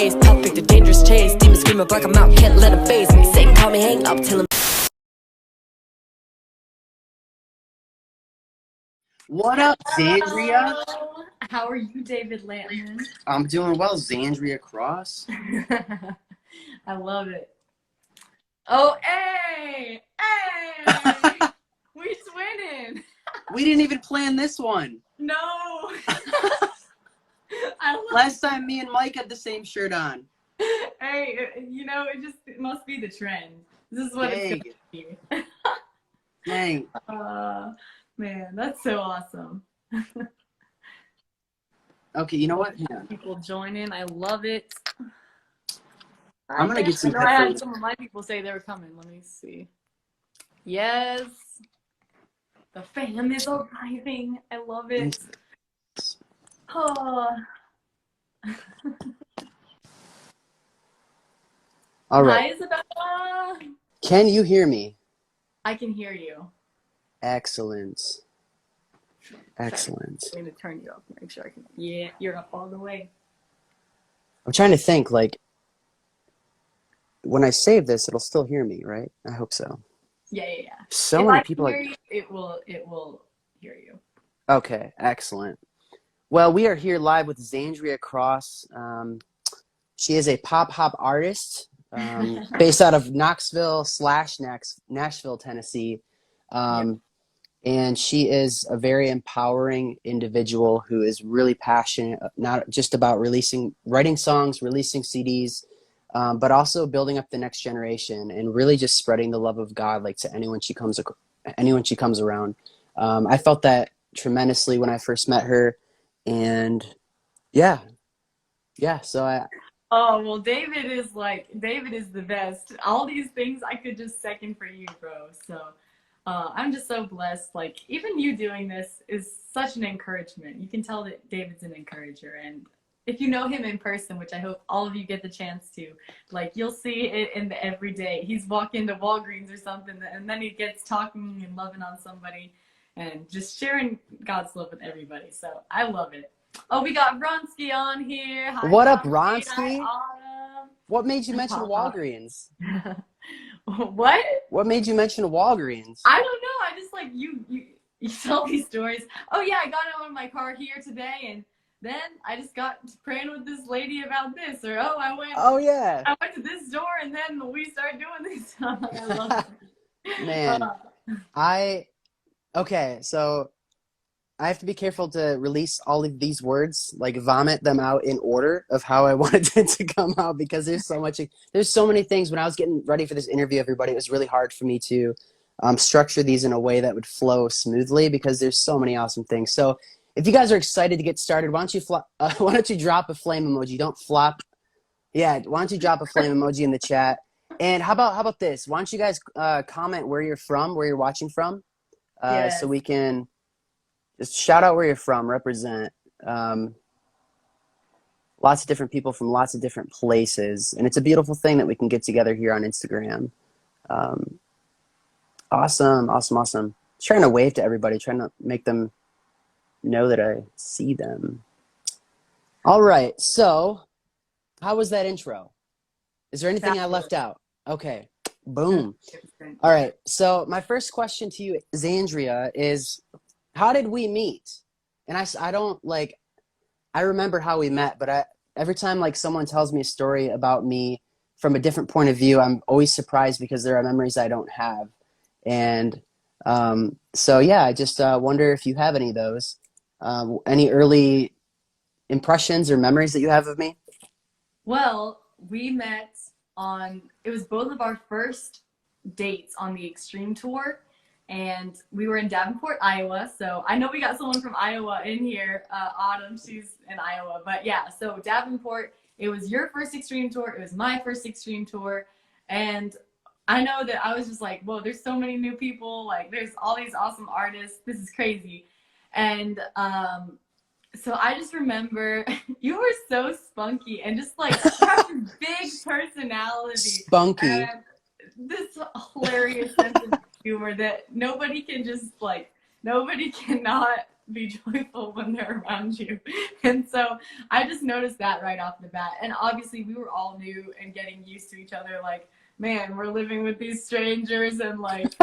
ways. Topic the dangerous chase. Demon screaming bark, I'm out, can't let him phase me. Satan call me, hang up, till him. What up, Xandria? Hello. How are you, David Lampman? I'm doing well, Xandria Cross. I love it. Oh, hey! Hey! We twinning! We didn't even plan this one. No! I love Last time me and Mike had the same shirt on. Hey, you know, it must be the trend. This is what it's gonna be. Dang. Man, that's so awesome. Okay, you know what? Hang on. People join in. I love it. I'm gonna get some I had headphones. some of my people say they were coming. Let me see. Yes. The fam is arriving. I love it. Oh. All right. Hi, Isabella. Can you hear me? I can hear you. Excellent. Excellent. I'm going to turn you up. Make sure I can. Yeah, you're up all the way. I'm trying to think, like, when I save this, it'll still hear me, right? I hope so. Yeah. So if many I people can hear like. you, it will hear you. Okay, excellent. Well, we are here live with Xandria Cross. She is a pop-hop artist based out of Knoxville/Nashville, Tennessee. And she is a very empowering individual who is really passionate, not just about writing songs, releasing CDs, but also building up the next generation and really just spreading the love of God, like to anyone she comes around. I felt that tremendously when I first met her, and yeah. So Oh, well, David is the best. All these things I could just second for you, bro. So I'm just so blessed. Like, even you doing this is such an encouragement. You can tell that David's an encourager. And if you know him in person, which I hope all of you get the chance to, like, you'll see it in the everyday. He's walking to Walgreens or something, and then he gets talking and loving on somebody and just sharing God's love with everybody. So I love it. Oh, we got Ronsky on here. Hi, what up, Ronsky? Ronsky? Hi, Autumn. What made you mention Walgreens? What? What made you mention Walgreens? I don't know. I just like you tell these stories. Oh yeah, I got out of my car here today, and then I just got praying with this lady about this, or I went to this store, and then we started doing this. I love it. Man, okay, so I have to be careful to release all of these words, like vomit them out in order of how I wanted it to come out, because there's so many things. When I was getting ready for this interview, everybody, it was really hard for me to structure these in a way that would flow smoothly, because there's so many awesome things. So if you guys are excited to get started, why don't you drop a flame emoji? Don't flop. Yeah, why don't you drop a flame emoji in the chat? And how about this? Why don't you guys comment where you're from, where you're watching from, so we can just shout out where you're from, represent. Lots of different people from lots of different places. And it's a beautiful thing that we can get together here on Instagram. Awesome. Just trying to wave to everybody, trying to make them know that I see them. All right. So how was that intro? Is there anything I left out? Okay. Boom. All right. So my first question to you, Xandria, is how did we meet? And I remember how we met, but every time like someone tells me a story about me from a different point of view, I'm always surprised because there are memories I don't have. And so yeah, I just wonder if you have any of those. Any early impressions or memories that you have of me? Well, we met it was both of our first dates on the Extreme Tour. And we were in Davenport, Iowa. So I know we got someone from Iowa in here, Autumn, she's in Iowa. But yeah, so Davenport, it was your first Extreme Tour. It was my first Extreme Tour. And I know that I was just like, whoa, there's so many new people. Like, there's all these awesome artists. This is crazy. And so I just remember you were so spunky and just like have a big personality. Spunky. And this hilarious sense of humor that nobody cannot be joyful when they're around you. And so I just noticed that right off the bat. And obviously we were all new and getting used to each other. Like, man, we're living with these strangers and like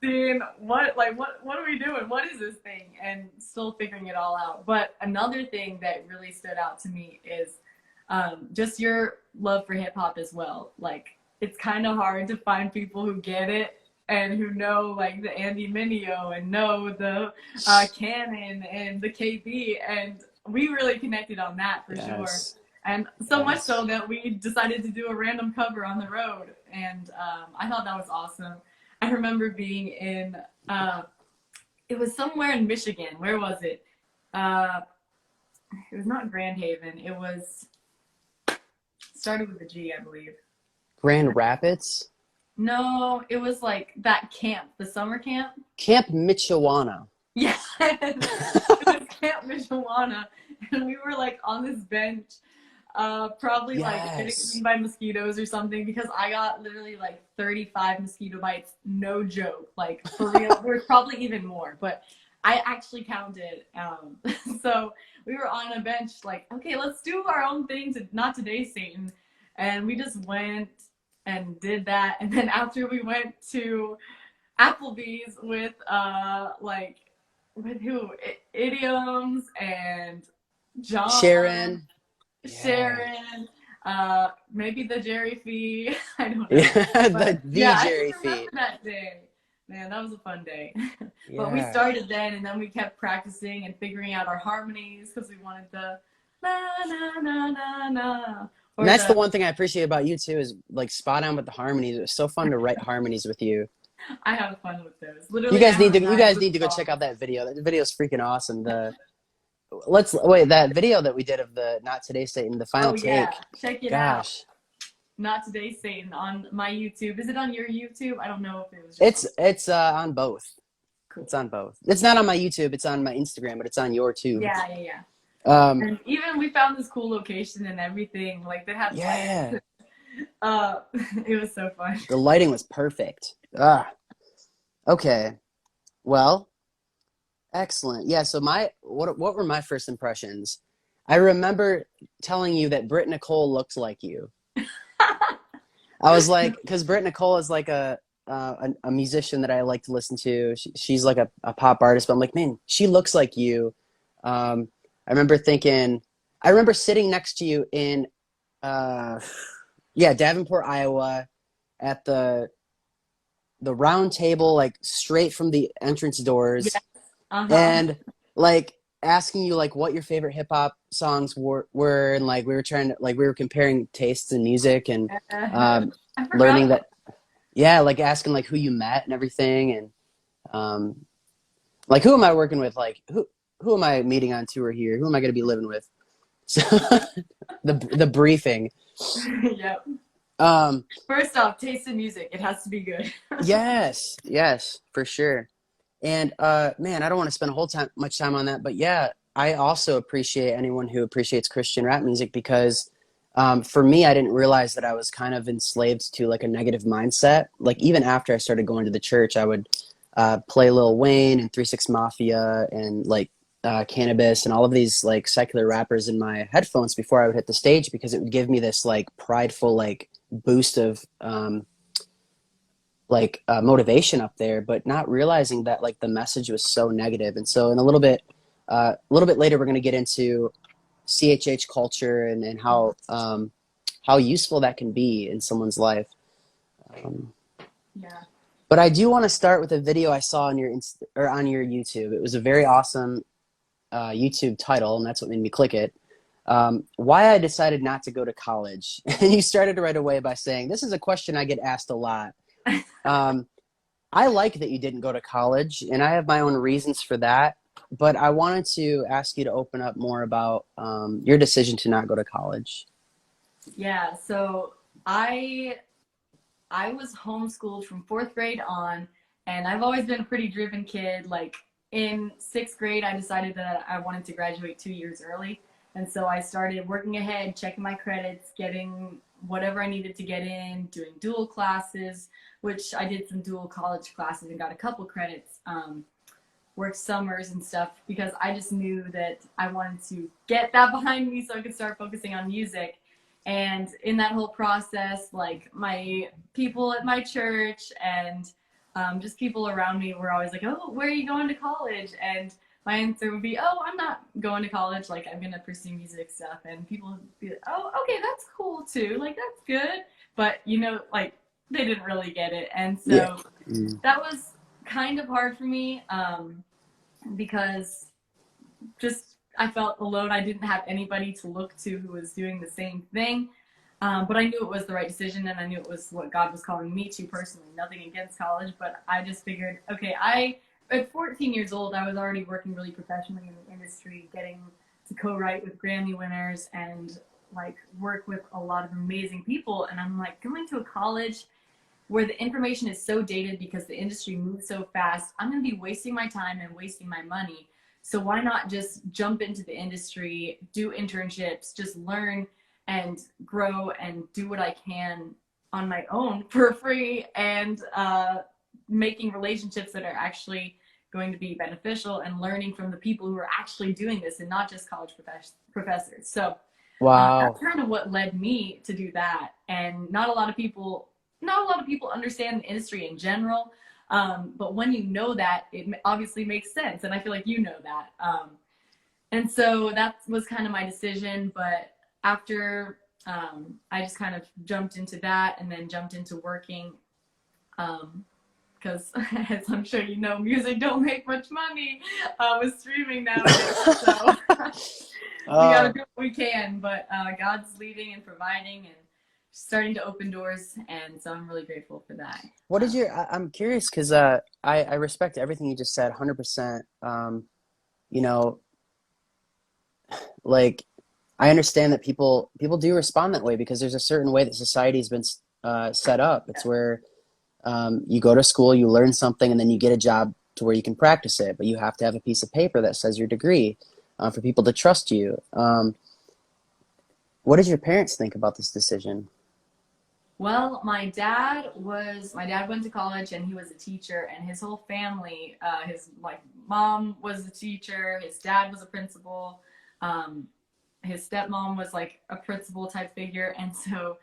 seeing what are we doing? What is this thing? And still figuring it all out. But another thing that really stood out to me is just your love for hip hop as well. Like, it's kind of hard to find people who get it and who know like the Andy Mineo and know the Canon and the KB, and we really connected on that for sure. And so much so that we decided to do a random cover on the road, and I thought that was awesome. I remember being in it was somewhere in Michigan. Where was it? It was not Grand Haven. It was started with a G, I believe. Grand Rapids? No, it was like that camp, the summer camp. Camp Michoacán. Yes, it was Camp Michoacán, and we were like on this bench, probably like getting eaten by mosquitoes or something, because I got literally like 35 mosquito bites, no joke, like for real. There was probably even more, but I actually counted. So we were on a bench, like, okay, let's do our own thing to Not Today, Satan, and we just went and did that. And then after we went to Applebee's with with who? Idioms and John. Sharon. Maybe the Jerry Fee. I don't know. the Jerry I Fee. remember that day. Man, that was a fun day. But we started then, and then we kept practicing and figuring out our harmonies because we wanted the na na na na na. And that's the one thing I appreciate about you too, is like spot on with the harmonies. It was so fun to write harmonies with you. I have fun with those. Literally, you guys need to go check out that video. That video is freaking awesome. That video that we did of the Not Today Satan, the final take. Check it out. Not Today Satan on my YouTube. Is it on your YouTube? I don't know if it was. It's on both. Cool. It's on both. It's not on my YouTube. It's on my Instagram, but it's on your tube. Yeah. And even we found this cool location and everything. Like they had lights. It was so fun. The lighting was perfect. Okay. Well, excellent. Yeah, so what were my first impressions? I remember telling you that Britt Nicole looks like you. I was like, because Britt Nicole is like a musician that I like to listen to. She's like a pop artist, but I'm like, man, she looks like you. I remember sitting next to you in, Davenport, Iowa, at the round table, like straight from the entrance doors. Yes. And like asking you like what your favorite hip hop songs were, and like we were comparing tastes in music, and learning that, like asking like who you met and everything, and like who am I working with, like who am I meeting on tour here, who am I going to be living with, so the briefing. Yep. First off, taste in music, it has to be good. yes, for sure. And man, I don't want to spend much time on that, but yeah, I also appreciate anyone who appreciates Christian rap music, because for me, I didn't realize that I was kind of enslaved to like a negative mindset. Like even after I started going to the church, I would play Lil Wayne and 3 6 Mafia and like Cannabis and all of these like secular rappers in my headphones before I would hit the stage, because it would give me this like prideful like boost of motivation up there, but not realizing that like the message was so negative. And so in a little bit later, we're going to get into CHH culture and how useful that can be in someone's life. But I do want to start with a video I saw on your YouTube. It was a very awesome YouTube title, and that's what made me click it. Why I decided not to go to college. And you started right away by saying, this is a question I get asked a lot. I like that you didn't go to college, and I have my own reasons for that, but I wanted to ask you to open up more about your decision to not go to college. Yeah, so I was homeschooled from 4th grade on, and I've always been a pretty driven kid. Like in 6th grade, I decided that I wanted to graduate 2 years early, and so I started working ahead, checking my credits, getting whatever I needed to get in, doing dual classes, which I did some dual college classes and got a couple credits. work summers and stuff because I just knew that I wanted to get that behind me so I could start focusing on music. And in that whole process, like my people at my church and just people around me were always like, oh, where are you going to college? And my answer would be, oh, I'm not going to college. Like, I'm going to pursue music stuff. And people would be like, oh, okay, that's cool too. Like, that's good. But, you know, like, they didn't really get it. And so that was kind of hard for me because just I felt alone. I didn't have anybody to look to who was doing the same thing. But I knew it was the right decision, and I knew it was what God was calling me to personally. Nothing against college, but I just figured, okay, at 14 years old, I was already working really professionally in the industry, getting to co-write with Grammy winners and like work with a lot of amazing people. And I'm like, going to a college where the information is so dated because the industry moves so fast, I'm going to be wasting my time and wasting my money. So why not just jump into the industry, do internships, just learn and grow and do what I can on my own for free and making relationships that are actually going to be beneficial and learning from the people who are actually doing this and not just college professors. So that's kind of what led me to do that. And not a lot of people understand the industry in general. But when you know that, it obviously makes sense. And I feel like you know that. And so that was kind of my decision. But after I just kind of jumped into that and then jumped into working because as I'm sure you know, music don't make much money with streaming nowadays. So we gotta do what we can, but God's leading and providing and starting to open doors, and so I'm really grateful for that. What is I'm curious because I respect everything you just said 100%. You know, like I understand that people do respond that way because there's a certain way that society's been set up. It's where you go to school, you learn something, and then you get a job to where you can practice it. But you have to have a piece of paper that says your degree for people to trust you. What did your parents think about this decision? Well, my dad went to college and he was a teacher, and his whole family, his mom was a teacher, his dad was a principal, his stepmom was like a principal type figure, and so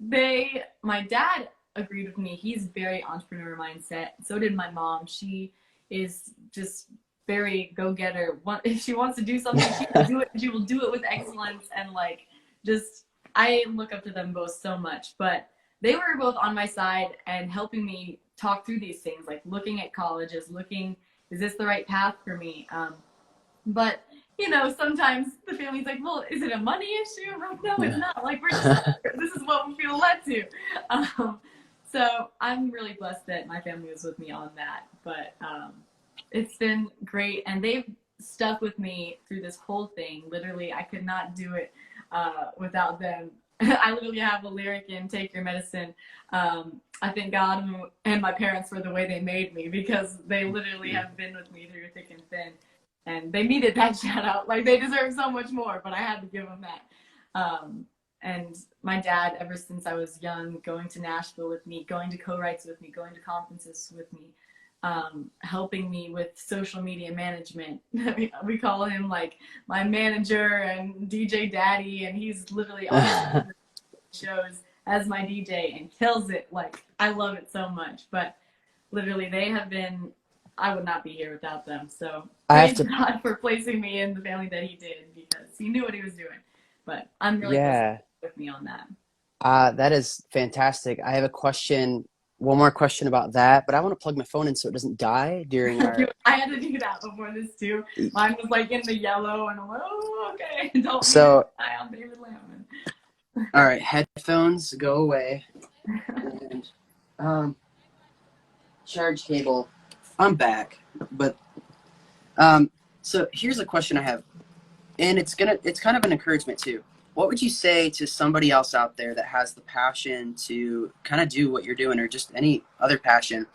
my dad agreed with me. He's very entrepreneur mindset. So did my mom. She is just very go-getter. If she wants to do something, she will do it. She will do it with excellence, and I look up to them both so much. But they were both on my side and helping me talk through these things, like looking at colleges, is this the right path for me? But you know, sometimes the family's like, well, is it a money issue? I'm like, no, it's not. Like, this is what we feel led to. So I'm really blessed that my family was with me on that. But it's been great, and they've stuck with me through this whole thing. Literally, I could not do it without them. I literally have a lyric in Take Your Medicine. I thank God and my parents for the way they made me, because they literally have been with me through thick and thin. And they needed that shout out. Like, they deserve so much more, but I had to give them that. And my dad, ever since I was young, going to Nashville with me, going to co-writes with me, going to conferences with me, helping me with social media management. We call him like my manager and DJ daddy, and he's literally on shows as my DJ and kills it. Like, I love it so much. But literally, they have been, I would not be here without them. So praise God for placing me in the family that he did, because he knew what he was doing. But I'm really glad with me on that. That is fantastic. I have one more question about that, but I want to plug my phone in so it doesn't die during our... I had to do that before this too. Mine was like in the yellow, and I'm like, oh, okay. Don't die on David Lampman. All right, headphones, go away. And, charge cable. I'm back, but so here's a question I have, and it's kind of an encouragement too. What would you say to somebody else out there that has the passion to kind of do what you're doing, or just any other passion?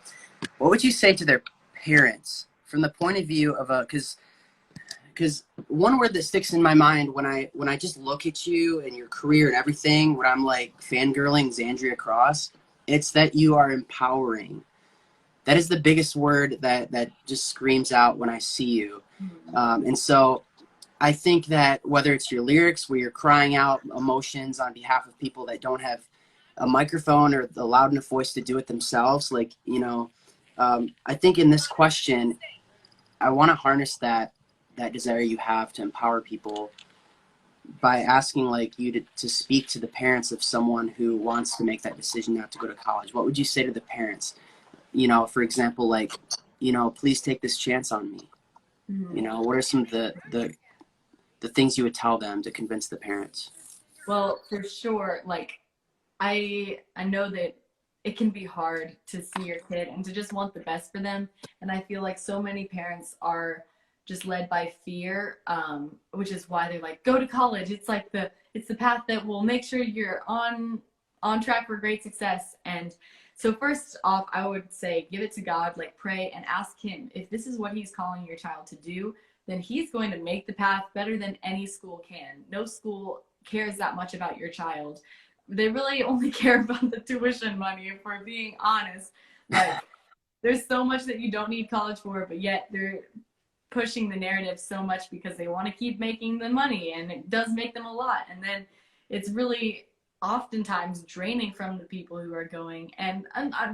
What would you say to their parents from the point of view of because one word that sticks in my mind when I just look at you and your career and everything, when I'm like fangirling Xandria Cross, it's that you are empowering. That is the biggest word that just screams out when I see you. And so I think that whether it's your lyrics where you're crying out emotions on behalf of people that don't have a microphone or the loud enough voice to do it themselves, like, you know, I think in this question, I want to harness that desire you have to empower people by asking like you to speak to the parents of someone who wants to make that decision not to go to college. What would you say to the parents? You know, for example, like, you know, please take this chance on me. You know, what are some of the things you would tell them to convince the parents? Well, for sure, like I know that it can be hard to see your kid and to just want the best for them. And I feel like so many parents are just led by fear, which is why they're like, go to college. It's like it's the path that will make sure you're on track for great success. And so first off, I would say give it to God, like pray and ask him if this is what he's calling your child to do, then he's going to make the path better than any school can. No school cares that much about your child. They really only care about the tuition money, if we're being honest. Like, there's so much that you don't need college for, but yet they're pushing the narrative so much because they want to keep making the money, and it does make them a lot. And then it's really oftentimes draining from the people who are going. And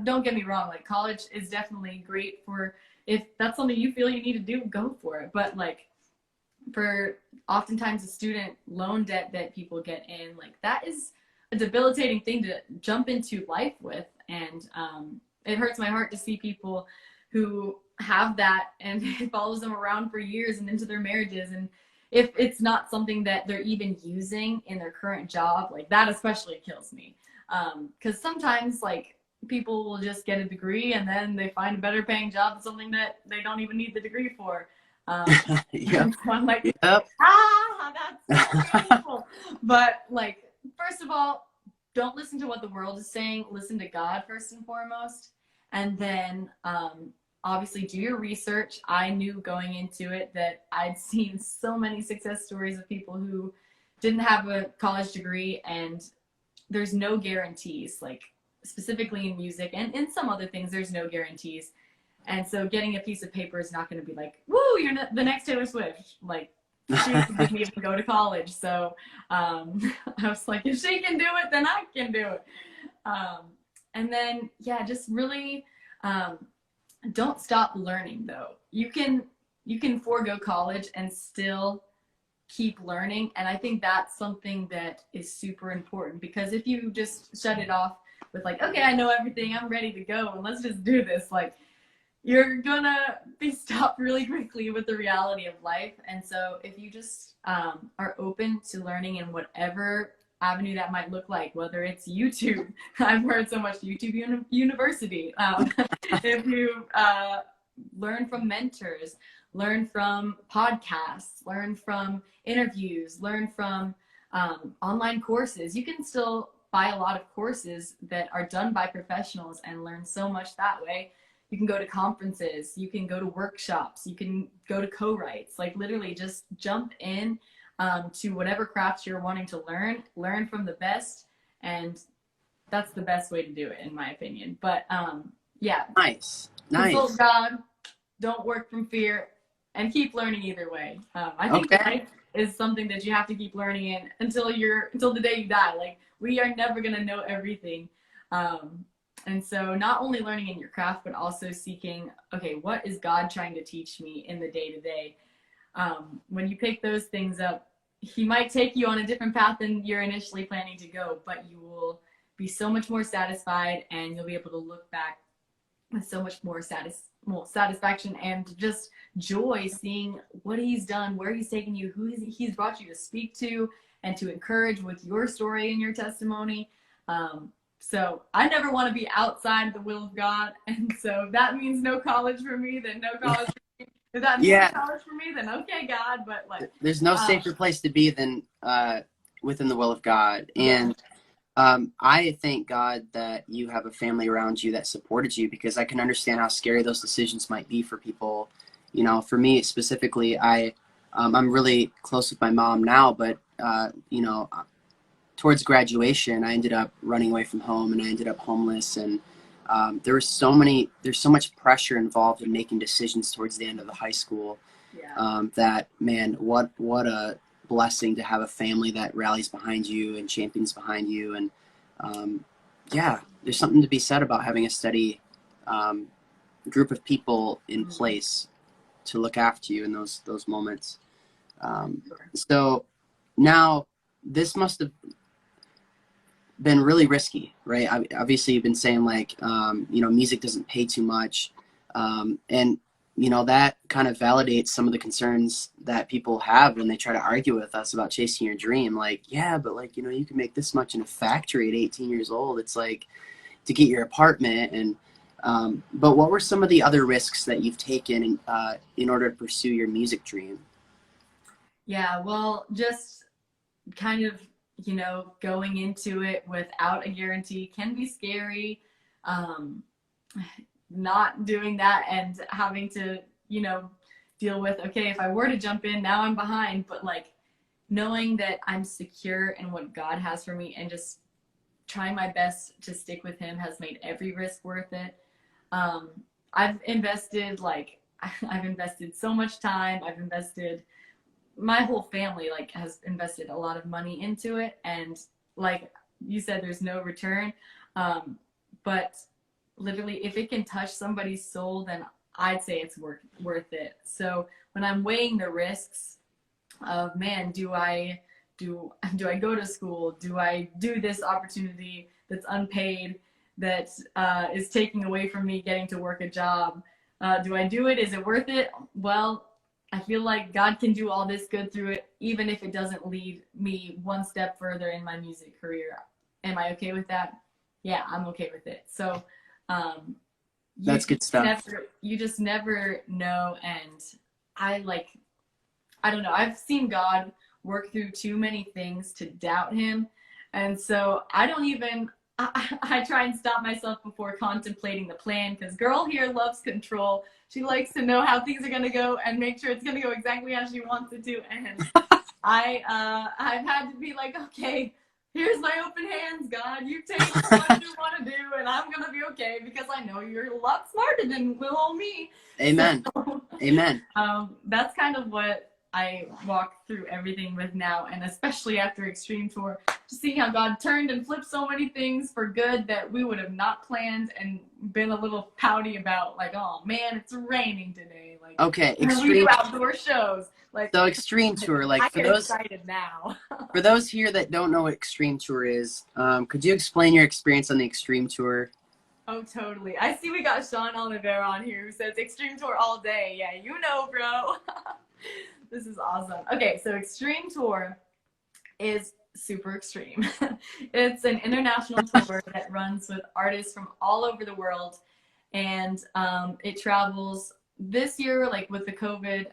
don't get me wrong, like college is definitely great for, if that's something you feel you need to do, go for it. But like for oftentimes the student loan debt that people get in, like that is a debilitating thing to jump into life with. And it hurts my heart to see people who have that and it follows them around for years and into their marriages. And if it's not something that they're even using in their current job, like that especially kills me. Because sometimes like people will just get a degree and then they find a better paying job, something that they don't even need the degree for. Yeah. So I'm like, Yep. that's so painful. But like, first of all, don't listen to what the world is saying. Listen to God first and foremost. And then obviously do your research. I knew going into it that I'd seen so many success stories of people who didn't have a college degree, and there's no guarantees, like specifically in music and in some other things, there's no guarantees. And so getting a piece of paper is not going to be like, woo, you're the next Taylor Swift. Like, she didn't even go to college. So I was like, if she can do it, then I can do it. And then, yeah, just really don't stop learning, though. You can forego college and still keep learning. And I think that's something that is super important, because if you just shut it off with like, okay, I know everything, I'm ready to go, and let's just do this, like, you're gonna be stopped really quickly with the reality of life. And so if you just are open to learning in whatever avenue that might look like, whether it's YouTube, I've heard so much YouTube University. If you learn from mentors, learn from podcasts, learn from interviews, learn from online courses. You can still buy a lot of courses that are done by professionals and learn so much that way. You can go to conferences, you can go to workshops, you can go to co-writes, like literally just jump in to whatever craft you're wanting to learn from the best. And that's the best way to do it, in my opinion. But yeah. Nice. Consult God, don't work from fear, and keep learning either way. I think life is something that you have to keep learning in until the day you die. Like, we are never going to know everything. And so not only learning in your craft, but also seeking, okay, what is God trying to teach me in the day-to-day? When you pick those things up, he might take you on a different path than you're initially planning to go, but you will be so much more satisfied, and you'll be able to look back with so much more satisfaction and just joy, seeing what he's done, where he's taken you, who he's brought you to speak to and to encourage with your story and your testimony. So I never want to be outside the will of God. And so if that means no college for me, then no college for me. If that means no college for me, then okay, God. But like, there's no safer place to be than within the will of God. And I thank God that you have a family around you that supported you, because I can understand how scary those decisions might be for people. You know, for me specifically, I'm really close with my mom now, but you know, towards graduation, I ended up running away from home, and I ended up homeless. And there's so much pressure involved in making decisions towards the end of the high school. That, man, what a blessing to have a family that rallies behind you and champions behind you. And yeah, there's something to be said about having a steady group of people in place to look after you in those moments. So now this must have been really risky, right? Obviously you've been saying like, music doesn't pay too much. And that kind of validates some of the concerns that people have when they try to argue with us about chasing your dream. Like, yeah, but like, you can make this much in a factory at 18 years old. It's like to get your apartment. And, but what were some of the other risks that you've taken in order to pursue your music dream? Yeah, well, just kind of, going into it without a guarantee can be scary. Not doing that and having to, deal with, okay, if I were to jump in, now I'm behind, but like knowing that I'm secure in what God has for me and just trying my best to stick with him has made every risk worth it. I've invested so much time. My whole family has invested a lot of money into it, and like you said, there's no return. But literally, if it can touch somebody's soul, then I'd say it's worth it. So when I'm weighing the risks of, man, do I go to school? Do I do this opportunity that's unpaid, that is taking away from me getting to work a job? Do I do it? Is it worth it? Well, I feel like God can do all this good through it, even if it doesn't lead me one step further in my music career. Am I okay with that? Yeah, I'm okay with it. So that's good stuff. You just never know. And I don't know. I've seen God work through too many things to doubt him. And so I try and stop myself before contemplating the plan, because girl here loves control. She likes to know how things are going to go and make sure it's going to go exactly as she wants it to. And I've had to be like, okay, here's my open hands, God. You take what you want to do, and I'm going to be okay, because I know you're a lot smarter than little old me. Amen. So, Amen. That's kind of what I walk through everything with now, and especially after Extreme Tour, to see how God turned and flipped so many things for good that we would have not planned and been a little pouty about, like, oh man, it's raining today. Like, okay, we do outdoor shows. Like, so Extreme Tour, like I get excited now. For those here that don't know what Extreme Tour is, could you explain your experience on the Extreme Tour? Oh, totally. I see we got Sean Oliver on here who says Extreme Tour all day. Yeah, bro. This is awesome. Okay, so Extreme Tour is super extreme. It's an international tour that runs with artists from all over the world, and it travels this year, like with the COVID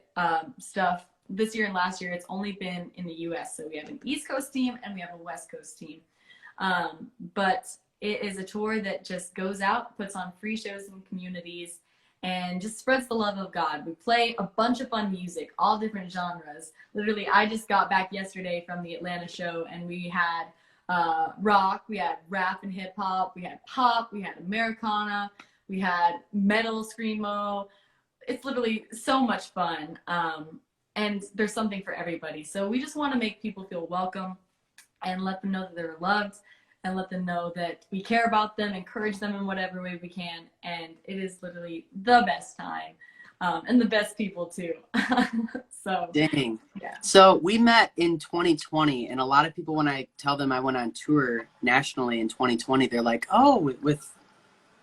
stuff. This year and last year, it's only been in the U.S. So we have an East Coast team and we have a West Coast team. But it is a tour that just goes out, puts on free shows in communities, and just spreads the love of God. We play a bunch of fun music, all different genres. Literally, I just got back yesterday from the Atlanta show, and we had rock, we had rap and hip hop, we had pop, we had Americana, we had metal, screamo. It's literally so much fun. And there's something for everybody. So we just want to make people feel welcome and let them know that they're loved, and let them know that we care about them, encourage them in whatever way we can. And it is literally the best time, and the best people too. So dang. Yeah. So we met in 2020, and a lot of people, when I tell them I went on tour nationally in 2020, they're like, oh, with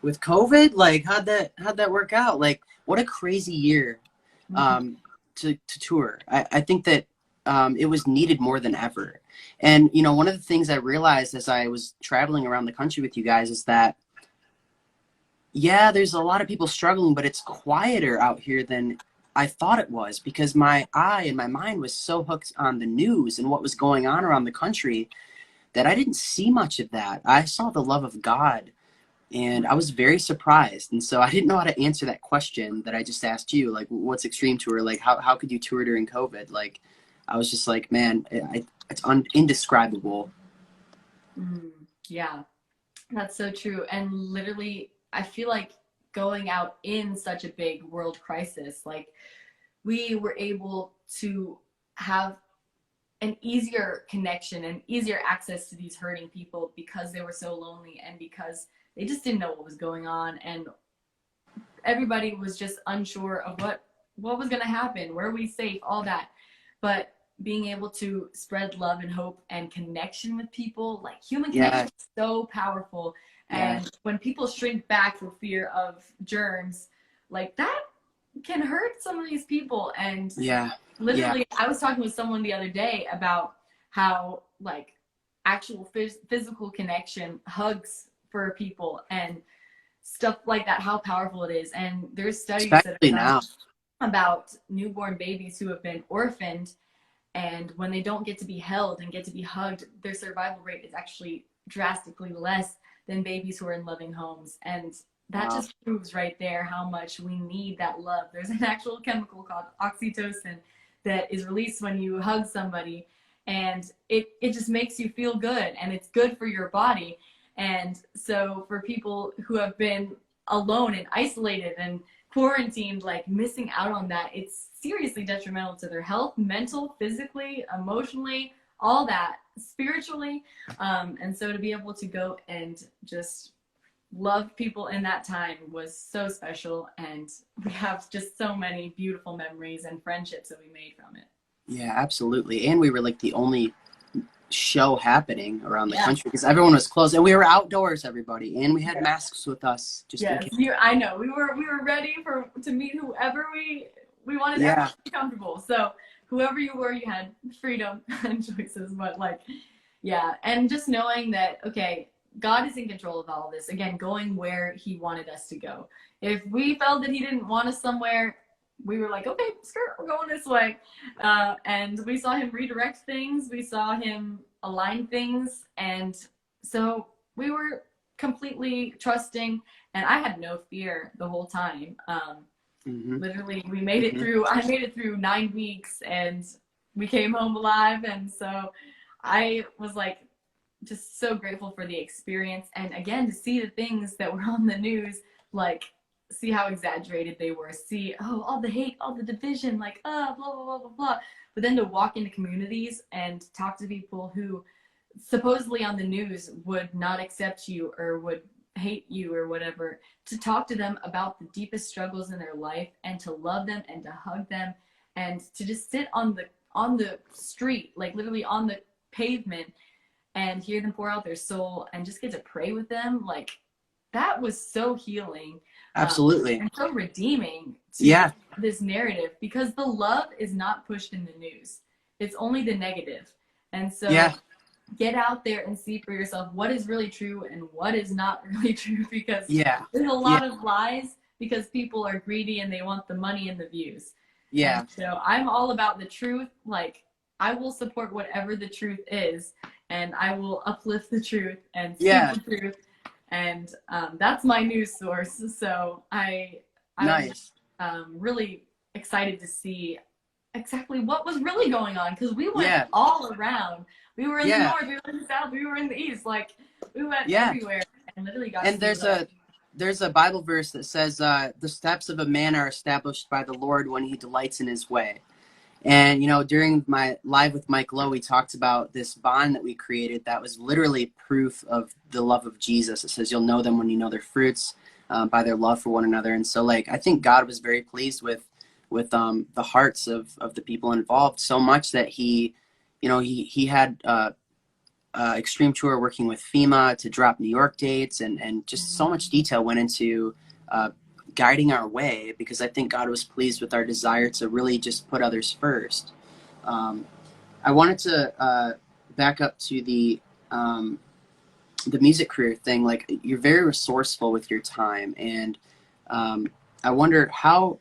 COVID, like how'd that work out? Like, what a crazy year to tour. I think that it was needed more than ever. And, one of the things I realized as I was traveling around the country with you guys is that, yeah, there's a lot of people struggling, but it's quieter out here than I thought it was, because my eye and my mind was so hooked on the news and what was going on around the country that I didn't see much of that. I saw the love of God, and I was very surprised. And so I didn't know how to answer that question that I just asked you, like, what's Extreme Tour? Like, how could you tour during COVID? Like, I was just like, man, it's indescribable. Yeah, that's so true. And literally, I feel like going out in such a big world crisis, like we were able to have an easier connection and easier access to these hurting people because they were so lonely and because they just didn't know what was going on, and everybody was just unsure of what was going to happen, were we safe, all that. But being able to spread love and hope and connection with people, like human connection is so powerful. And when people shrink back for fear of germs, like that can hurt some of these people. And literally, I was talking with someone the other day about how like actual physical connection, hugs for people and stuff like that, how powerful it is. And there's studies that are done about newborn babies who have been orphaned, and when they don't get to be held and get to be hugged, their survival rate is actually drastically less than babies who are in loving homes. And that just proves right there how much we need that love. There's an actual chemical called oxytocin that is released when you hug somebody, and it just makes you feel good, and it's good for your body. And so for people who have been alone and isolated and quarantined, like missing out on that, it's seriously detrimental to their health, mental, physically, emotionally, all that, spiritually. And so to be able to go and just love people in that time was so special. And we have just so many beautiful memories and friendships that we made from it. Yeah, absolutely. And we were like the only show happening around the country because everyone was closed, and we were outdoors, everybody, and we had masks with us. Just I know we were ready to meet whoever we wanted to be comfortable. So whoever you were, you had freedom and choices. But and just knowing that, okay, God is in control of all of this. Again, going where He wanted us to go. If we felt that He didn't want us somewhere, we were like, okay, skirt, we're going this way. And we saw Him redirect things. We saw Him align things. And so we were completely trusting. And I had no fear the whole time. Literally, we made it through. I made it through 9 weeks, and we came home alive. And so I was like, just so grateful for the experience. And again, to see the things that were on the news, like, see how exaggerated they were, see, all the hate, all the division, like, blah, blah, blah, blah, blah. But then to walk into communities and talk to people who supposedly on the news would not accept you or would hate you or whatever, to talk to them about the deepest struggles in their life and to love them and to hug them and to just sit on the street, like literally on the pavement, and hear them pour out their soul and just get to pray with them, like, that was so healing. Absolutely. And so redeeming to this narrative, because the love is not pushed in the news. It's only the negative. And so get out there and see for yourself what is really true and what is not really true, because there's a lot of lies because people are greedy and they want the money and the views. And so I'm all about the truth. Like, I will support whatever the truth is, and I will uplift the truth and speak the truth. And that's my news source. So I was really excited to see exactly what was really going on, because we went all around. We were in the north, we were in the south, we were in the east. Like, we went everywhere and literally got. And there's a Bible verse that says, "The steps of a man are established by the Lord when He delights in His way." And, you know, during my live with Mike Lowe, we talked about this bond that we created that was literally proof of the love of Jesus. It says, "You'll know them when you know their fruits, by their love for one another." And so, like, I think God was very pleased with the hearts of the people involved, so much that he had Extreme Tour working with FEMA to drop New York dates, and just so much detail went into guiding our way, because I think God was pleased with our desire to really just put others first. I wanted to back up to the music career thing. Like, you're very resourceful with your time, and I wondered how,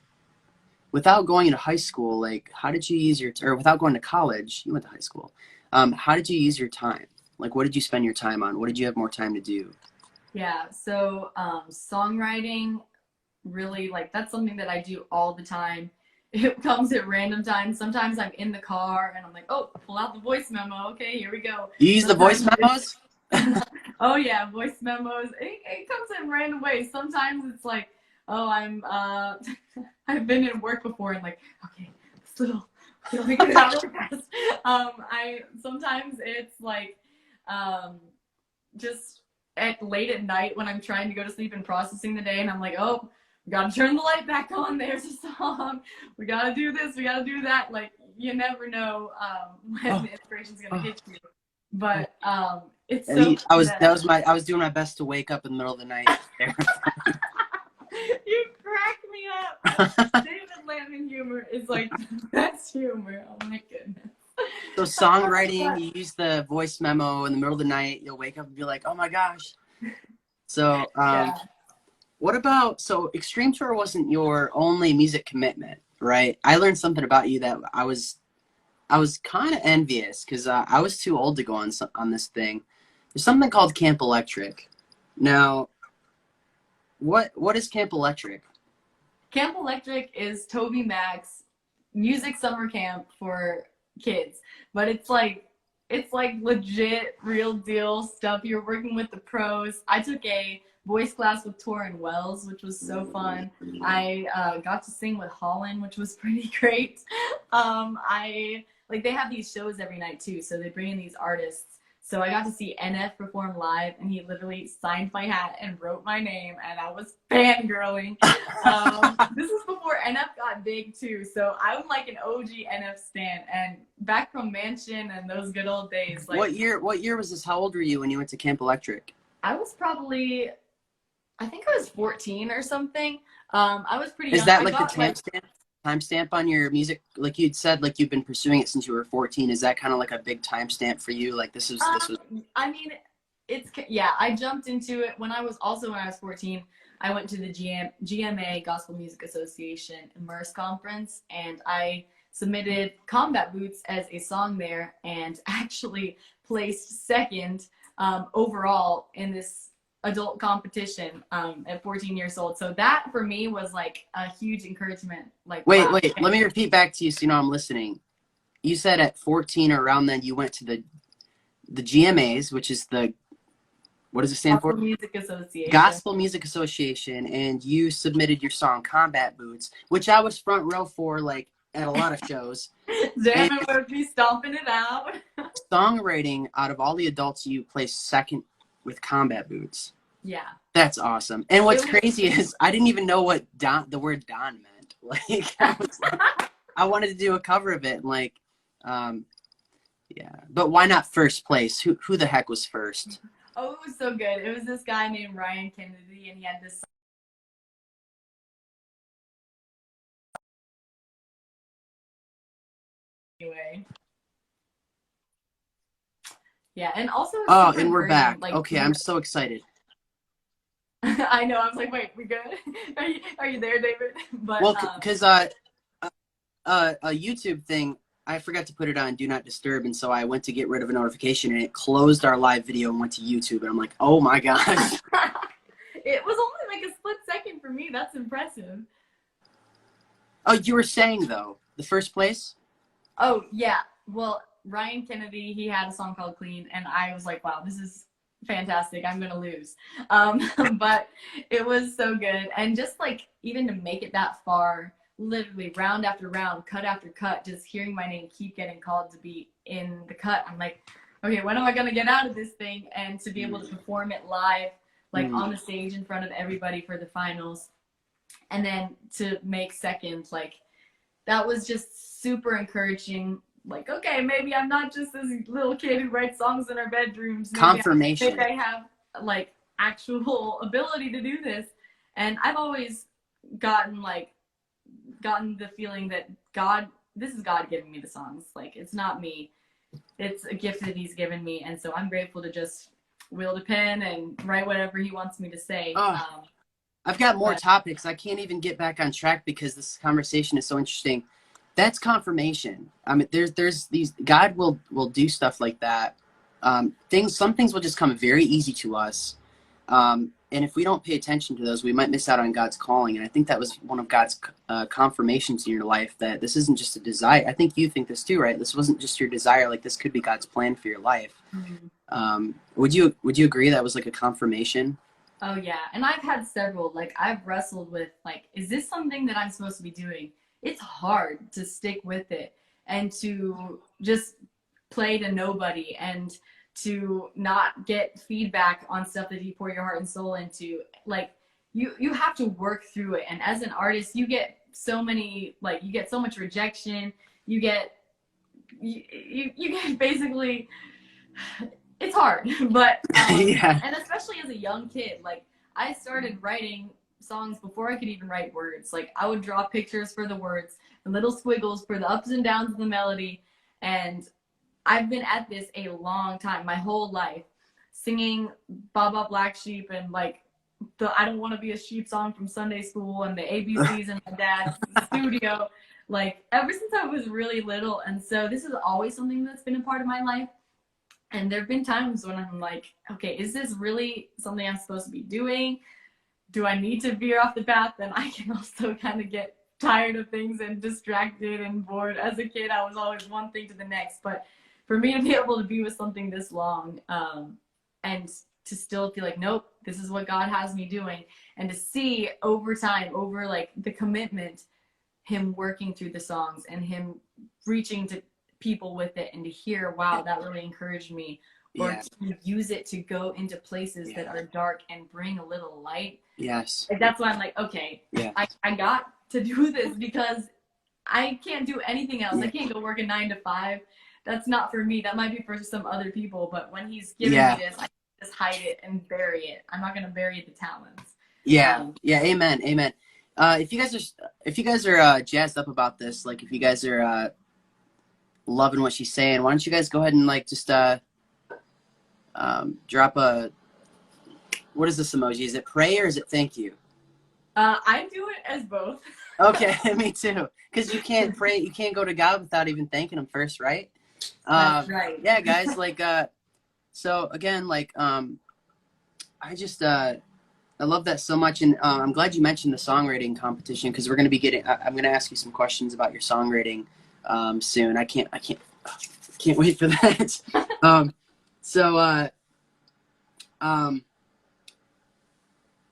without going into high school, like, how did you use or without going to college, you went to high school, how did you use your time? Like, what did you spend your time on? What did you have more time to do? So songwriting, really, like, that's something that I do all the time. It comes at random times. Sometimes I'm in the car and I'm like, oh, pull out the voice memo. Okay, here we go. You use the voice memos? Oh yeah, voice memos. It comes in random ways. Sometimes it's like, oh, I've been in work before and like, okay, this little, let me get it out really fast. Sometimes it's like, just at late at night when I'm trying to go to sleep and processing the day, and I'm like, oh, we gotta turn the light back on. There's a song. We gotta do this. We gotta do that. Like, you never know when the inspiration's gonna hit you. But it's so. I was doing my best to wake up in the middle of the night. You crack me up. David Lampman humor is like the best humor. Oh my goodness. So songwriting, you use the voice memo in the middle of the night. You'll wake up and be like, "Oh my gosh!" So, what about Extreme Tour wasn't your only music commitment, right? I learned something about you that I was kind of envious because I was too old to go on this thing. There's something called Camp Electric. Now, what is Camp Electric? Camp Electric is Toby Mac's music summer camp for kids, but it's like legit real deal stuff. You're working with the pros. I took a voice class with Torrin Wells, which was so fun. I got to sing with Holland, which was pretty great. They have these shows every night too, so they bring in these artists. So I got to see NF perform live, and he literally signed my hat and wrote my name, and I was fangirling. This is before NF got big too, so I'm like an OG NF stan, and back from Mansion and those good old days. Like, what year was this? How old were you when you went to Camp Electric? I was probably, I think I was 14 or something. I was pretty young. Is that like the timestamp on your music? Like you'd said, like you've been pursuing it since you were 14. Is that kind of like a big timestamp for you? Like this was. I mean, I jumped into it when I was 14. I went to the GMA Gospel Music Association Immerse Conference, and I submitted Combat Boots as a song there, and actually placed second overall in this adult competition at 14 years old. So that for me was like a huge encouragement. Like, wait, let me repeat back to you so you know I'm listening. You said at 14 or around then you went to the GMAs, which is the, what does it stand for? Gospel Music Association. Gospel Music Association, and you submitted your song Combat Boots, which I was front row for, like at a lot of shows. Damn, it would be stomping it out. Songwriting, out of all the adults, you placed second with Combat Boots. Yeah. That's awesome. And what's crazy is I didn't even know what the word Don meant. Like I wanted to do a cover of it, and like yeah. But why not first place? Who the heck was first? Oh, it was so good. It was this guy named Ryan Kennedy, and he had this anyway. Yeah, and also. Oh, and we're back. Like, okay, I'm so excited. I know. I was like, wait, we good? Are you there, David? But well, because a YouTube thing, I forgot to put it on Do Not Disturb, and so I went to get rid of a notification, and it closed our live video and went to YouTube, and I'm like, oh my gosh. It was only like a split second for me. That's impressive. Oh, you were saying though, the first place? Oh yeah. Well, Ryan Kennedy, he had a song called Clean, and I was like, wow, this is fantastic. I'm gonna lose. But it was so good. And just like even to make it that far, literally round after round, cut after cut, just hearing my name keep getting called to be in the cut, I'm like, okay, when am I gonna get out of this thing? And to be able to perform it live, like on the stage in front of everybody for the finals, and then to make second, like that was just super encouraging. Like, okay, maybe I'm not just this little kid who writes songs in our bedrooms. Maybe Confirmation. Maybe I have like actual ability to do this. And I've always gotten the feeling that this is God giving me the songs. Like, it's not me. It's a gift that he's given me. And so I'm grateful to just wield a pen and write whatever he wants me to say. I've got more topics. I can't even get back on track because this conversation is so interesting. That's confirmation. I mean, there's these, God will do stuff like that. Some things will just come very easy to us. And if we don't pay attention to those, we might miss out on God's calling. And I think that was one of God's confirmations in your life, that this isn't just a desire. I think you think this too, right? This wasn't just your desire. Like, this could be God's plan for your life. Would you agree that was like a confirmation? Oh yeah, and I've had several. Like I've wrestled with like, is this something that I'm supposed to be doing? It's hard to stick with it and to just play to nobody and to not get feedback on stuff that you pour your heart and soul into. Like you have to work through it. And as an artist, you get so many, like you get so much rejection. You get you get basically, it's hard. But Yeah. and especially as a young kid, like I started writing songs before I could even write words. Like I would draw pictures for the words and little squiggles for the ups and downs of the melody. And I've been at this a long time, my whole life, singing Baba Black Sheep and like the I Don't Want to Be a Sheep song from Sunday school and the ABCs in my dad's studio, like ever since I was really little. And so this is always something that's been a part of my life. And there have been times when I'm like, okay, is this really something I'm supposed to be doing? Do I need to veer off the path? Then I can also kind of get tired of things and distracted and bored. As a kid, I was always one thing to the next. But for me to be able to be with something this long and to still feel like, nope, this is what God has me doing. And to see over time, over like the commitment, him working through the songs and him reaching to people with it, and to hear, wow, that really encouraged me, or to use it to go into places that are dark and bring a little light. Yes. Like, that's why I'm like, okay, I got to do this because I can't do anything else. I can't go work a 9 to 5. That's not for me. That might be for some other people. But when he's giving me this, I just hide it and bury it. I'm not going to bury the talents. Amen. If you guys are jazzed up about this, like if you guys are loving what she's saying, why don't you guys go ahead and like just drop a, what is this emoji? Is it pray or is it thank you? I do it as both. Okay, me too. Because you can't pray, you can't go to God without even thanking him first, right? That's right. Yeah, guys, like, so again, like, I just, I love that so much. And I'm glad you mentioned the songwriting competition, because we're going to be getting, I'm going to ask you some questions about your songwriting soon. I can't wait for that.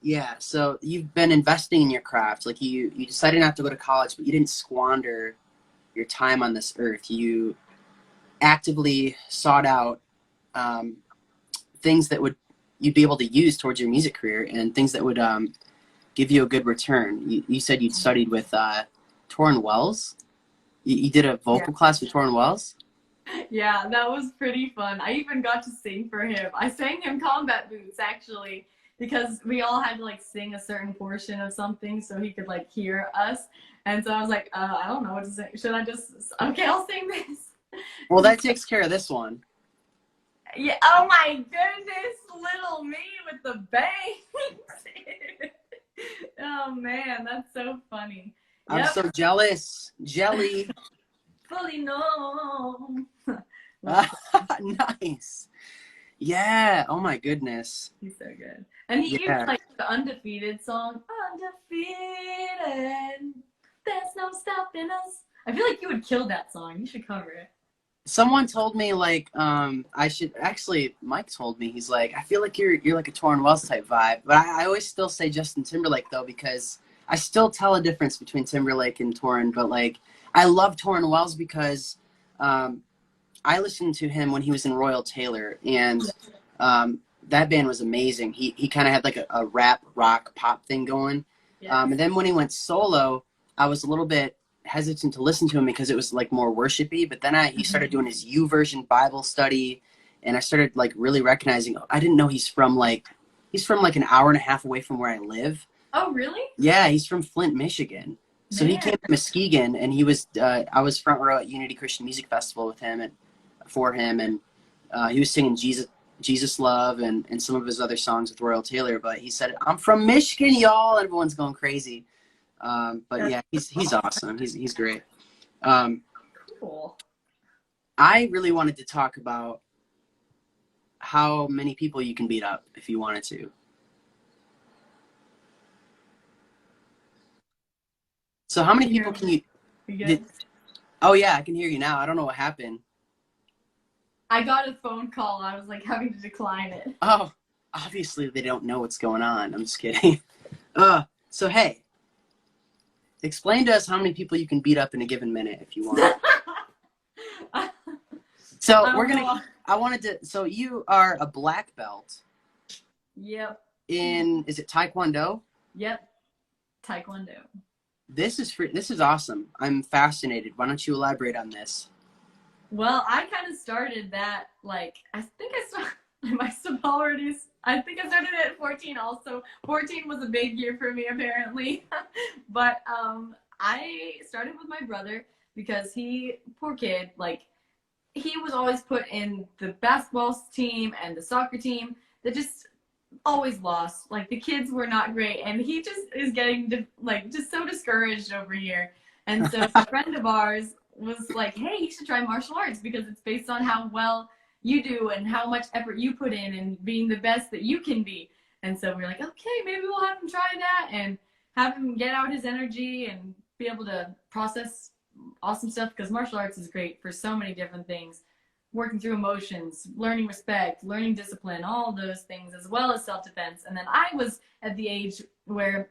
Yeah, so you've been investing in your craft. Like you decided not to go to college, but you didn't squander your time on this earth. You actively sought out things that you'd be able to use towards your music career, and things that would give you a good return. You said you'd studied with Torrin Wells. You did a vocal class with Torrin Wells? Yeah, that was pretty fun. I even got to sing for him. I sang him Combat Boots, actually, because we all had to like sing a certain portion of something so he could like hear us. And so I was like, I don't know what to sing. Should I just, okay, I'll sing this. Well, that takes care of this one. Yeah. Oh my goodness, little me with the bangs. Oh man, that's so funny. I'm so jealous. Jelly. Fully known. Nice. Yeah. Oh my goodness. He's so good. And he even like the Undefeated song. Undefeated. There's no stopping us. I feel like you would kill that song. You should cover it. Someone told me like I should actually. Mike told me, he's like, I feel like you're like a Torrin Wells type vibe, but I always still say Justin Timberlake though, because I still tell a difference between Timberlake and Torrin. But like I love Torrin Wells because I listened to him when he was in Royal Taylor, and that band was amazing. He kind of had like a rap rock pop thing going, and then when he went solo, I was a little bit hesitant to listen to him because it was like more worshipy. But then he started doing his YouVersion Bible study, and I started like really recognizing, I didn't know he's from like an hour and a half away from where I live. Oh really? Yeah, he's from Flint, Michigan. So he came to Muskegon, and he was I was front row at Unity Christian Music Festival with him and for him, and he was singing Jesus Love and some of his other songs with Royal Taylor. But he said, I'm from Michigan, y'all, and everyone's going crazy. But yeah, he's awesome. He's great. Cool. I really wanted to talk about how many people you can beat up if you wanted to. So how many people can you? You good? Oh yeah, I can hear you now. I don't know what happened. I got a phone call. I was like having to decline it. Oh, obviously they don't know what's going on. I'm just kidding. So hey, explain to us how many people you can beat up in a given minute if you want. So I wanted to, so you are a black belt. Yep. Is it Taekwondo? Yep. Taekwondo. This is awesome. I'm fascinated. Why don't you elaborate on this? Well, I kind of started that, like, I think I started at 14 also. 14 was a big year for me, apparently. But I started with my brother because poor kid, like, he was always put in the basketball team and the soccer team that just always lost. Like, the kids were not great, and he just is getting just so discouraged over here. And so a friend of ours was like, hey, you should try martial arts because it's based on how well you do and how much effort you put in and being the best that you can be. And so we were like, okay, maybe we'll have him try that and have him get out his energy and be able to process awesome stuff, because martial arts is great for so many different things. Working through emotions, learning respect, learning discipline, all those things, as well as self-defense. And then I was at the age where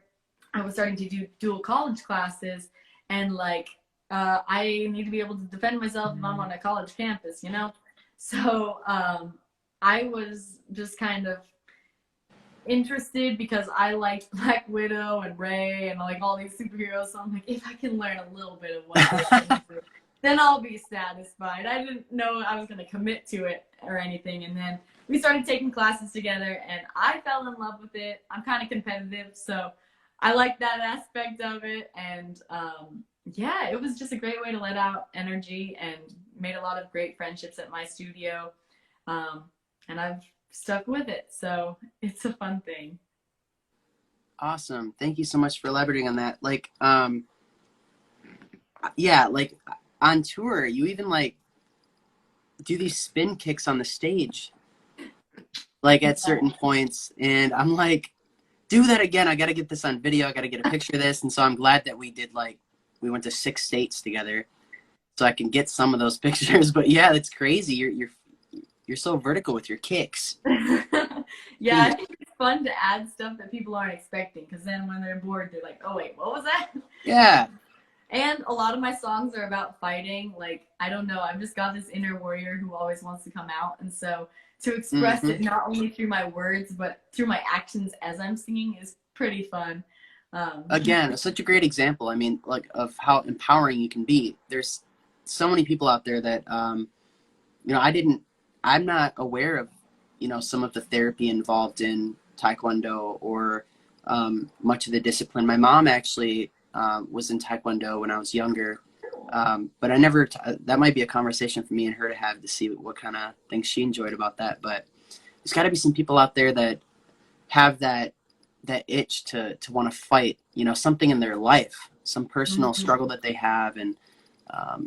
I was starting to do dual college classes, and like, I need to be able to defend myself if I'm on a college campus, you know? So I was just kind of interested because I liked Black Widow and Rey and like all these superheroes. So I'm like, if I can learn a little bit of what they're going through, then I'll be satisfied. I didn't know I was going to commit to it or anything. And then we started taking classes together, and I fell in love with it. I'm kind of competitive, so I like that aspect of it. And yeah, it was just a great way to let out energy and made a lot of great friendships at my studio. And I've stuck with it. So it's a fun thing. Awesome. Thank you so much for elaborating on that. Like, yeah, like on tour, you even like do these spin kicks on the stage, like at certain points. And I'm like, do that again. I got to get this on video. I got to get a picture of this. And so I'm glad that we went to 6 states together so I can get some of those pictures. But yeah, it's crazy. You're so vertical with your kicks. Yeah, I think it's fun to add stuff that people aren't expecting, because then when they're bored, they're like, oh wait, what was that? Yeah. And a lot of my songs are about fighting. Like, I don't know, I've just got this inner warrior who always wants to come out. And so to express it not only through my words, but through my actions as I'm singing is pretty fun. Again, such a great example. I mean, like, of how empowering you can be. There's so many people out there that, you know, I'm not aware of, you know, some of the therapy involved in Taekwondo or much of the discipline. My mom actually was in Taekwondo when I was younger, but I never, that might be a conversation for me and her to have, to see what kind of things she enjoyed about that. But there's got to be some people out there that have that itch to want to fight, you know, something in their life, some personal struggle that they have, and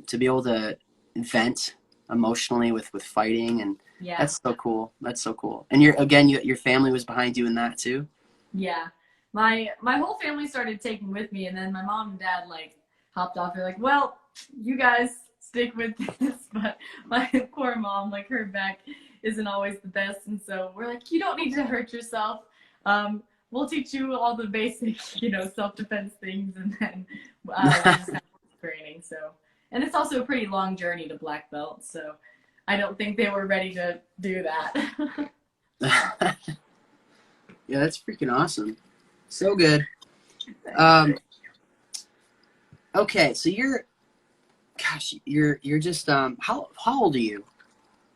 to be able to vent emotionally with fighting. And yeah, that's so cool. That's so cool. And your family was behind you in that too? Yeah. My whole family started taking with me, and then my mom and dad like hopped off. They're like, well, you guys stick with this. But my poor mom, like, her back isn't always the best, and so we're like, you don't need to hurt yourself. We'll teach you all the basic, you know, self-defense things, and then just have training. So, and it's also a pretty long journey to black belt, so I don't think they were ready to do that. Yeah, that's freaking awesome. So good. Okay, so you're just how old are you?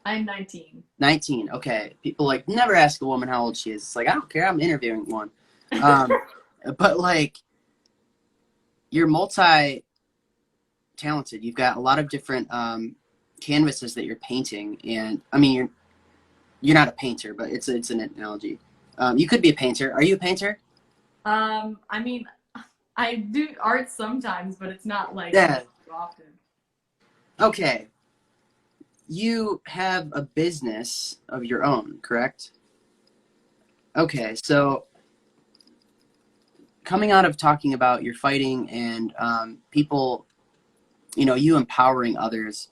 I'm 19. 19. Okay. People like never ask a woman how old she is. It's like, I don't care. I'm interviewing one. But like, you're multi-talented. You've got a lot of different canvases that you're painting, and I mean, you're not a painter, but it's an analogy. You could be a painter. Are you a painter? I mean, I do art sometimes, but it's not like often. Okay. You have a business of your own, correct? Okay, so coming out of talking about your fighting and people, you know, you empowering others,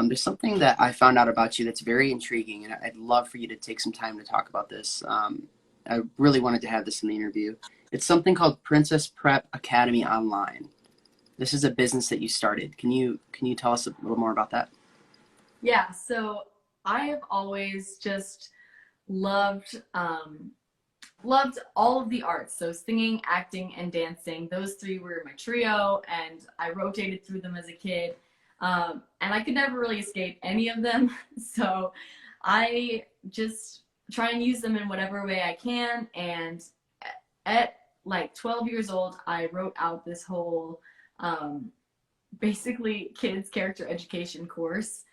There's something that I found out about you that's very intriguing, and I'd love for you to take some time to talk about this. I really wanted to have this in the interview. It's something called Princess Prep Academy Online. This is a business that you started. Can you tell us a little more about that? Yeah, so I have always just loved loved all of the arts. So singing, acting, and dancing. Those three were my trio, and I rotated through them as a kid. And I could never really escape any of them. So I just try and use them in whatever way I can. And at like 12 years old, I wrote out this whole basically kids character education course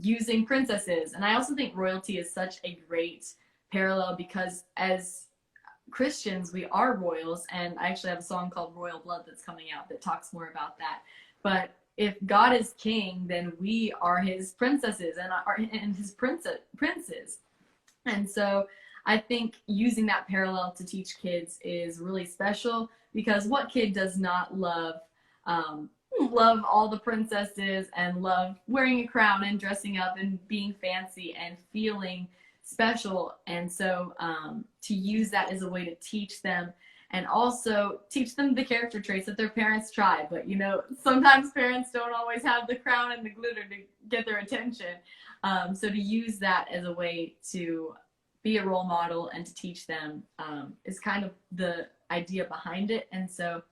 using princesses. And I also think royalty is such a great parallel because as Christians, we are royals. And I actually have a song called Royal Blood that's coming out that talks more about that. But if God is king, then we are his princesses and his princes. And so I think using that parallel to teach kids is really special because what kid does not love all the princesses and love wearing a crown and dressing up and being fancy and feeling special? And so to use that as a way to teach them and also teach them the character traits that their parents try. But, you know, sometimes parents don't always have the crown and the glitter to get their attention. So to use that as a way to be a role model and to teach them is kind of the idea behind it. And so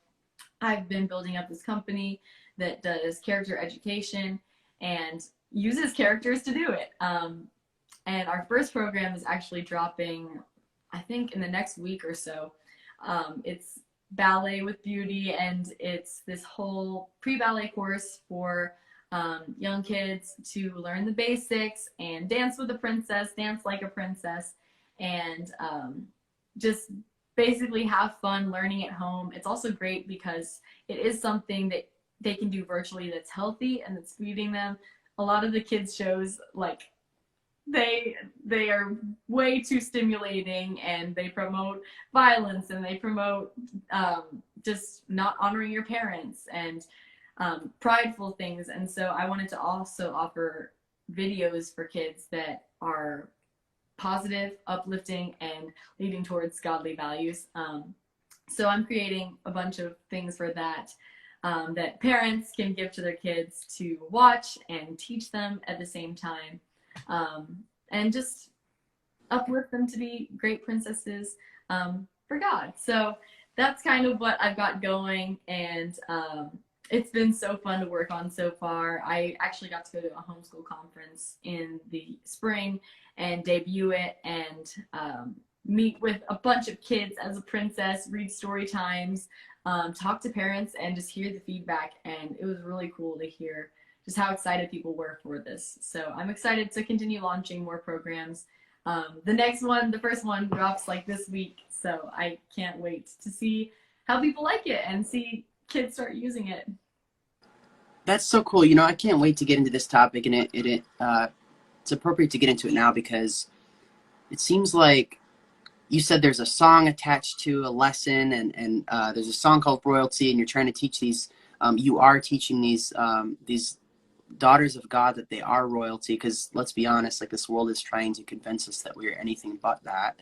I've been building up this company that does character education and uses characters to do it. And our first program is actually dropping, I think, in the next week or so. It's ballet with beauty, and it's this whole pre-ballet course for young kids to learn the basics and dance with a princess, dance like a princess, and just basically have fun learning at home. It's also great because it is something that they can do virtually that's healthy and that's feeding them. A lot of the kids shows, like, they are way too stimulating, and they promote violence, and they promote just not honoring your parents and prideful things. And so I wanted to also offer videos for kids that are positive, uplifting, and leading towards godly values. So I'm creating a bunch of things for that that parents can give to their kids to watch and teach them at the same time. And just uplift them to be great princesses for God. So that's kind of what I've got going, and it's been so fun to work on so far. I actually got to go to a homeschool conference in the spring and debut it and meet with a bunch of kids as a princess, read story times, talk to parents, and just hear the feedback. And it was really cool to hear just how excited people were for this. So I'm excited to continue launching more programs. The first one drops like this week. So I can't wait to see how people like it and see kids start using it. That's so cool. You know, I can't wait to get into this topic, and it's appropriate to get into it now because it seems like you said there's a song attached to a lesson, and there's a song called Royalty, and you're trying to teach these. You are teaching these daughters of God that they are royalty, because let's be honest, like, this world is trying to convince us that we are anything but that.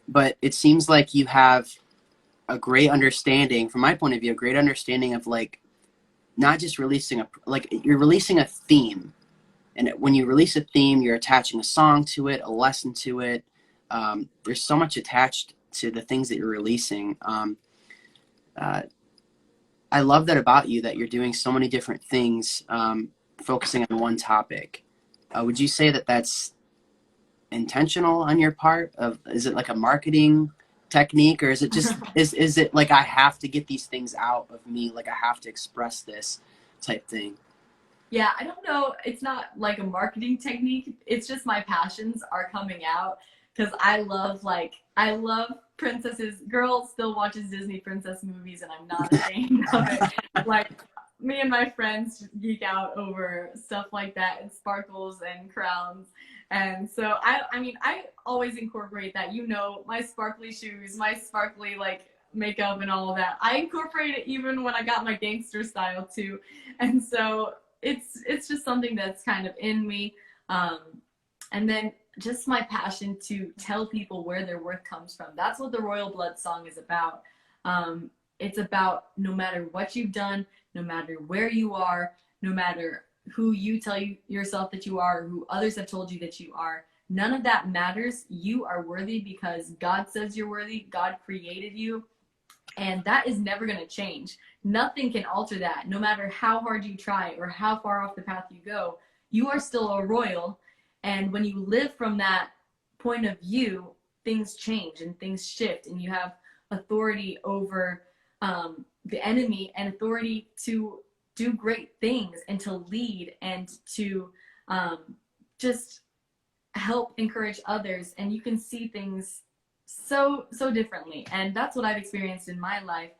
But it seems like you have a great understanding, from my point of view, a great understanding of, like, not just releasing you're releasing a theme. And when you release a theme, you're attaching a song to it, a lesson to it. There's so much attached to the things that you're releasing. I love that about you, that you're doing so many different things, focusing on one topic. Would you say that that's intentional on your part? Is it like a marketing technique, or is it just is it like, I have to get these things out of me, like I have to express this type thing? Yeah, I don't know. It's not like a marketing technique. It's just my passions are coming out because I love princesses. Girl still watches Disney princess movies, and I'm not ashamed of it. Like, me and my friends geek out over stuff like that, and sparkles and crowns. And so I mean, I always incorporate that. You know, my sparkly shoes, my sparkly, like, makeup and all of that. I incorporate it even when I got my gangster style too. And so it's just something that's kind of in me. And then just my passion to tell people where their worth comes from. That's what the Royal Blood song is about. It's about no matter what you've done, no matter where you are, no matter who you tell yourself that you are, or who others have told you that you are, none of that matters. You are worthy because God says you're worthy. God created you. And that is never going to change. Nothing can alter that. No matter how hard you try or how far off the path you go, you are still a royal. And when you live from that point of view, things change and things shift, and you have authority over the enemy and authority to do great things and to lead and to just help encourage others. And you can see things so differently. And that's what I've experienced in my life,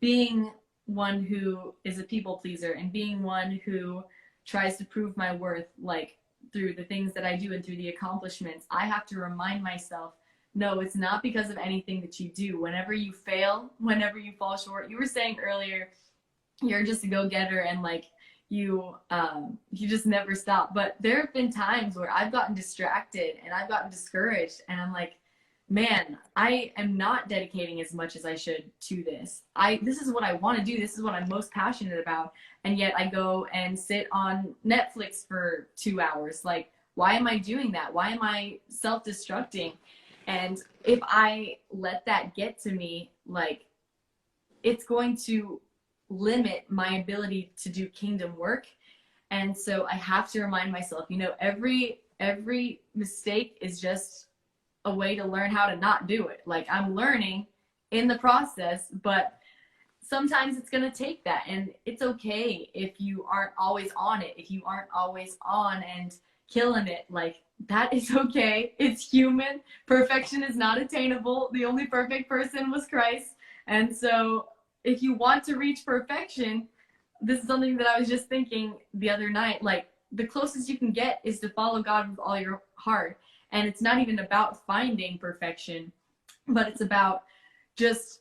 being one who is a people pleaser and being one who tries to prove my worth, like through the things that I do and through the accomplishments. I have to remind myself, no, it's not because of anything that you do. Whenever you fail, whenever you fall short, you were saying earlier, you're just a go-getter and like you just never stop. But there have been times where I've gotten distracted and I've gotten discouraged, and I'm like, man, I am not dedicating as much as I should to this. This is what I want to do. This is what I'm most passionate about. And yet I go and sit on Netflix for 2 hours. Like, why am I doing that? Why am I self-destructing? And if I let that get to me, like, it's going to limit my ability to do kingdom work. And so I have to remind myself, you know, every mistake is just a way to learn how to not do it. Like, I'm learning in the process, but sometimes it's going to take that. And it's okay if you aren't always on it, if you aren't always on and killing it. Like, that is okay. It's human. Perfection is not attainable. The only perfect person was Christ. And so if you want to reach perfection, this is something that I was just thinking the other night, like, the closest you can get is to follow God with all your heart. And it's not even about finding perfection, but it's about just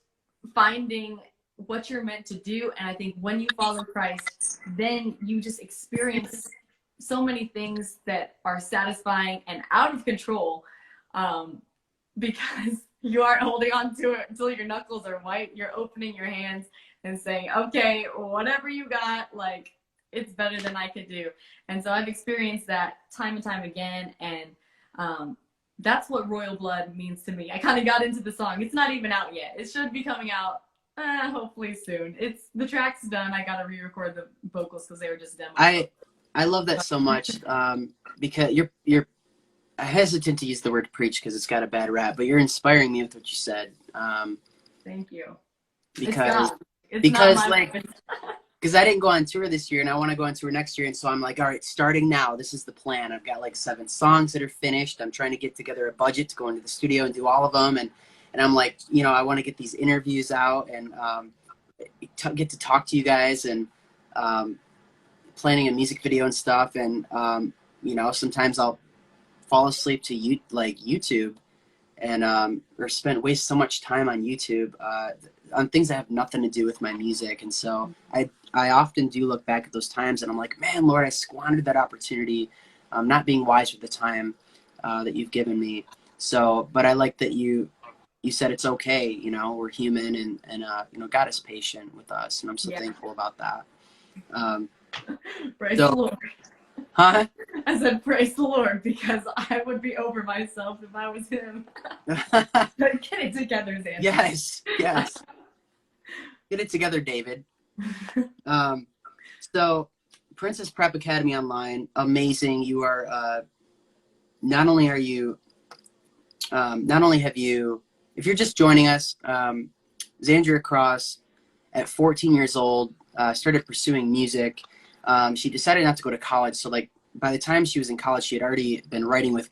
finding what you're meant to do. And I think when you follow Christ, then you just experience so many things that are satisfying and out of control, because you aren't holding on to it until your knuckles are white. You're opening your hands and saying, okay, whatever you got, like, it's better than I could do. And so I've experienced that time and time again. And that's what Royal Blood means to me. I kind of got into the song. It's not even out yet. It should be coming out hopefully soon. The track's done. I got to re-record the vocals because they were just demo. I love that so much, because you're hesitant to use the word preach because it's got a bad rap, but you're inspiring me with what you said. Thank you. Because because I didn't go on tour this year, and I want to go on tour next year. And so I'm like, all right, starting now, this is the plan. I've got like 7 songs that are finished. I'm trying to get together a budget to go into the studio and do all of them. And I'm like, you know, I want to get these interviews out and get to talk to you guys, and planning a music video and stuff. And, you know, sometimes I'll fall asleep to YouTube and or waste so much time on YouTube on things that have nothing to do with my music. And so I often do look back at those times and I'm like, man, Lord, I squandered that opportunity, not being wise with the time that you've given me. So, but I like that you said it's okay, you know, we're human, and you know, God is patient with us, and I'm so thankful about that. Praise the Lord. Huh? I said, praise the Lord, because I would be over myself if I was him. Get it together, Xandria. Yes. Get it together, David. So, Princess Prep Academy Online, amazing. You are, not only have you, if you're just joining us, Xandria Cross, at 14 years old, started pursuing music. She decided not to go to college. So, like, by the time she was in college, she had already been writing with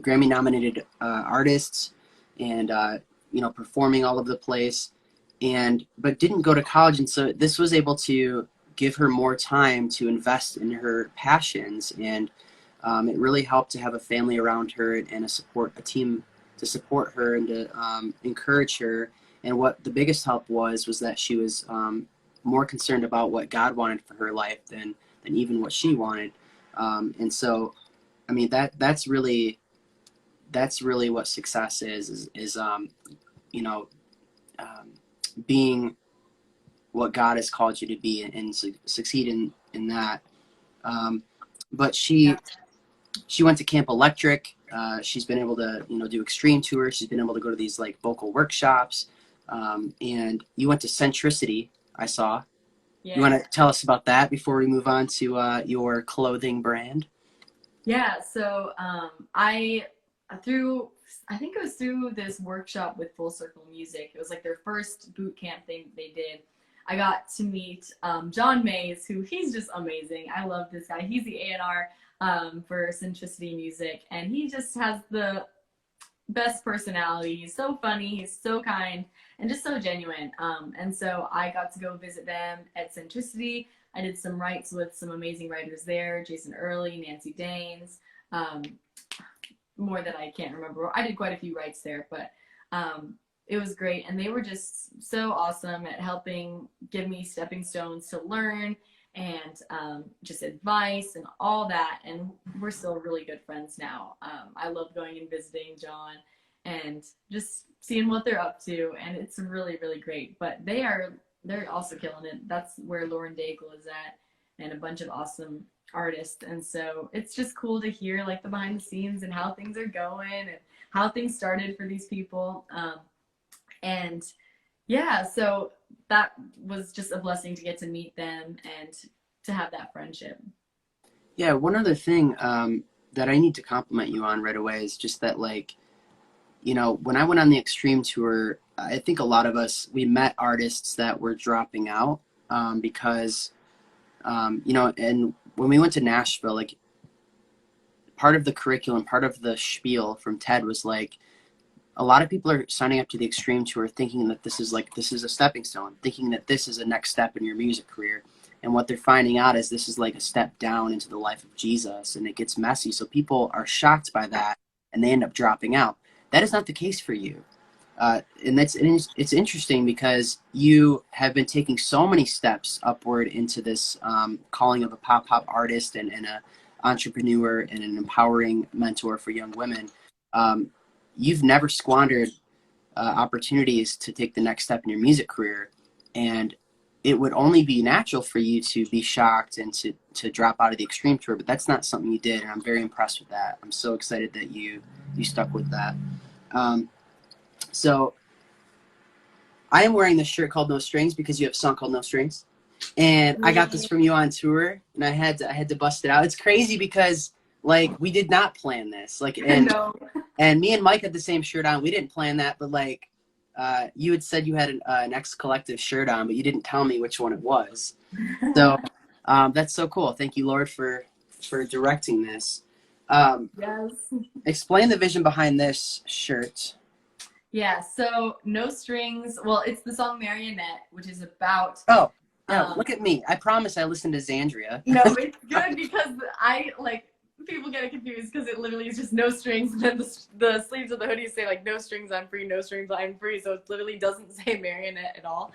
Grammy-nominated artists and, you know, performing all over the place, but didn't go to college. And so this was able to give her more time to invest in her passions. And it really helped to have a family around her and a team to support her and to encourage her. And what the biggest help was that she was more concerned about what God wanted for her life than and even what she wanted. And so, I mean, that's really what success is you know, being what God has called you to be, and succeed in that. But she went to Camp Electric. She's been able to, do extreme tours. She's been able to go to these like vocal workshops. And you went to Centricity, I saw. Yeah. You want to tell us about that before we move on to your clothing brand? Yeah. So I think it was through this workshop with Full Circle Music. It was like their first boot camp thing they did. I got to meet John Mays, who he's just amazing. I love this guy. He's the A&R for Centricity Music, and he just has the best personality. He's so funny, he's so kind, and just so genuine. And so I got to go visit them at Centricity. I did some writes with some amazing writers there, Jason Early, Nancy Danes, more that I can't remember. I did quite a few writes there, but it was great. And they were just so awesome at helping give me stepping stones to learn and just advice and all that. And we're still really good friends now. I love going and visiting John and just seeing what they're up to. And it's really, really great. But they're also killing it. That's where Lauren Daigle is at, and a bunch of awesome artists. And so it's just cool to hear like the behind the scenes and how things are going and how things started for these people. And yeah, so that was just a blessing to get to meet them and to have that friendship. Yeah, one other thing that I need to compliment you on right away is just that, like, when I went on the Extreme Tour, I think a lot of us, we met artists that were dropping out because, and when we went to Nashville, like, part of the curriculum, part of the spiel from Ted was like, a lot of people are signing up to the Extreme Tour thinking that this is a stepping stone, thinking that this is a next step in your music career. And what they're finding out is this is like a step down into the life of Jesus, and it gets messy. So people are shocked by that, and they end up dropping out. That is not the case for you. And it's interesting because you have been taking so many steps upward into this calling of a pop artist and an entrepreneur and an empowering mentor for young women. You've never squandered opportunities to take the next step in your music career, and it would only be natural for you to be shocked and to drop out of the Extreme Tour, but that's not something you did, and I'm very impressed with that. I'm so excited that you stuck with that. So I am wearing this shirt called No Strings because you have a song called No Strings, and I got this from you on tour, and I had to bust it out. It's crazy because like we did not plan this, like, and No. And me and Mike had the same shirt on. We didn't plan that, but like you had said you had an X Collective shirt on, but you didn't tell me which one it was. So that's so cool. Thank you, Lord, for directing this. Yes. Explain the vision behind this shirt. Yeah, so No Strings, well, it's the song Marionette, which is about... Oh, no, look at me. I promise I listened to Xandria. No, it's good because people get it confused because it literally is just no strings, and then the sleeves of the hoodies say like no strings I'm free, no strings I'm free, so it literally doesn't say Marionette at all.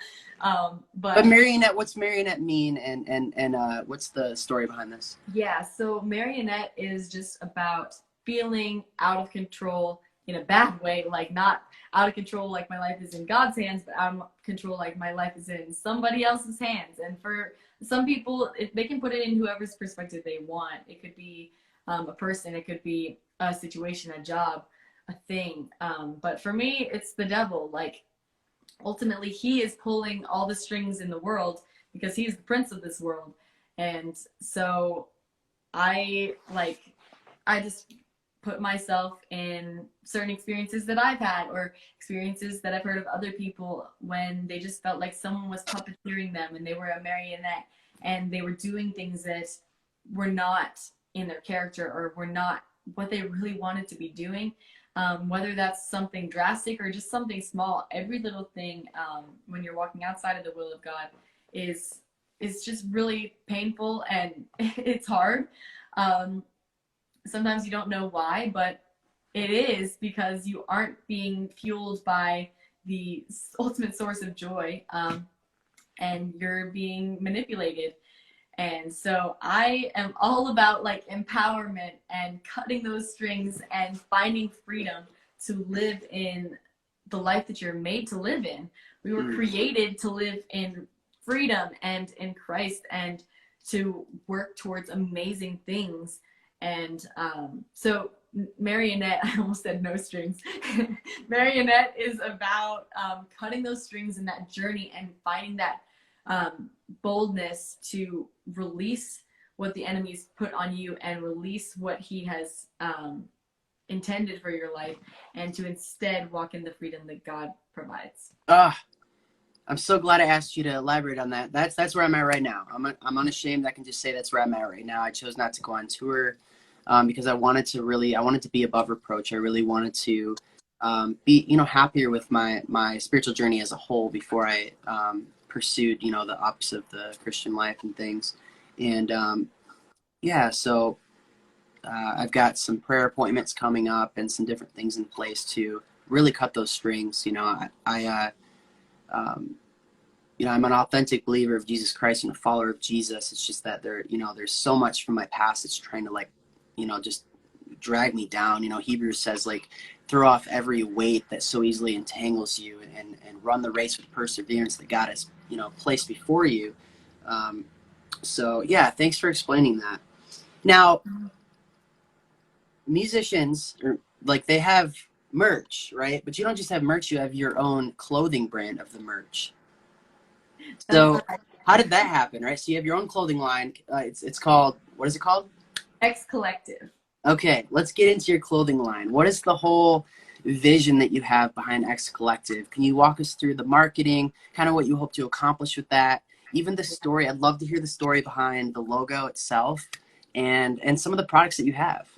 But Marionette, what's Marionette mean, and what's the story behind this? Yeah, so Marionette is just about feeling out of control in a bad way, like not out of control like my life is in God's hands, but out of control like my life is in somebody else's hands. And for some people, they can put it in whoever's perspective they want. It could be a person, it could be a situation, a job, a thing. But for me, it's the devil. Like, ultimately, he is pulling all the strings in the world because he's the prince of this world. And so I just put myself in certain experiences that I've had, or experiences that I've heard of other people, when they just felt like someone was puppeteering them and they were a marionette and they were doing things that were not in their character or were not what they really wanted to be doing. Whether that's something drastic or just something small, every little thing when you're walking outside of the will of God is just really painful, and it's hard. Sometimes you don't know why, but it is because you aren't being fueled by the ultimate source of joy, and you're being manipulated. And so I am all about like empowerment and cutting those strings and finding freedom to live in the life that you're made to live in. We were created to live in freedom and in Christ and to work towards amazing things. And so Marionette, I almost said no strings. Marionette is about cutting those strings in that journey and finding that boldness to release what the enemy's put on you and release what he has intended for your life, and to instead walk in the freedom that God provides. I'm so glad I asked you to elaborate on that. That's where I'm at right now. I'm unashamed. I can just say that's where I'm at right now. I chose not to go on tour because I wanted to be above reproach. I really wanted to be, happier with my spiritual journey as a whole before I pursued, the opposite of the Christian life and things. And so I've got some prayer appointments coming up and some different things in place to really cut those strings. I'm an authentic believer of Jesus Christ and a follower of Jesus. It's just that there's so much from my past that's trying to just drag me down. Hebrews says throw off every weight that so easily entangles you and run the race with perseverance that God has, placed before you. Thanks for explaining that. Now, musicians they have merch, right? But you don't just have merch, you have your own clothing brand of the merch. So how did that happen, right? So you have your own clothing line. It's called, what is it called? X Collective. Okay, let's get into your clothing line. What is the whole vision that you have behind X Collective? Can you walk us through the marketing, kind of what you hope to accomplish with that? Even the story. I'd love to hear the story behind the logo itself and some of the products that you have.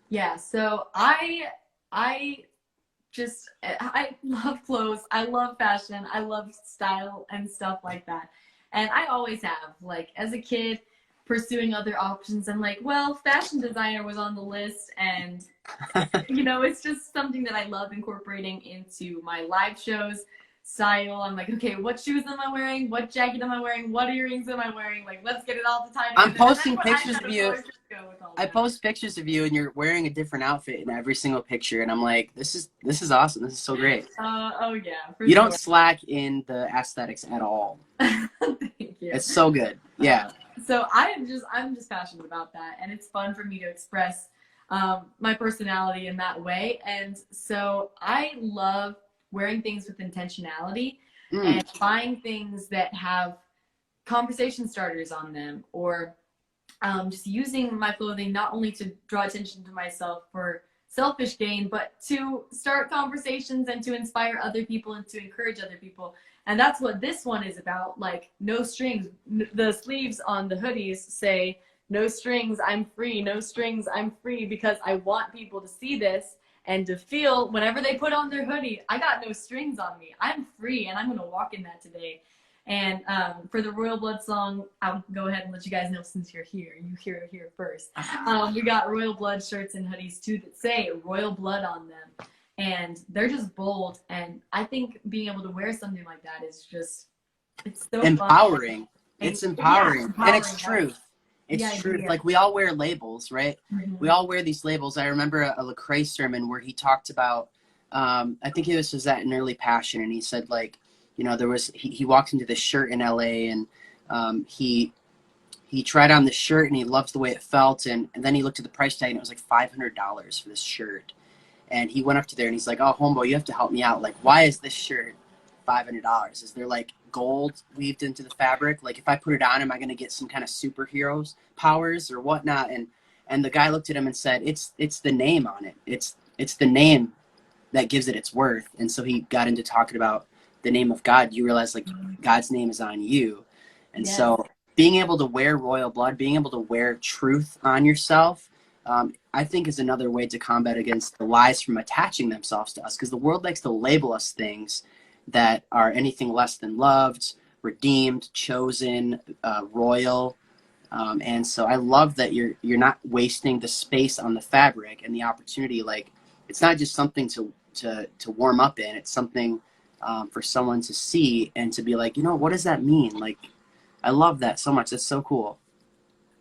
Yeah, so I love clothes. I love fashion. I love style and stuff like that. And I always have, as a kid, pursuing other options. I'm fashion designer was on the list. And, it's just something that I love incorporating into my live shows. Style. I'm okay, what shoes am I wearing? What jacket am I wearing? What earrings am I wearing? Let's get it all the time. I'm posting pictures of you. I post pictures of you and you're wearing a different outfit in every single picture, and I'm this is awesome. This is so great. Oh yeah. You don't slack in the aesthetics at all. Thank you. It's so good. Yeah. So I'm just passionate about that, and it's fun for me to express my personality in that way. And so I love wearing things with intentionality and buying things that have conversation starters on them, or just using my clothing not only to draw attention to myself for selfish gain, but to start conversations and to inspire other people and to encourage other people. And that's what this one is about, no strings. The sleeves on the hoodies say, no strings, I'm free, no strings, I'm free, because I want people to see this and to feel whenever they put on their hoodie, I got no strings on me. I'm free, and I'm going to walk in that today. And for the Royal Blood song, I'll go ahead and let you guys know since you're here. You hear it here first. We got Royal Blood shirts and hoodies, too, that say Royal Blood on them. And they're just bold. And I think being able to wear something like that is just, it's so empowering. Fun. It's empowering. And it's truth. It's true. Yeah. We all wear labels, right? Mm-hmm. We all wear these labels. I remember a Lecrae sermon where he talked about, I think this was at an early passion, and he said, he walked into this shirt in LA, and he tried on the shirt, and he loved the way it felt, and then he looked at the price tag, and it was $500 for this shirt. And he went up to there, and he's like, oh, homeboy, you have to help me out. Why is this shirt $500? Is there gold weaved into the fabric? If I put it on, am I going to get some kind of superheroes powers or whatnot? And the guy looked at him and said, it's the name on it. It's the name that gives it its worth. And so he got into talking about the name of God. You realize God's name is on you. And yes. So being able to wear royal blood, being able to wear truth on yourself, I think is another way to combat against the lies from attaching themselves to us, because the world likes to label us things that are anything less than loved, redeemed, chosen, royal. And so I love that you're not wasting the space on the fabric and the opportunity. It's not just something to warm up in. It's something for someone to see and to be what does that mean? I love that so much. That's so cool.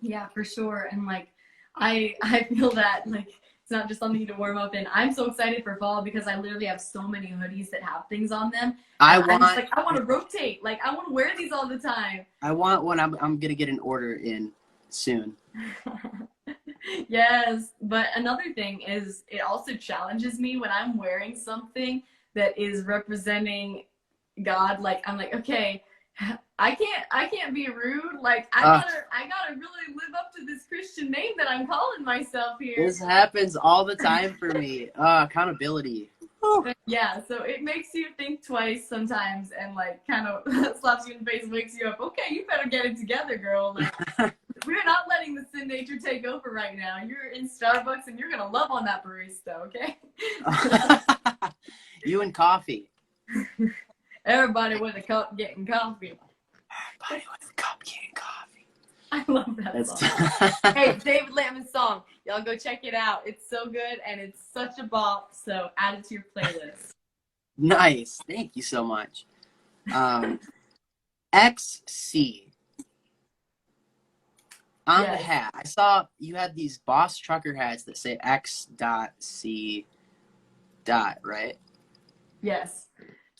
Yeah, for sure. And like, I feel that like it's not just something to warm up in. I'm so excited for fall because I literally have so many hoodies that have things on them, and I'm just like, I want to rotate. Like, I want to wear these all the time. I want one. I'm gonna get an order in soon. Yes, but another thing is it also challenges me when I'm wearing something that is representing God. Like, I'm like, okay, I can't be rude. Like, I gotta really live up to this Christian name that I'm calling myself here. This happens all the time for me. Accountability. Yeah, so it makes you think twice sometimes, and like kind of slaps you in the face, wakes you up. Okay, you better get it together, girl. Like, we're not letting the sin nature take over right now. You're in Starbucks and you're gonna love on that barista, okay? You and coffee. Everybody with a cup getting coffee. Everybody with a cup getting coffee. I love that song. Hey, David Lampman's song. Y'all go check it out. It's so good and it's such a bop. So add it to your playlist. Nice. Thank you so much. XC. On the hat, I saw you had these Boss Trucker hats that say X.C. right? Yes.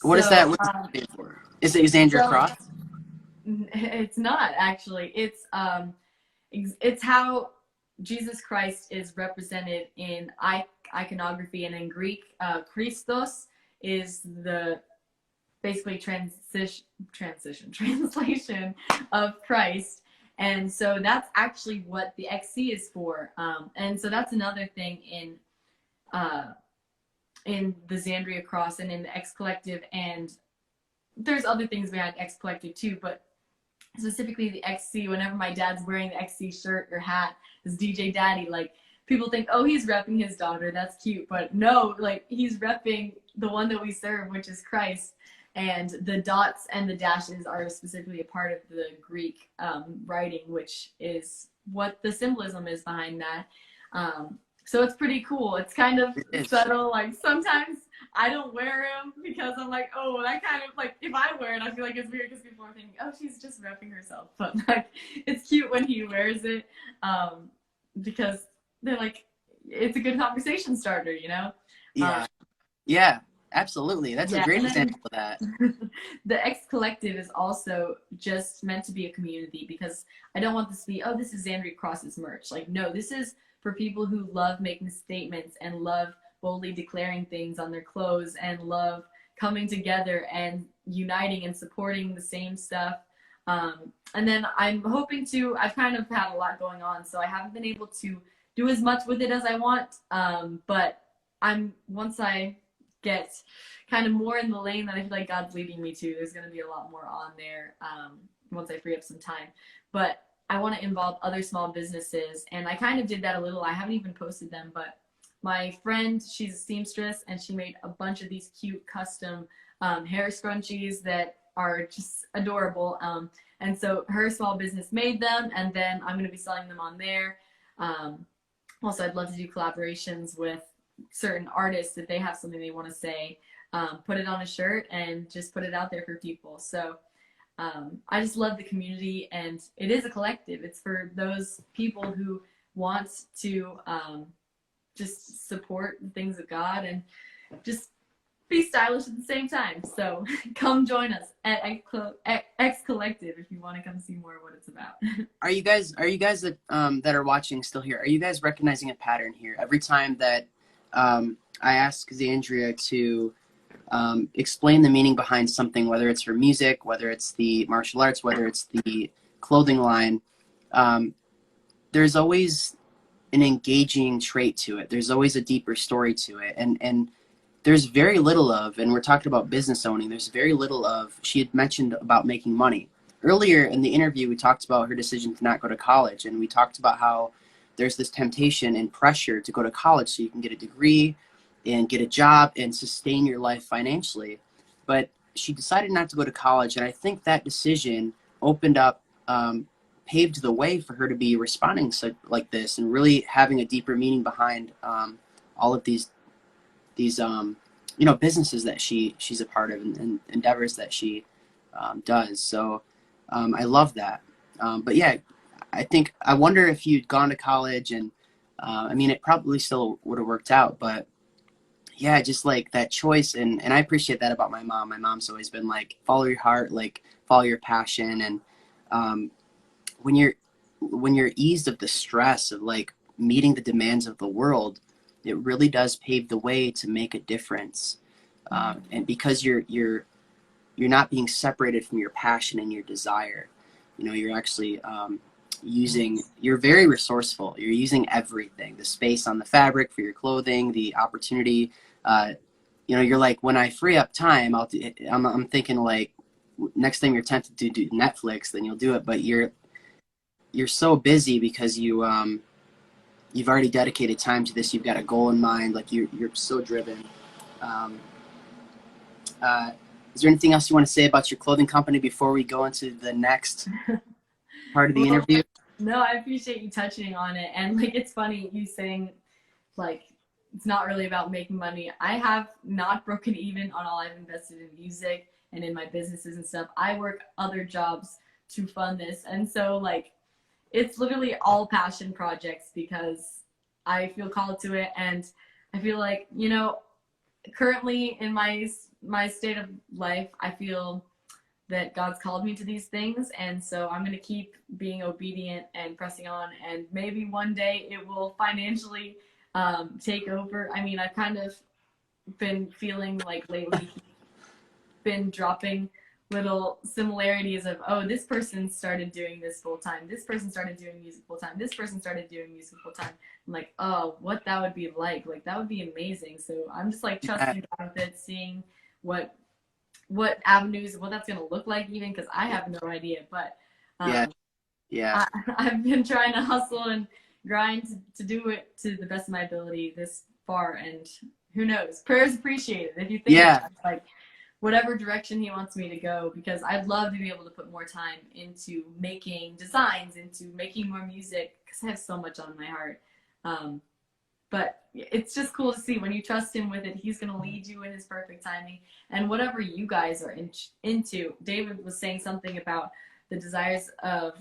What is that? What's that stand for? Is it Xandria Cross? It's not actually. It's how Jesus Christ is represented in iconography, and in Greek, Christos is the basically translation of Christ. And so that's actually what the XC is for. And so that's another thing in the Xandria Cross and in the X Collective. And there's other things behind X Collective too, but specifically the XC, whenever my dad's wearing the XC shirt or hat, his DJ Daddy, like, people think, oh, he's repping his daughter, that's cute. But no, like, he's repping the one that we serve, which is Christ. And the dots and the dashes are specifically a part of the Greek writing, which is what the symbolism is behind that. So it's pretty cool. It's kind of subtle. Like, sometimes I don't wear them because I'm like, oh, that kind of, like, if I wear it, I feel like it's weird because people are thinking, oh, she's just repping herself. But, like, it's cute when he wears it because they're like, it's a good conversation starter, you know? Yeah. Yeah. Absolutely. That's a great example of that. The X Collective is also just meant to be a community, because I don't want this to be, oh, this is Xandria Cross's merch. Like, no, this is for people who love making statements and love boldly declaring things on their clothes and love coming together and uniting and supporting the same stuff. And then I'm hoping to, I've kind of had a lot going on, so I haven't been able to do as much with it as I want. But once I get kind of more in the lane that I feel like God's leading me to, there's going to be a lot more on there once I free up some time. But I want to involve other small businesses, and I kind of did that a little. I haven't even posted them, but my friend, she's a seamstress, and she made a bunch of these cute custom hair scrunchies that are just adorable. And so her small business made them, and then I'm going to be selling them on there. Also, I'd love to do collaborations with certain artists if they have something they want to say, put it on a shirt and just put it out there for people. So I just love the community, and it is a collective. It's for those people who want to just support the things of God and just be stylish at the same time. So come join us at X Collective if you want to come see more of what it's about. Are you guys that are watching still here? Are you guys recognizing a pattern here? Every time that I ask Xandria to explain the meaning behind something, whether it's her music, whether it's the martial arts, whether it's the clothing line, there's always an engaging trait to it. There's always a deeper story to it. And there's very little of, and we're talking about business owning, there's very little of, she had mentioned about making money. Earlier in the interview, we talked about her decision to not go to college, and we talked about how there's this temptation and pressure to go to college so you can get a degree and get a job and sustain your life financially. But she decided not to go to college, and I think that decision opened up, paved the way for her to be responding like this and really having a deeper meaning behind all of these businesses that she's a part of and endeavors that she does. So I love that. But yeah, I wonder if you'd gone to college and, I mean, it probably still would have worked out, but yeah, just like that choice. And I appreciate that about my mom. My mom's always been like, follow your heart, like follow your passion. And, when you're eased of the stress of like meeting the demands of the world, it really does pave the way to make a difference. And because you're not being separated from your passion and your desire, you know, you're actually, you're very resourceful. You're using everything, the space on the fabric for your clothing, the opportunity. You know, you're like, when I free up time, I'm thinking like, next time you're tempted to do Netflix, then you'll do it. But you're so busy because you've already dedicated time to this. You've got a goal in mind. Like you're so driven. Is there anything else you want to say about your clothing company before we go into the next part of the interview? No, I appreciate you touching on it. And like, it's funny you saying like, it's not really about making money. I have not broken even on all I've invested in music and in my businesses and stuff. I work other jobs to fund this. And so like, it's literally all passion projects because I feel called to it. And I feel like, you know, currently in my state of life, I feel that God's called me to these things. And so I'm going to keep being obedient and pressing on. And maybe one day it will financially take over. I mean, I've kind of been feeling like lately been dropping little similarities of, oh, this person started doing this full time. This person started doing music full time. This person started doing music full time. I'm like, oh, what that would be like. Like, that would be amazing. So I'm just like trusting God with it, seeing what avenues, what that's going to look like even, because I have no idea. But I've been trying to hustle and grind to do it to the best of my ability this far. And who knows? Prayers appreciated. If you think about it, like, whatever direction he wants me to go, because I'd love to be able to put more time into making designs, into making more music, because I have so much on my heart. But it's just cool to see when you trust him with it, he's going to lead you in his perfect timing. And whatever you guys are into, David was saying something about the desires of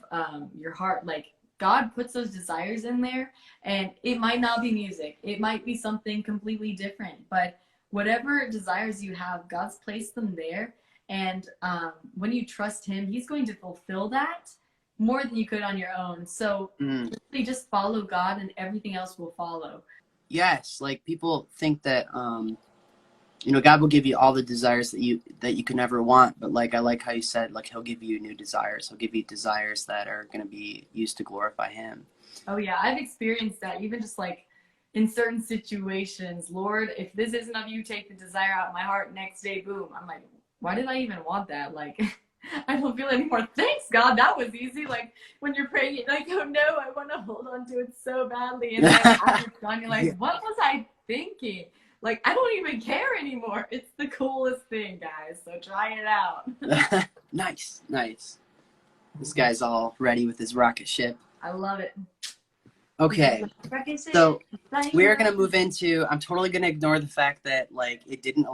your heart. Like, God puts those desires in there, and it might not be music. It might be something completely different, but whatever desires you have, God's placed them there. And when you trust him, he's going to fulfill that more than you could on your own. So really just follow God and everything else will follow. Yes. Like, people think that, you know, God will give you all the desires that you could never want. But like, I like how you said, like, he'll give you new desires. He'll give you desires that are going to be used to glorify him. Oh yeah. I've experienced that, even just like in certain situations. Lord, if this isn't of you, take the desire out of my heart. Next day, boom. I'm like, why did I even want that? Like, I don't feel anymore. Thanks, God. That was easy. Like, when you're praying, you're like, oh no, I want to hold on to it so badly. And then after it's done, you're like, what was I thinking? Like, I don't even care anymore. It's the coolest thing, guys. So try it out. Nice. This guy's all ready with his rocket ship. I love it. Okay, so we're going to move into, I'm totally going to ignore the fact that, like, it didn't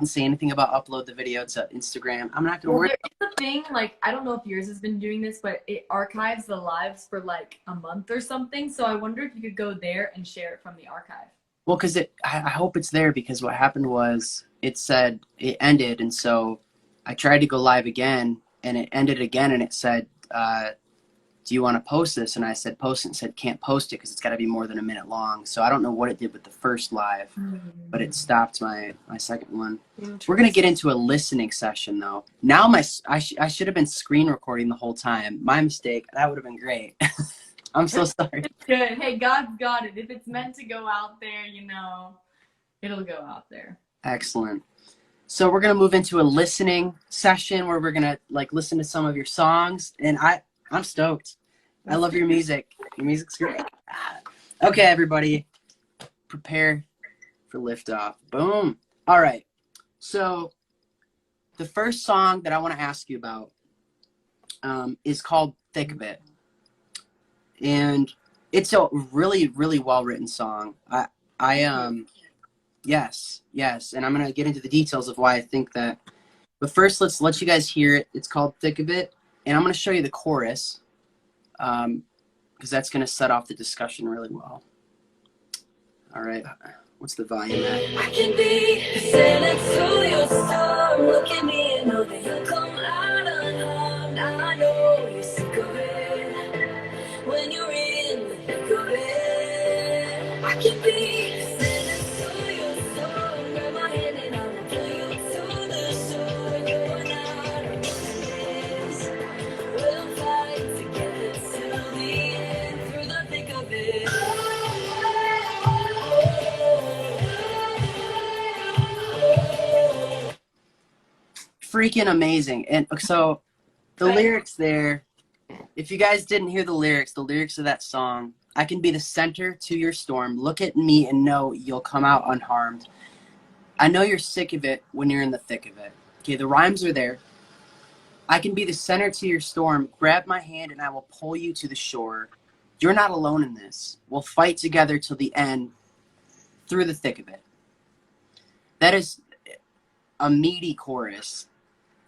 say anything about upload the video to Instagram. I'm not going to worry. There's a thing, like, I don't know if yours has been doing this, but it archives the lives for like a month or something. So I wonder if you could go there and share it from the archive. Well, because I hope it's there, because what happened was it said it ended. And so I tried to go live again and it ended again. And it said, do you want to post this? And I said, post it, and said, can't post it because it's got to be more than a minute long. So I don't know what it did with the first live, but it stopped my second one. We're going to get into a listening session though. Now I should have been screen recording the whole time. My mistake. That would have been great. I'm so sorry. It's good. Hey, God's got it. If it's meant to go out there, you know, it'll go out there. Excellent. So we're going to move into a listening session where we're going to like listen to some of your songs, and I'm stoked. I love your music. Your music's great. Okay, everybody, prepare for liftoff. Boom. All right. So the first song that I want to ask you about is called Thick of It. And it's a really, really well-written song. Yes. And I'm going to get into the details of why I think that. But first, let's let you guys hear it. It's called Thick of It. And I'm going to show you the chorus. because that's going to set off the discussion really well. All right. What's the volume at? I can be sailing through your storm. Look at me and know that you'll come out unharmed. I know you're sick of it when you're in the thick of it. I can be sailing through your storm. Grab my hand and I will pull you to the shore. You're not alone. We'll fight together till the end, through the thick of it. Freaking amazing. And so the lyrics there, if you guys didn't hear the lyrics of that song, I can be the center to your storm. Look at me and know you'll come out unharmed. I know you're sick of it when you're in the thick of it. Okay, the rhymes are there. I can be the center to your storm. Grab my hand and I will pull you to the shore. You're not alone in this. We'll fight together till the end, through the thick of it. That is a meaty chorus.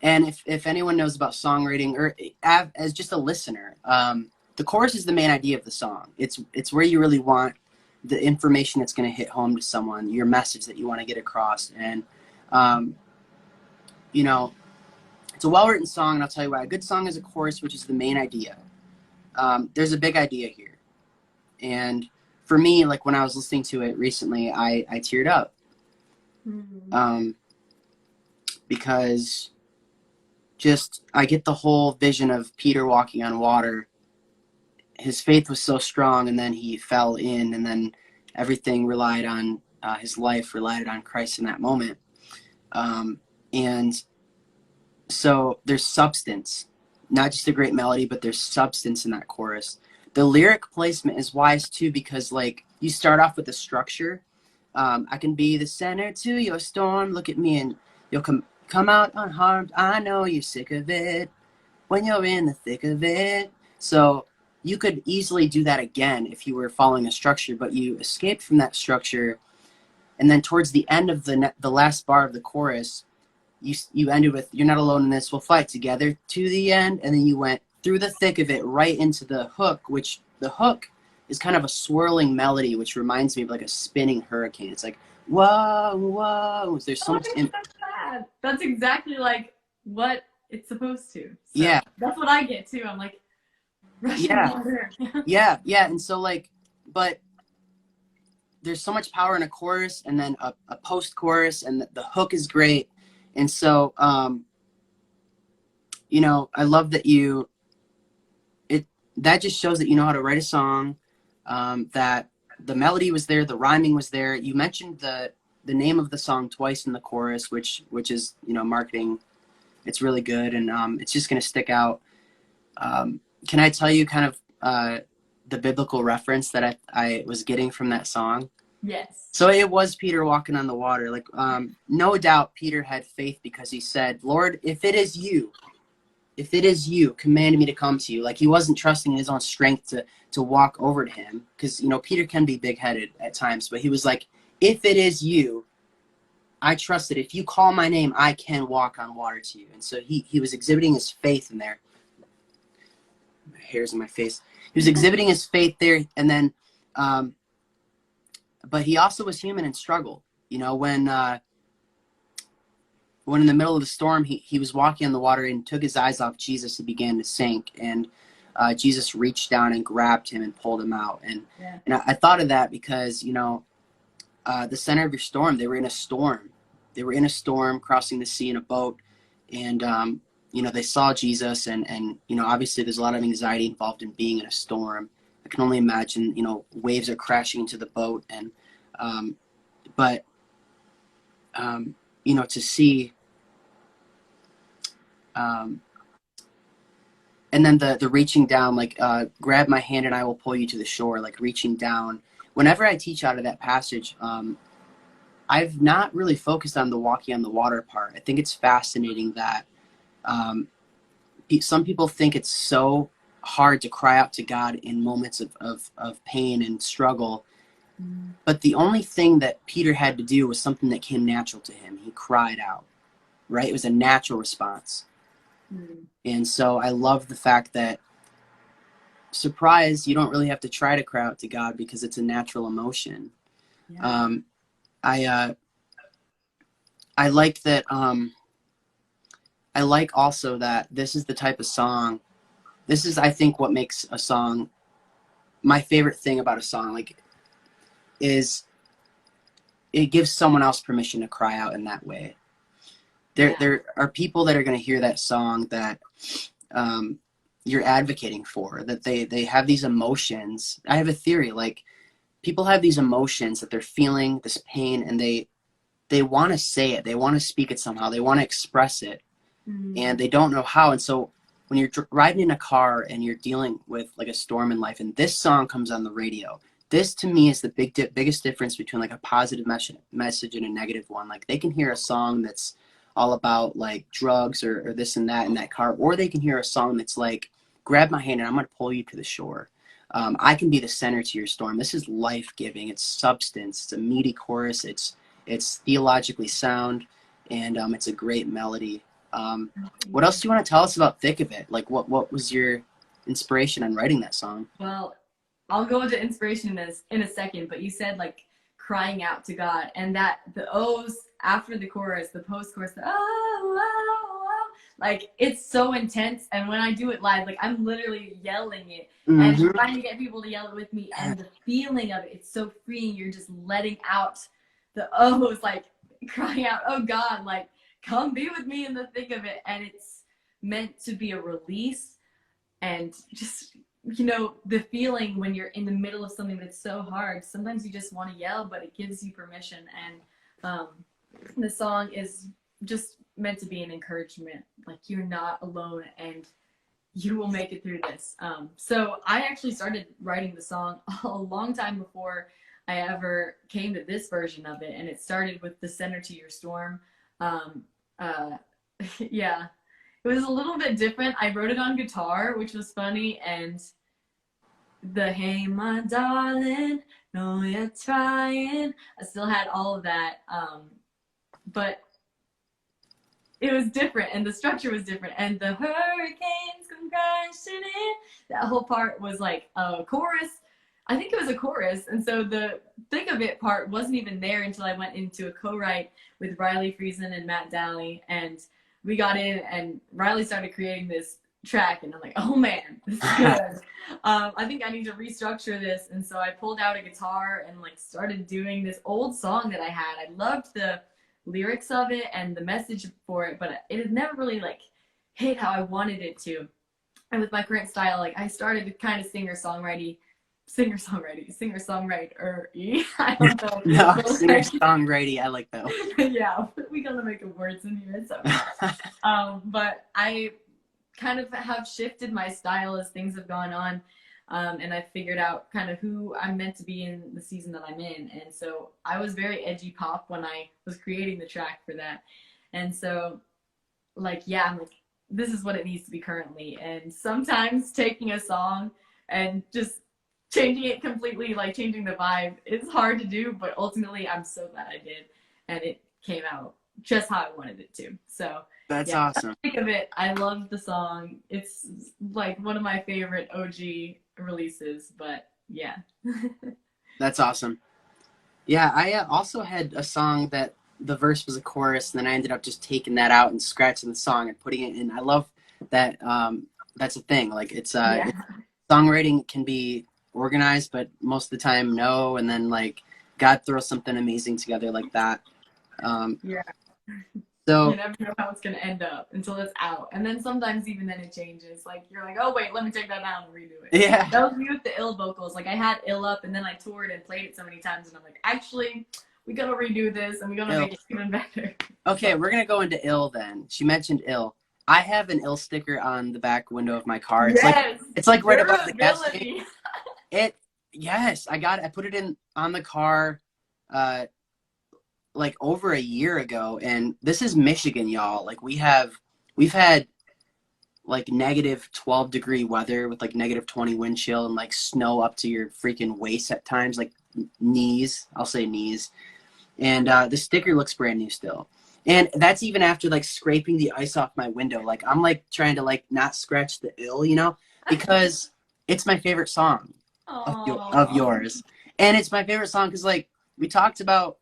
And if anyone knows about songwriting, or as just a listener, the chorus is the main idea of the song. It's where you really want the information that's going to hit home to someone, your message that you want to get across. And, you know, it's a well-written song, and I'll tell you why. A good song is a chorus, which is the main idea. There's a big idea here. And for me, like when I was listening to it recently, I teared up. Because just I get the whole vision of Peter walking on water. His faith was so strong, and then he fell in, and then everything relied on his life relied on Christ in that moment. And so there's substance, not just a great melody, but there's substance in that chorus. The lyric placement is wise too, because like you start off with a structure. I can be the center to your storm. Look at me and you'll come out unharmed. I know you're sick of it when you're in the thick of it. So you could easily do that again if you were following a structure, but you escaped from that structure. And then towards the end of the last bar of the chorus, you ended with, you're not alone in this, we'll fight together to the end. And then you went through the thick of it right into the hook, which the hook is kind of a swirling melody, which reminds me of like a spinning hurricane. It's like, whoa, whoa. There's so much. That's exactly like what it's supposed to. So yeah. That's what I get too. I'm like, Russian water. yeah. And so like, but there's so much power in a chorus and then a post chorus, and the hook is great. And so, you know, I love that that just shows that you know how to write a song, that the melody was there, the rhyming was there. You mentioned the name of the song twice in the chorus, which is, you know, marketing. It's really good, and it's just going to stick out. Can I tell you kind of the biblical reference that I was getting from that song? Yes. So it was Peter walking on the water. Like, no doubt Peter had faith because he said, Lord, if it is you, command me to come to you. Like, he wasn't trusting in his own strength to walk over to him, because, you know, Peter can be big-headed at times, but he was like, if it is you, I trust that if you call my name, I can walk on water to you. And so he was exhibiting his faith in there. My hair's in my face. He was exhibiting his faith there, and then, but he also was human and struggled. You know, when in the middle of the storm, he was walking on the water and took his eyes off Jesus and began to sink. And Jesus reached down and grabbed him and pulled him out. And I thought of that because, you know, the center of your storm, they were in a storm. They were in a storm, crossing the sea in a boat. And, you know, they saw Jesus. And, you know, obviously there's a lot of anxiety involved in being in a storm. I can only imagine, you know, waves are crashing into the boat. And, you know, to see, and then the reaching down, like, grab my hand and I will pull you to the shore, like reaching down. Whenever I teach out of that passage, I've not really focused on the walking on the water part. I think it's fascinating that some people think it's so hard to cry out to God in moments of pain and struggle. But the only thing that Peter had to do was something that came natural to him. He cried out, right? It was a natural response. And so I love the fact that surprise, you don't really have to try to cry out to God because it's a natural emotion. Yeah. I like that. I like also that this is the type of song. This is, I think, what makes a song. My favorite thing about a song, like, is it gives someone else permission to cry out in that way. There are people that are going to hear that song that you're advocating for, that they have these emotions. I have a theory, like, people have these emotions that they're feeling, this pain, and they want to say it. They want to speak it somehow. They want to express it, and they don't know how. And so when you're riding in a car and you're dealing with like a storm in life, and this song comes on the radio, this to me is the biggest difference between like a positive message and a negative one. Like, they can hear a song that's all about like drugs or this and that in that car, or they can hear a song that's like, grab my hand and I'm going to pull you to the shore. I can be the center to your storm. This is life-giving. It's substance. It's a meaty chorus. It's theologically sound, and it's a great melody. What else do you want to tell us about Thick of It? Like, what was your inspiration on writing that song? Well, I'll go into inspiration in a second, but you said like crying out to God, and that the O's after the chorus, the post-chorus, the oh, oh, oh, like, it's so intense. And when I do it live, like, I'm literally yelling it and trying to get people to yell it with me, and the feeling of it, it's so freeing. You're just letting out the O's, like crying out, oh God, like, come be with me in the thick of it. And it's meant to be a release, and just, you know, the feeling when you're in the middle of something that's so hard, sometimes you just want to yell, but it gives you permission. And the song is just meant to be an encouragement, like, you're not alone and you will make it through this. So I actually started writing the song a long time before I ever came to this version of it, and it started with the Center to Your Storm. Yeah, it was a little bit different. I wrote it on guitar, which was funny, and the hey my darling, know you're trying, I still had all of that, but it was different, and the structure was different, and the hurricanes come crashing in, that whole part was like a chorus. I think it was a chorus, and so the thick of it part wasn't even there until I went into a co-write with Riley Friesen and Matt Dally, and we got in, and Riley started creating this track, and I'm like, oh man, this is good. I think I need to restructure this, and so I pulled out a guitar and like started doing this old song that I had. I loved the lyrics of it and the message for it, but it had never really like hit how I wanted it to. And with my current style, like, I started to kind of singer-songwriter. I don't know. No, singer-songwriter. I like that one. Yeah, we gotta make up words in here. So, but I kind of have shifted my style as things have gone on, and I figured out kind of who I'm meant to be in the season that I'm in. And so I was very edgy pop when I was creating the track for that. And so, like, yeah, I'm like, this is what it needs to be currently. And sometimes taking a song and just changing it completely, like changing the vibe, it's hard to do, but ultimately I'm so glad I did, and it came out just how I wanted it to. So that's awesome. Think of it. I love the song. It's like one of my favorite OG releases, but yeah. That's awesome. Yeah, I also had a song that the verse was a chorus, and then I ended up just taking that out and scratching the song and putting it in. I love that. That's a thing. Like, it's songwriting can be organized, but most of the time no, and then like God throws something amazing together like that. Yeah, so you never know how it's gonna end up until it's out, and then sometimes even then it changes. Like, you're like, oh wait, let me take that down and redo it. Yeah, that was me with the ill vocals. Like, I had ill up, and then I toured and played it so many times, and I'm like, actually, we gotta redo this, and we gotta make it even better. Okay, we're gonna go into ill then. She mentioned ill. I have an ill sticker on the back window of my car. It's like right above the gas tank. Yes, I got it. I put it in on the car like over a year ago, and this is Michigan, y'all. Like, we've had like negative 12-degree weather with like negative 20 wind chill and like snow up to your freaking waist at times, like knees. I'll say knees. And the sticker looks brand new still. And that's even after like scraping the ice off my window. Like, I'm like trying to like not scratch the ill, you know, because It's my favorite song of Aww. yours. And it's my favorite song because, like, we talked about,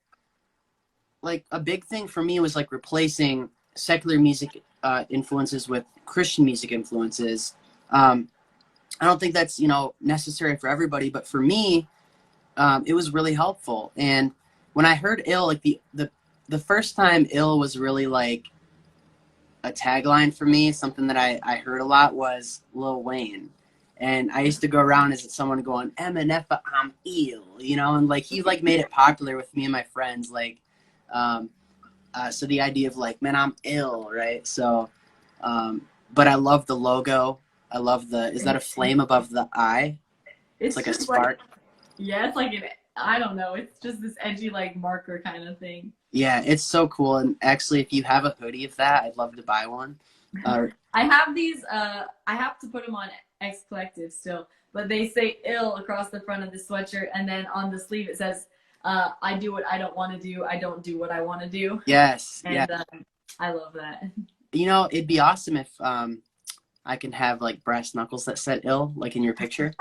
like, a big thing for me was, like, replacing secular music influences with Christian music influences. I don't think that's, you know, necessary for everybody, but for me, it was really helpful. And when I heard Ill, like, the first time Ill was really, like, a tagline for me, something that I heard a lot was Lil Wayne. And I used to go around as someone going, MNF, I'm ill, you know, and like he like made it popular with me and my friends, like, so the idea of like, man, I'm ill, right? So, but I love the logo. I love is that a flame above the eye? It's like a just spark. Yeah, it's like I don't know. It's just this edgy like marker kind of thing. Yeah, it's so cool. And actually, if you have a hoodie of that, I'd love to buy one. I have these. I have to put them on X Collective still, but they say "ill" across the front of the sweatshirt, and then on the sleeve it says, "I do what I don't want to do. I don't do what I want to do." Yes, and yeah. I love that. You know, it'd be awesome if I can have like brass knuckles that said "ill," like in your picture.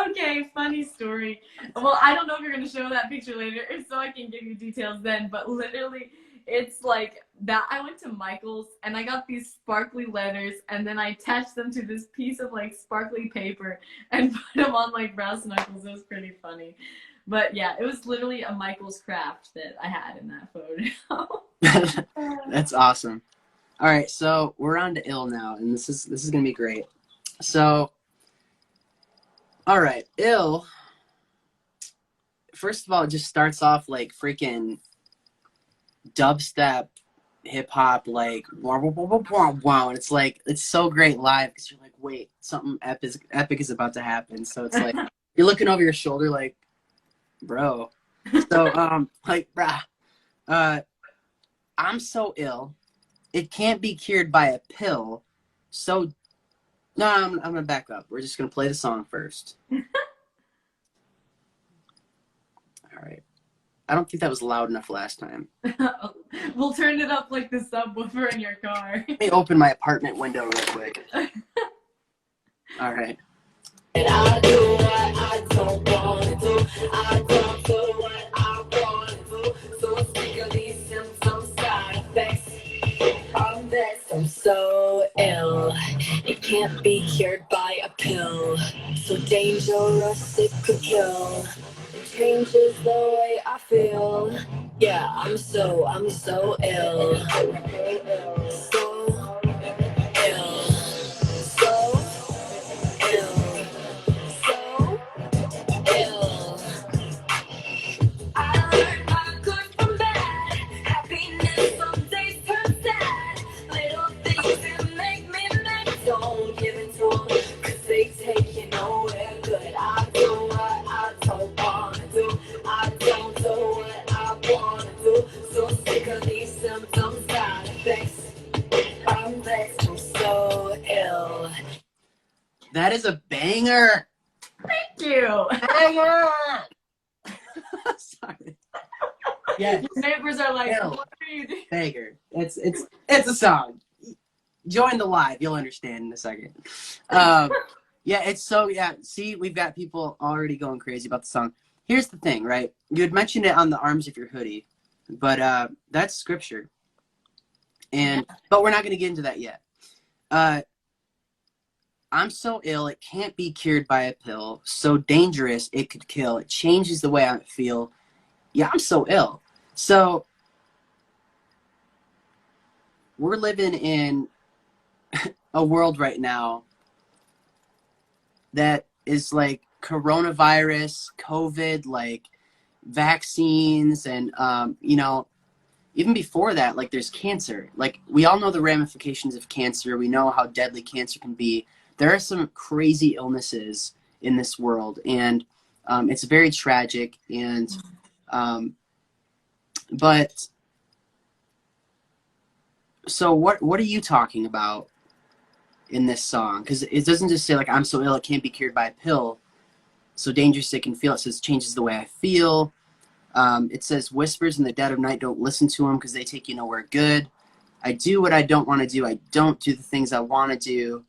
Okay, funny story. Well, I don't know if you're gonna show that picture later, so I can give you details then. But literally, it's like that. I went to Michael's and I got these sparkly letters, and then I attached them to this piece of like sparkly paper and put them on like brass knuckles. It was pretty funny. But yeah, it was literally a Michael's craft that I had in that photo. That's awesome. All right, so we're on to Ill now, and this is gonna be great. So, all right, Ill. First of all, it just starts off like freaking dubstep, hip hop, like wow, wow, wow, wow, wow, and it's like it's so great live because you're like, wait, something epic is about to happen. So it's like you're looking over your shoulder, like, bro. So like, brah, I'm so ill. It can't be cured by a pill. So, no, I'm going to back up. We're just going to play the song first. All right. I don't think that was loud enough last time. We'll turn it up like the subwoofer in your car. Let me open my apartment window real quick. All right. And I do what I don't want to do. I don't do what I want to do. So sick of these symptoms, side effects. I'm vexed, I'm so ill. It can't be cured by a pill. So dangerous it could kill. It changes the way I feel. Yeah, I'm so ill. So ill. So ill. So ill. I learned my good from bad. Happiness some days turns sad. Little things that make me mad. Don't give it to 'em, 'cause they take you nowhere good. I do what I don't wanna do. I don't do what I wanna do. So sick of these symptoms, side effects. I'm vexed, I'm so ill. That is a banger. Thank you. Banger. Sorry. Yeah. Your neighbors are like, Ill. what are you doing? Banger. It's a song. Join the live. You'll understand in a second. Yeah, it's so, yeah. See, we've got people already going crazy about the song. Here's the thing, right? You had mentioned it on the arms of your hoodie, but that's scripture. But we're not going to get into that yet. I'm so ill, it can't be cured by a pill. So dangerous, it could kill. It changes the way I feel. Yeah, I'm so ill. So we're living in a world right now that is like coronavirus, COVID, like vaccines, and you know, even before that, like there's cancer. Like we all know the ramifications of cancer. We know how deadly cancer can be. There are some crazy illnesses in this world, and it's very tragic. And but so what are you talking about in this song? Because it doesn't just say like I'm so ill it can't be cured by a pill. So dangerous it can feel. It says changes the way I feel. It says whispers in the dead of night, don't listen to them because they take you nowhere good. I do what I don't want to do. I don't do the things I want to do.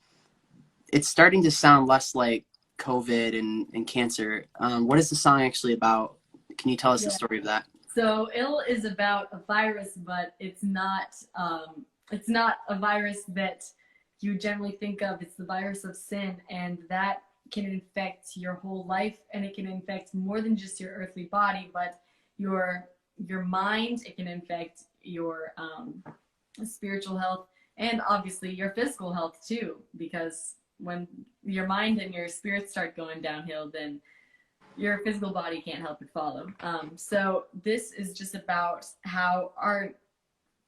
it's starting to sound less like COVID and cancer. What is the song actually about? Can you tell us the story of that? So ill is about a virus, but it's not a virus that you generally think of. It's the virus of sin, and that can infect your whole life, and it can infect more than just your earthly body, but your mind. It can infect your spiritual health, and obviously your physical health too, because when your mind and your spirit start going downhill, then your physical body can't help but follow. So this is just about how our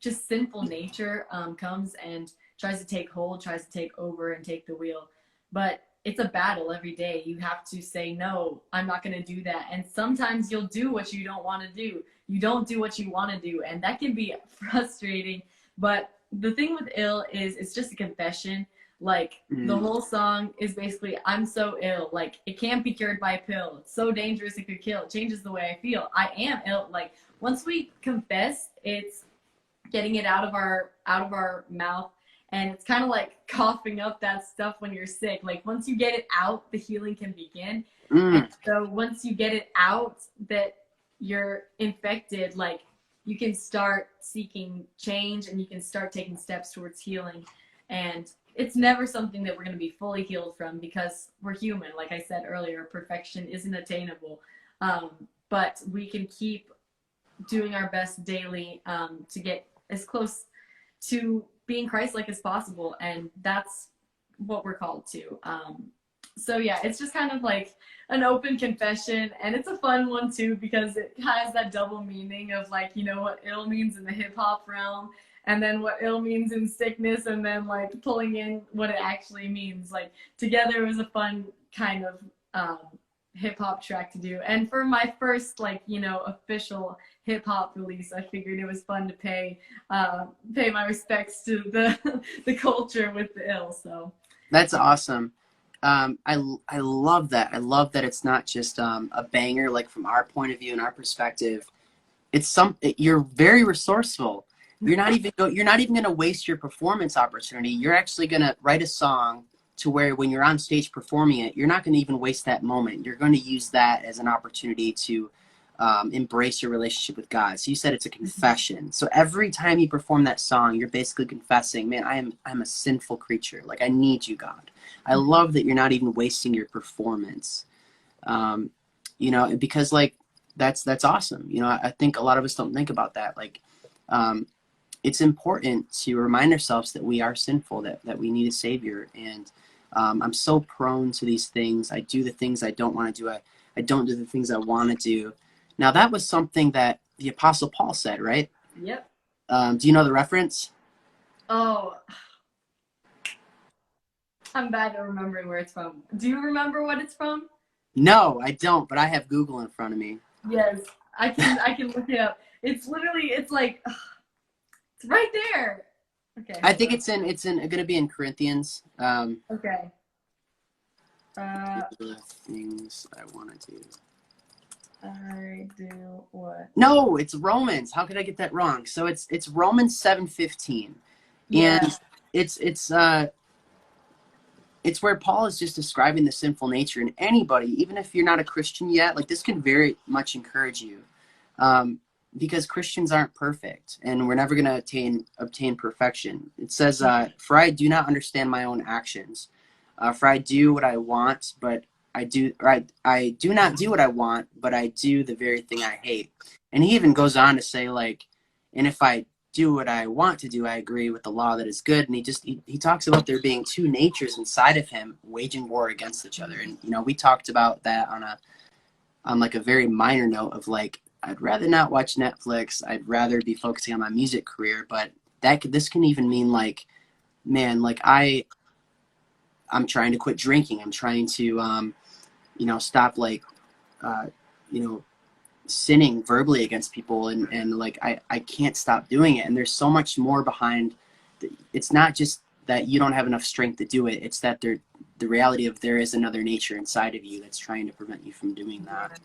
just sinful nature comes and tries to take hold, tries to take over and take the wheel. But it's a battle every day. You have to say, no, I'm not going to do that. And sometimes you'll do what you don't want to do. You don't do what you want to do. And that can be frustrating. But the thing with ill is it's just a confession. Like the whole song is basically, I'm so ill. Like it can't be cured by a pill. It's so dangerous it could kill. It changes the way I feel. I am ill. Like once we confess, it's getting it out of our mouth, and it's kind of like coughing up that stuff when you're sick. Like once you get it out, the healing can begin. And so once you get it out that you're infected, like you can start seeking change and you can start taking steps towards healing. And it's never something that we're going to be fully healed from, because we're human. Like I said earlier, perfection isn't attainable. But we can keep doing our best daily to get as close to being Christ-like as possible. And that's what we're called to. So yeah, it's just kind of like an open confession, and it's a fun one too, because it has that double meaning of like, you know, what ill means in the hip hop realm, and then what ill means in sickness, and then like pulling in what it actually means. Like together, it was a fun kind of hip hop track to do. And for my first like, you know, official hip hop release, I figured it was fun to pay my respects to the culture with the ill. So that's awesome. I love that. I love that it's not just a banger, like from our point of view and our perspective. You're very resourceful. You're not even going to waste your performance opportunity. You're actually going to write a song to where when you're on stage performing it, you're not going to even waste that moment. You're going to use that as an opportunity to embrace your relationship with God. So you said it's a confession. So every time you perform that song, you're basically confessing, man, I'm a sinful creature. Like I need you, God. I love that you're not even wasting your performance. You know, because like that's awesome. You know, I think a lot of us don't think about that. Like it's important to remind ourselves that we are sinful, that we need a savior. And I'm so prone to these things. I do the things I don't want to do. I don't do the things I want to do. Now, that was something that the Apostle Paul said, right? Yep. Do you know the reference? Oh, I'm bad at remembering where it's from. Do you remember what it's from? No, I don't, but I have Google in front of me. Yes, I can look it up. It's literally, it's like, it's right there. Okay. I think it's going to be in Corinthians. Okay. The things I want to do. I do what? No, it's Romans. How could I get that wrong? So it's Romans 7:15, Yeah. and it's where Paul is just describing the sinful nature in anybody, even if you're not a Christian yet. Like this can very much encourage you, because Christians aren't perfect, and we're never going to obtain perfection. It says, "For I do not understand my own actions, for I do what I want, but I do not do what I want, but I do the very thing I hate." And he even goes on to say, like, and if I do what I want to do, I agree with the law that is good. And he talks about there being two natures inside of him waging war against each other. And you know, we talked about that on like a very minor note of like, I'd rather not watch Netflix. I'd rather be focusing on my music career. But this can even mean like, man, like I'm trying to quit drinking. I'm trying to, stop like, sinning verbally against people. And like, I can't stop doing it. And there's so much more behind. It's not just that you don't have enough strength to do it. It's that the reality of there is another nature inside of you that's trying to prevent you from doing that.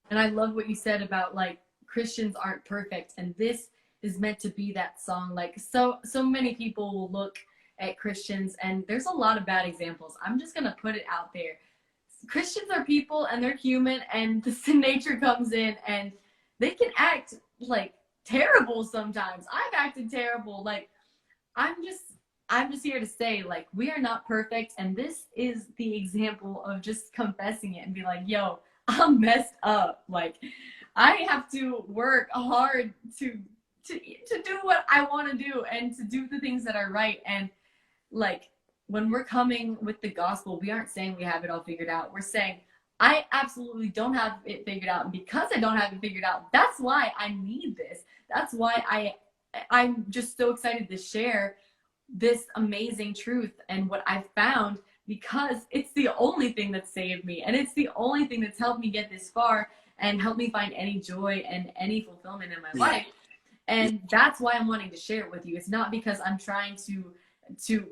And I love what you said about like Christians aren't perfect, and this is meant to be that song. Like so many people will look at Christians, and there's a lot of bad examples. I'm just gonna put it out there. Christians are people and they're human, and the sin nature comes in and they can act like terrible sometimes. I've acted terrible. Like, I'm just here to say, like, we are not perfect, and this is the example of just confessing it and be like, yo, I'm messed up. Like, I have to work hard to do what I want to do and to do the things that are right. And like, when we're coming with the gospel, we aren't saying we have it all figured out. We're saying, I absolutely don't have it figured out. And because I don't have it figured out, that's why I need this. That's why I'm just so excited to share this amazing truth and what I found, because it's the only thing that saved me. And it's the only thing that's helped me get this far and helped me find any joy and any fulfillment in my life. And that's why I'm wanting to share it with you. It's not because I'm trying to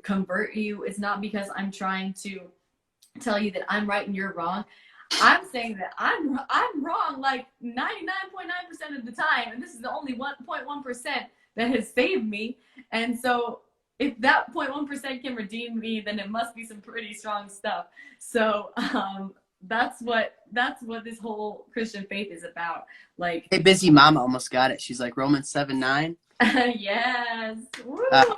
convert you. It's not because I'm trying to tell you that I'm right and you're wrong. I'm saying that I'm wrong like 99.9% of the time, and this is the only 1.1% that has saved me. And so if that 0.1% can redeem me, then it must be some pretty strong stuff. So that's what this whole Christian faith is about. Like, Hey, busy mama almost got it. She's like Romans 7:9. Yes.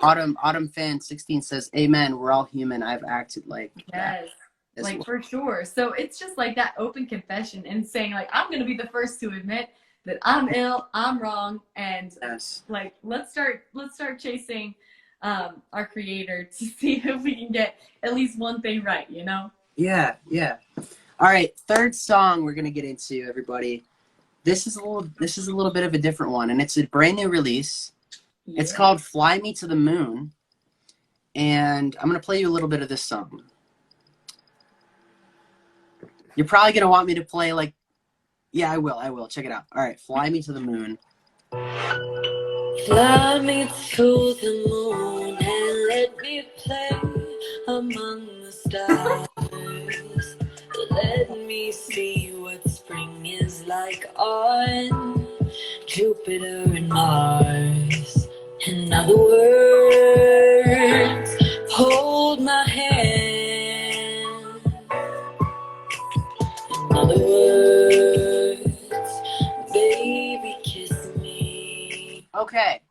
Autumn fan 16 says, "Amen. We're all human. I've acted like Yes. that." Like, for sure. So it's just like that open confession and saying, like, I'm gonna be the first to admit that I'm ill, I'm wrong, and like, let's start chasing our Creator to see if we can get at least one thing right, you know? Yeah. All right, third song we're gonna get into, everybody. This is a little bit of a different one, and it's a brand new release. Yeah. It's called "Fly Me to the Moon," and I'm gonna play you a little bit of this song. You're probably gonna want me to play like, yeah, I will. Check it out. All right, "Fly Me to the Moon." Fly me to the moon and let me play among the stars. Let me see what spring is like on Jupiter and Mars. In other words, hold my hand. In other words, baby, kiss me. Okay,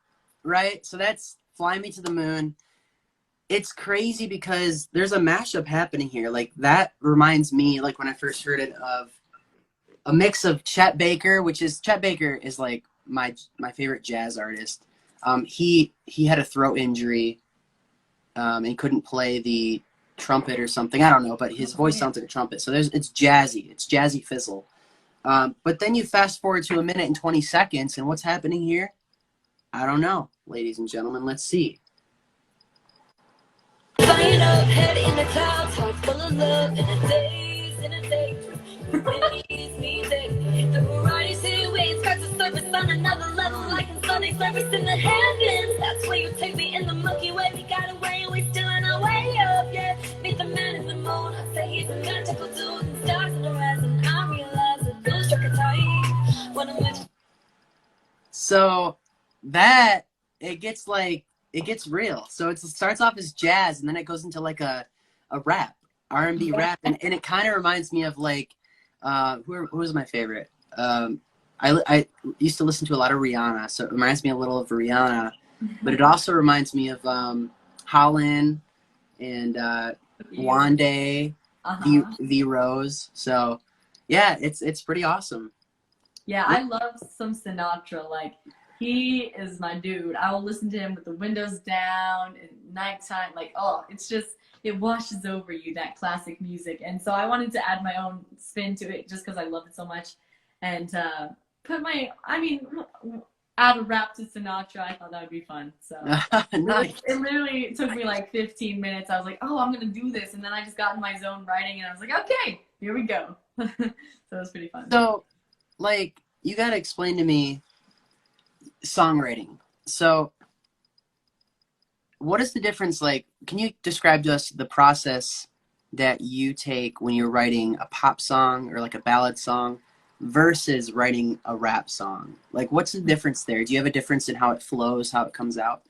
right? So that's "Fly Me to the Moon." It's crazy because there's a mashup happening here. Like, that reminds me, like, when I first heard it, of a mix of Chet Baker, Chet Baker is like my favorite jazz artist. He had a throat injury and couldn't play the trumpet or something. I don't know, but his voice sounds like a trumpet. So it's jazzy fizzle. But then you fast forward to 1 minute and 20 seconds, and what's happening here? I don't know, ladies and gentlemen. Let's see. Flying up, head in the clouds, heart full of love, in a daze, me daily. The variety city waves, scratch the surface on another level, like in Sunday service in the heavens. That's where you take me in the Milky Way. We got away and we still on our way up, yeah. Meet the man in the moon, I'd say he's a magical dude, and stars on the horizon. I realize that those struck a tight when I'm with. So that it gets real. So it starts off as jazz, and then it goes into like a rap, R&B rap, and it kind of reminds me of like who was my favorite? I used to listen to a lot of Rihanna, so it reminds me a little of Rihanna, but it also reminds me of Holland and Wande, V Rose. So yeah, it's pretty awesome. Yeah, I love some Sinatra. Like, he is my dude. I will listen to him with the windows down at nighttime. Like, oh, it's just, it washes over you, that classic music. And so I wanted to add my own spin to it just because I love it so much. And add a rap to Sinatra. I thought that would be fun. So nice. It literally took me like 15 minutes. I was like, oh, I'm going to do this. And then I just got in my zone writing, and I was like, okay, here we go. So it was pretty fun. So, like, you got to explain to me songwriting. So what is the difference? Like, can you describe to us the process that you take when you're writing a pop song or like a ballad song versus writing a rap song? Like, what's the difference there? Do you have a difference in how it flows, how it comes out?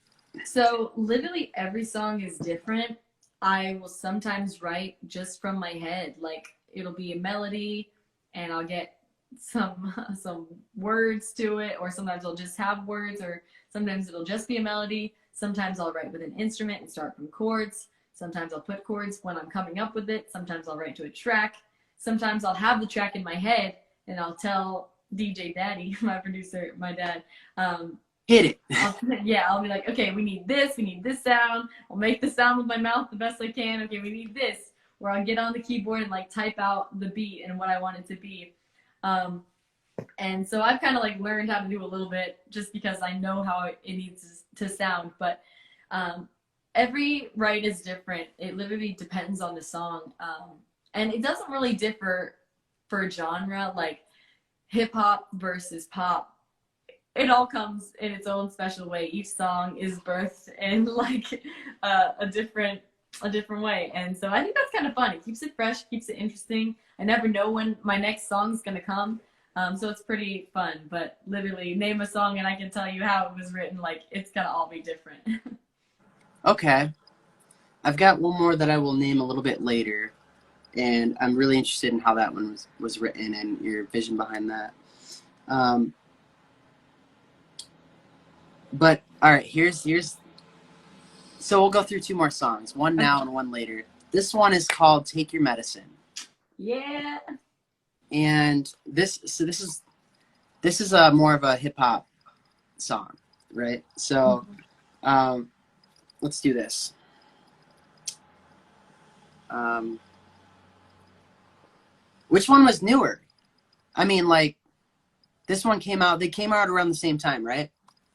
So literally every song is different. I will sometimes write just from my head. Like it'll be a melody and I'll get some words to it, or sometimes I'll just have words, or sometimes it'll just be a melody. Sometimes I'll write with an instrument and start from chords. Sometimes I'll put chords when I'm coming up with it. Sometimes I'll write to a track. Sometimes I'll have the track in my head and I'll tell DJ Daddy, my producer, my dad, Hit it. I'll be like, okay, we need this sound. I'll make the sound with my mouth the best I can. Okay, we need this. Or I'll get on the keyboard and like type out the beat and what I want it to be. And so I've kind of like learned how to do a little bit just because I know how it needs to sound. But every write is different. It literally depends on the song. And it doesn't really differ for genre, like hip hop versus pop. It all comes in its own special way. Each song is birthed in like a different way. And so I think that's kind of fun. It keeps it fresh, keeps it interesting. I never know when my next song's gonna come. So it's pretty fun, but literally name a song and I can tell you how it was written. Like it's gonna all be different. Okay. I've got one more that I will name a little bit later. And I'm really interested in how that one was written and your vision behind that. But all right, here's so we'll go through two more songs, one now and one later. This one is called Take Your Medicine. Yeah. And this is a more of a hip hop song, right? So let's do this. Which one was newer? I mean, like this one they came out around the same time, right?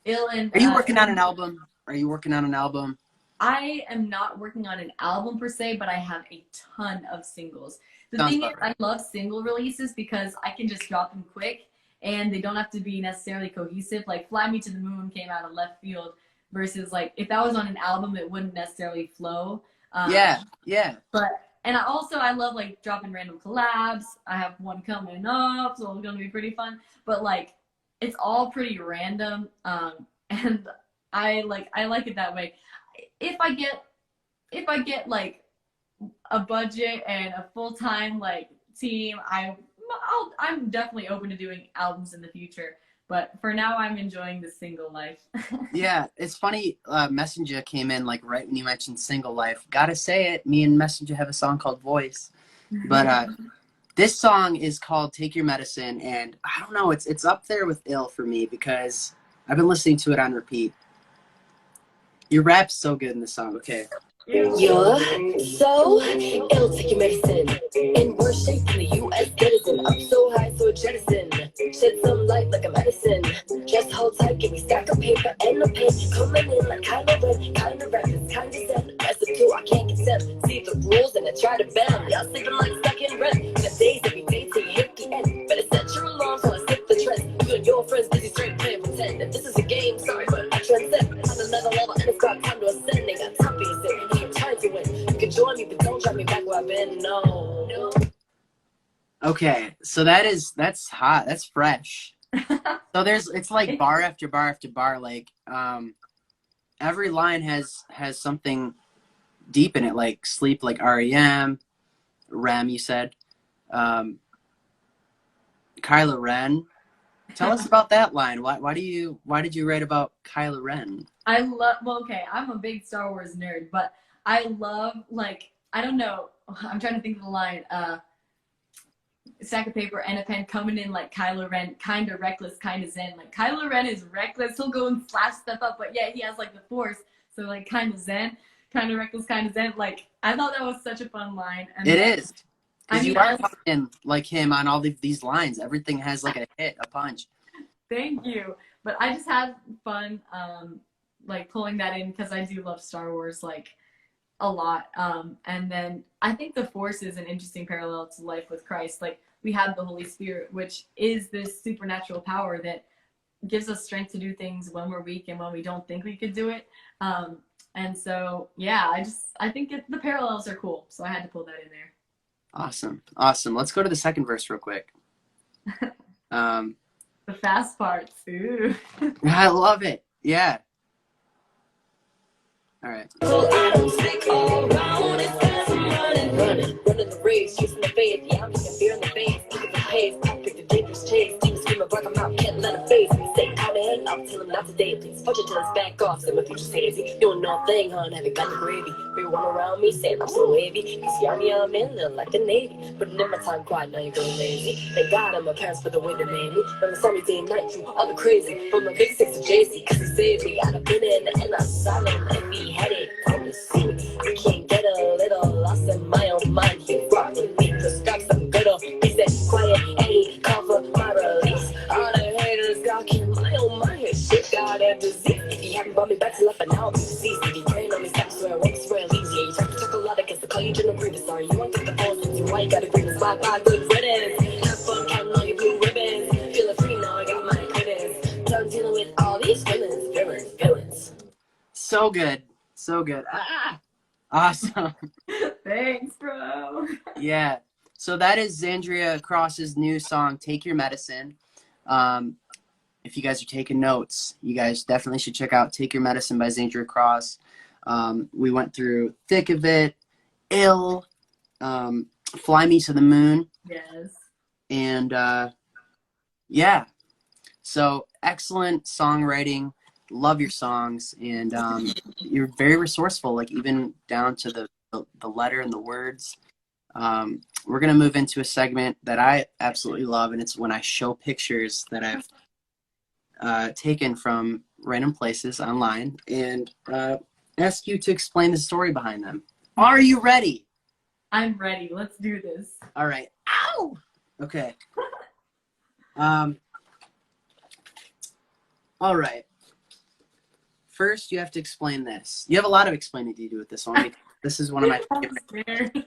Are you working on an album? Are you working on an album? I am not working on an album per se, but I have a ton of singles. The Sounds thing is, about right. I love single releases because I can just drop them quick and they don't have to be necessarily cohesive. Like Fly Me to the Moon came out of left field versus like if that was on an album, it wouldn't necessarily flow. Yeah. And I love like dropping random collabs. I have one coming up, so it's gonna be pretty fun. But like it's all pretty random, and I like it that way. If I get like a budget and a full-time like team, I'm definitely open to doing albums in the future. But for now, I'm enjoying the single life. Yeah, it's funny. Messenger came in like right when you mentioned single life. Gotta say it. Me and Messenger have a song called Voice, but this song is called Take Your Medicine, and I don't know. It's up there with Ill for me because I've been listening to it on repeat. Your rap's so good in this song. Okay. You're so ill, take your medicine. In worse shape than the U.S. citizen. I'm so high, so a jettison. Shed some light like a medicine. Just hold tight, give me stack of paper and a pen. Coming in like kinda red, kinda reckless, kinda zen. As a two, I can't consent. See the rules and I try to bend them. Y'all sleeping like stuck in rent. The days every day till you hit the end. Better set your alarm so I skip the trend. You and your friends busy straight playing pretend. If this is a game, sorry, but I transcend. On another level and it's got time to ascend. They got time to ascend. To win. You can join me, but don't drop me back where I've been. No. Okay, so that's hot. That's fresh. So it's like bar after bar after bar. Like every line has something deep in it. Like sleep, like REM, REM. You said, Kylo Ren. Tell us about that line. Why did you write about Kylo Ren? I'm a big Star Wars nerd, but I love, like, I don't know, I'm trying to think of the line, stack of paper and a pen coming in like Kylo Ren, kind of reckless, kind of zen. Like, Kylo Ren is reckless, he'll go and slash stuff up, but yeah, he has, like, the Force, so, like, kind of zen, kind of reckless, kind of zen. Like, I thought that was such a fun line. And it is. Because you are talking like him on all these lines. Everything has, like, a hit, a punch. Thank you. But I just had fun, like, pulling that in because I do love Star Wars, like, a lot. And then I think the Force is an interesting parallel to life with Christ. Like, we have the Holy Spirit, which is this supernatural power that gives us strength to do things when we're weak and when we don't think we could do it. And so, yeah, I think the parallels are cool. So I had to pull that in there. Awesome. Let's go to the second verse real quick. The fast parts. Ooh. I love it. Yeah. All right. So I don't stick around. It's time I'm running the race, chasing the faith. Yeah, I'm kicking fear in the face, kicking the pace. I pick the dangerous chase, demons screaming, bark 'em out, can't let 'em face me. Say how the heck, I'll tell 'em not today, please. Punch it till it's back off, say my future's hazy. You don't know a thing, huh? Haven't got the gravy. Everyone around me saying I'm so wavy. Cause the army I'm in, they're like the Navy. Putting in my time quiet, now you're going lazy. Thank God I'm my parents for the way they made me. From the summer day and night through all the crazy. From my big six to JC, cause he saved me. I'd have been in and I'm silent and beheaded. Come to see me. You can't get a little lost in my own mind. He rocked with me, prescribed some good old. He said quiet and he covered my release. All the haters got in my own mind. Shit got a disease. If he hadn't brought me back to life, I now I'm deceased. If he praying on me, stop swear, won't swear, leaves. Yeah, you talk a lot against the call you general grievous. Sorry, you won't get the balls with you. Why you gotta grievous? Bye, good riddance. Have fun counting all your blue ribbons. Feeling free now, I got my credits. Done dealing with all these villains. So good. So good. Awesome. Thanks, bro. Yeah. So that is Xandria Cross's new song, Take Your Medicine. If you guys are taking notes, you guys definitely should check out Take Your Medicine by Xandria Cross. We went through Thick of It, Ill, Fly Me to the Moon. Yes. And yeah. So excellent songwriting. Love your songs. And you're very resourceful, like even down to the letter and the words. We're going to move into a segment that I absolutely love, and it's when I show pictures that I've taken from random places online and ask you to explain the story behind them. Are you ready? I'm ready. Let's do this. All right. Ow! Okay. All right. First, you have to explain this. You have a lot of explaining to do with this one. This is one of my I'm favorite. scared.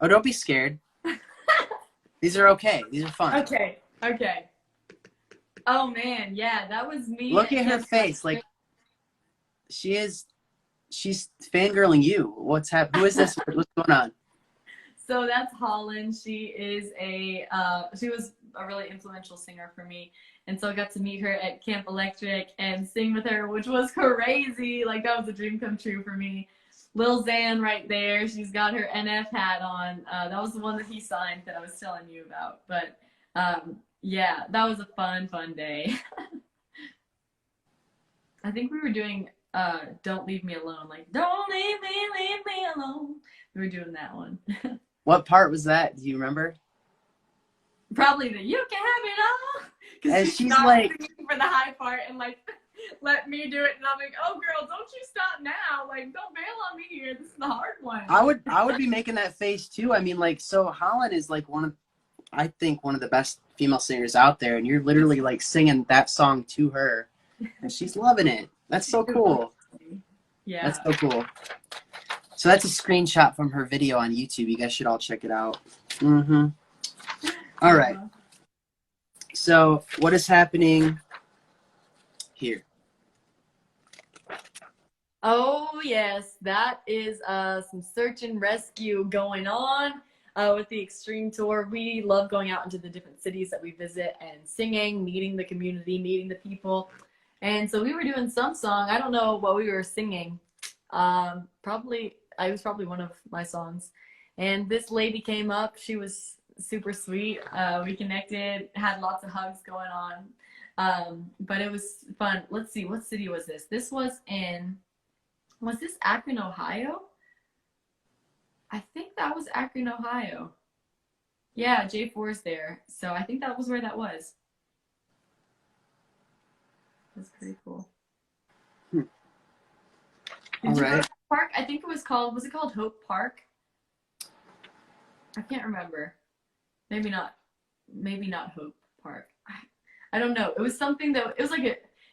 Oh, don't be scared. These are okay. These are fun. Okay. Oh man, yeah, that was me. Look at her face. Like she's fangirling you. What's happening? Who is this? What's going on? So that's Holland. She was a really influential singer for me. And so I got to meet her at Camp Electric and sing with her, which was crazy. Like that was a dream come true for me. Lil Xan right there. She's got her NF hat on. That was the one that he signed that I was telling you about. But yeah, that was a fun day. I think we were doing Don't Leave Me Alone. Like, don't leave me alone. We were doing that one. What part was that? Do you remember? Probably the you can have it all. And Because she's not like singing for the high part and like let me do it, and I'm like, oh girl, don't you stop now. Like, don't bail on me here. This is the hard one. I would be making that face too. I mean, like, so Holland is like I think one of the best female singers out there, and you're literally like singing that song to her, and she's loving it. That's so cool. Yeah. That's so cool. So that's a screenshot from her video on YouTube. You guys should all check it out. All right. So what is happening here? Oh yes, that is some search and rescue going on with the Extreme Tour. We love going out into the different cities that we visit and singing, meeting the community, meeting the people. And so we were doing some song. I don't know what we were singing. It was probably one of my songs. And this lady came up. She was super sweet. We connected, had lots of hugs going on. But it was fun. Let's see, what city was this? This was this Akron, Ohio? I think that was Akron, Ohio. Yeah, J4's there. So I think that was where that was. That's pretty cool. All Did you go right. to the park? I think was it called Hope Park? I can't remember. Maybe not Hope Park. I don't know. It was something that it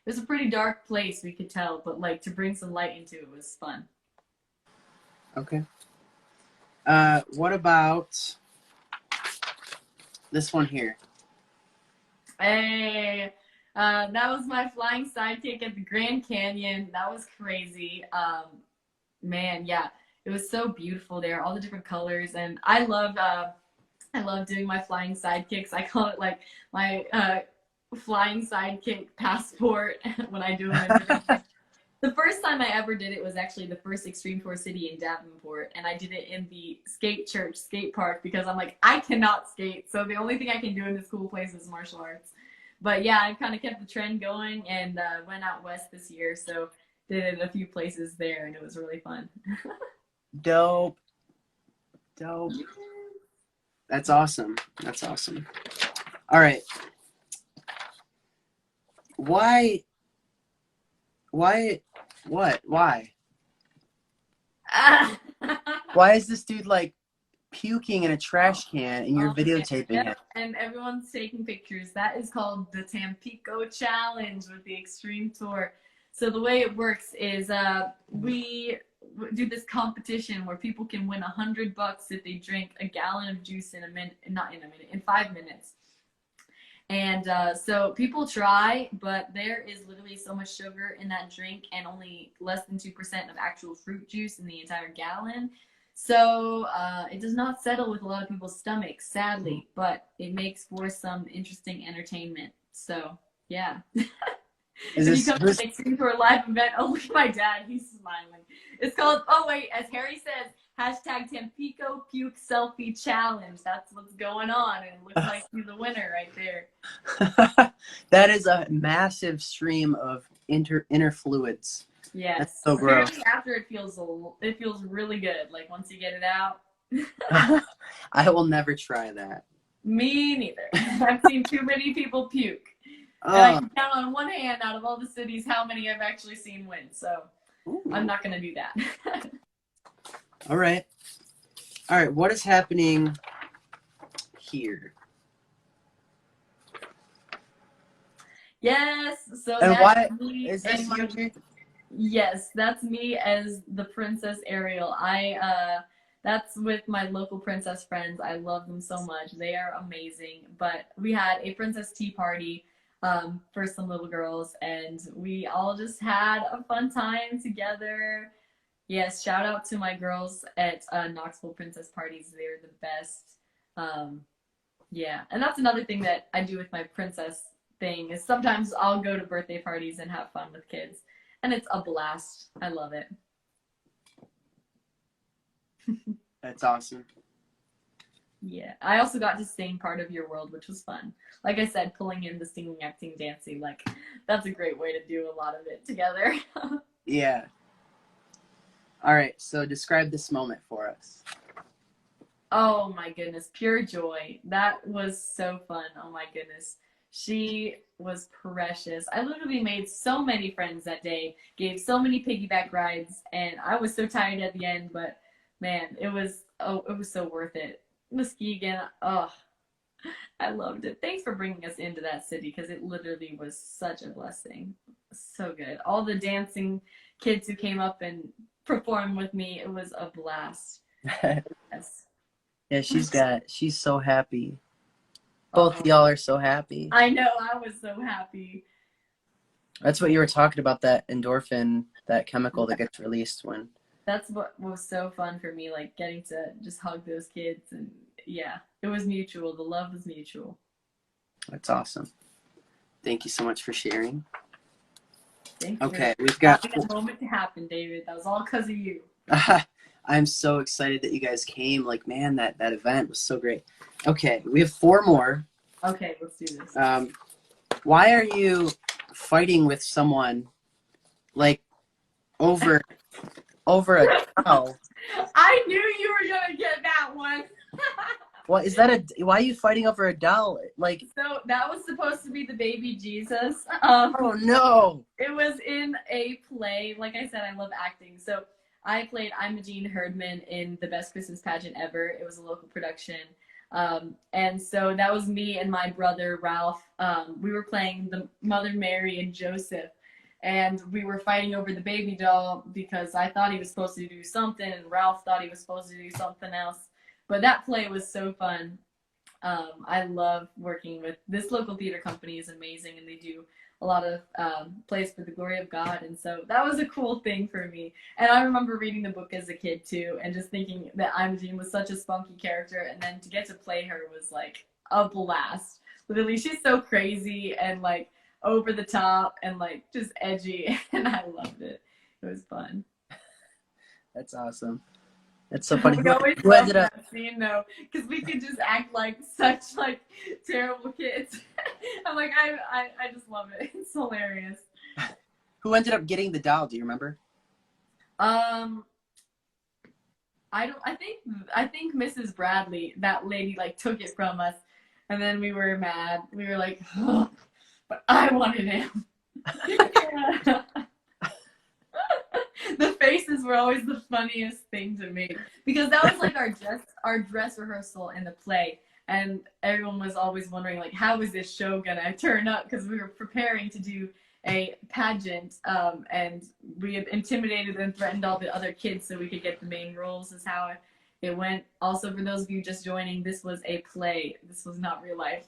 was a pretty dark place, we could tell, but like to bring some light into it was fun. Okay. What about this one here? Hey, that was my flying sidekick at the Grand Canyon. That was crazy. Man, yeah, it was so beautiful there, all the different colors, and I love doing my flying sidekicks. I call it like my flying sidekick passport when I do them. The first time I ever did it was actually the first Extreme Tour city in Davenport, and I did it in the skate park because I'm like, I cannot skate, so the only thing I can do in this cool place is martial arts. But yeah, I kind of kept the trend going and went out west this year, so did it a few places there, and it was really fun. Dope. Dope. That's awesome. That's awesome. All right. Why? What? Why? Why is this dude like puking in a trash can and you're videotaping yep. it? And everyone's taking pictures. That is called the Tampico Challenge with the Extreme Tour. So the way it works is we do this competition where people can win $100 if they drink a gallon of juice in 5 minutes. And so people try, but there is literally so much sugar in that drink and only less than 2% of actual fruit juice in the entire gallon. So it does not settle with a lot of people's stomachs, sadly, but it makes for some interesting entertainment. So, yeah. If you come to the Extreme Tour live event, oh, look at my dad, he's smiling. It's called, oh wait, as Harry says, hashtag Tampico Puke Selfie Challenge. That's what's going on, and it looks like you're the winner right there. That is a massive stream of inner fluids. Yes. That's so gross. Apparently after it feels really good. Like once you get it out. I will never try that. Me neither. I've seen too many people puke. And I can count on one hand out of all the cities how many I've actually seen win. So I'm not going to do that. All right. All right. What is happening here? Yes. So and that's why me is this you? Yes, that's me as the Princess Ariel. That's with my local princess friends. I love them so much. They are amazing. But we had a princess tea party for some little girls, and we all just had a fun time together. Yes, shout out to my girls at Knoxville Princess Parties. They're the best. Yeah, and that's another thing that I do with my princess thing is sometimes I'll go to birthday parties and have fun with kids. And it's a blast. I love it. That's awesome. Yeah. I also got to sing part of your world, which was fun. Like I said, pulling in the singing, acting, dancing, like that's a great way to do a lot of it together. Yeah. All right. So describe this moment for us. Oh my goodness. Pure joy. That was so fun. Oh my goodness. She was precious. I literally made so many friends that day, gave so many piggyback rides, and I was so tired at the end, but man, it was so worth it. Muskegon, oh, I loved it. Thanks for bringing us into that city because it literally was such a blessing. So good. All the dancing kids who came up and performed with me, it was a blast. Yes. Yeah, she's so happy. Both y'all are so happy. I know, I was so happy. That's what you were talking about, that endorphin, that chemical that gets released when. That's what was so fun for me, like getting to just hug those kids, and yeah, it was mutual. The love was mutual. That's awesome. Thank you so much for sharing. Thank you. Okay, we've got that moment to happen, David. That was all because of you. I'm so excited that you guys came. Like, man, that event was so great. Okay, we have 4 more. Okay, let's do this. Why are you fighting with someone like over a cow? I knew you were gonna get that one. What is that? Why are you fighting over a doll? Like, so that was supposed to be the baby Jesus. Oh no! It was in a play. Like I said, I love acting. So I played Imogene Herdman in the Best Christmas Pageant Ever. It was a local production. And so that was me and my brother Ralph. We were playing the Mother Mary and Joseph, and we were fighting over the baby doll because I thought he was supposed to do something and Ralph thought he was supposed to do something else. But that play was so fun. I love working with this local theater company. Is amazing, and they do a lot of plays for the glory of God, and so that was a cool thing for me. And I remember reading the book as a kid too, and just thinking that Imogene was such a spunky character, and then to get to play her was like a blast. Literally, she's so crazy and like over the top and like just edgy, and I loved it. was fun. That's awesome. That's so funny. We always Who loved ended up? that scene though, because we could just act like such like terrible kids. I'm like, I just love it. It's hilarious. Who ended up getting the doll? Do you remember? I think Mrs. Bradley, that lady, like took it from us, and then we were mad. We were like, oh, but I wanted him. Yeah. The faces were always the funniest thing to me, because that was like our dress rehearsal in the play, and everyone was always wondering like, how is this show gonna turn up, because we were preparing to do a pageant, and we had intimidated and threatened all the other kids so we could get the main roles, is how it went. Also, for those of you just joining, this was a play. This was not real life.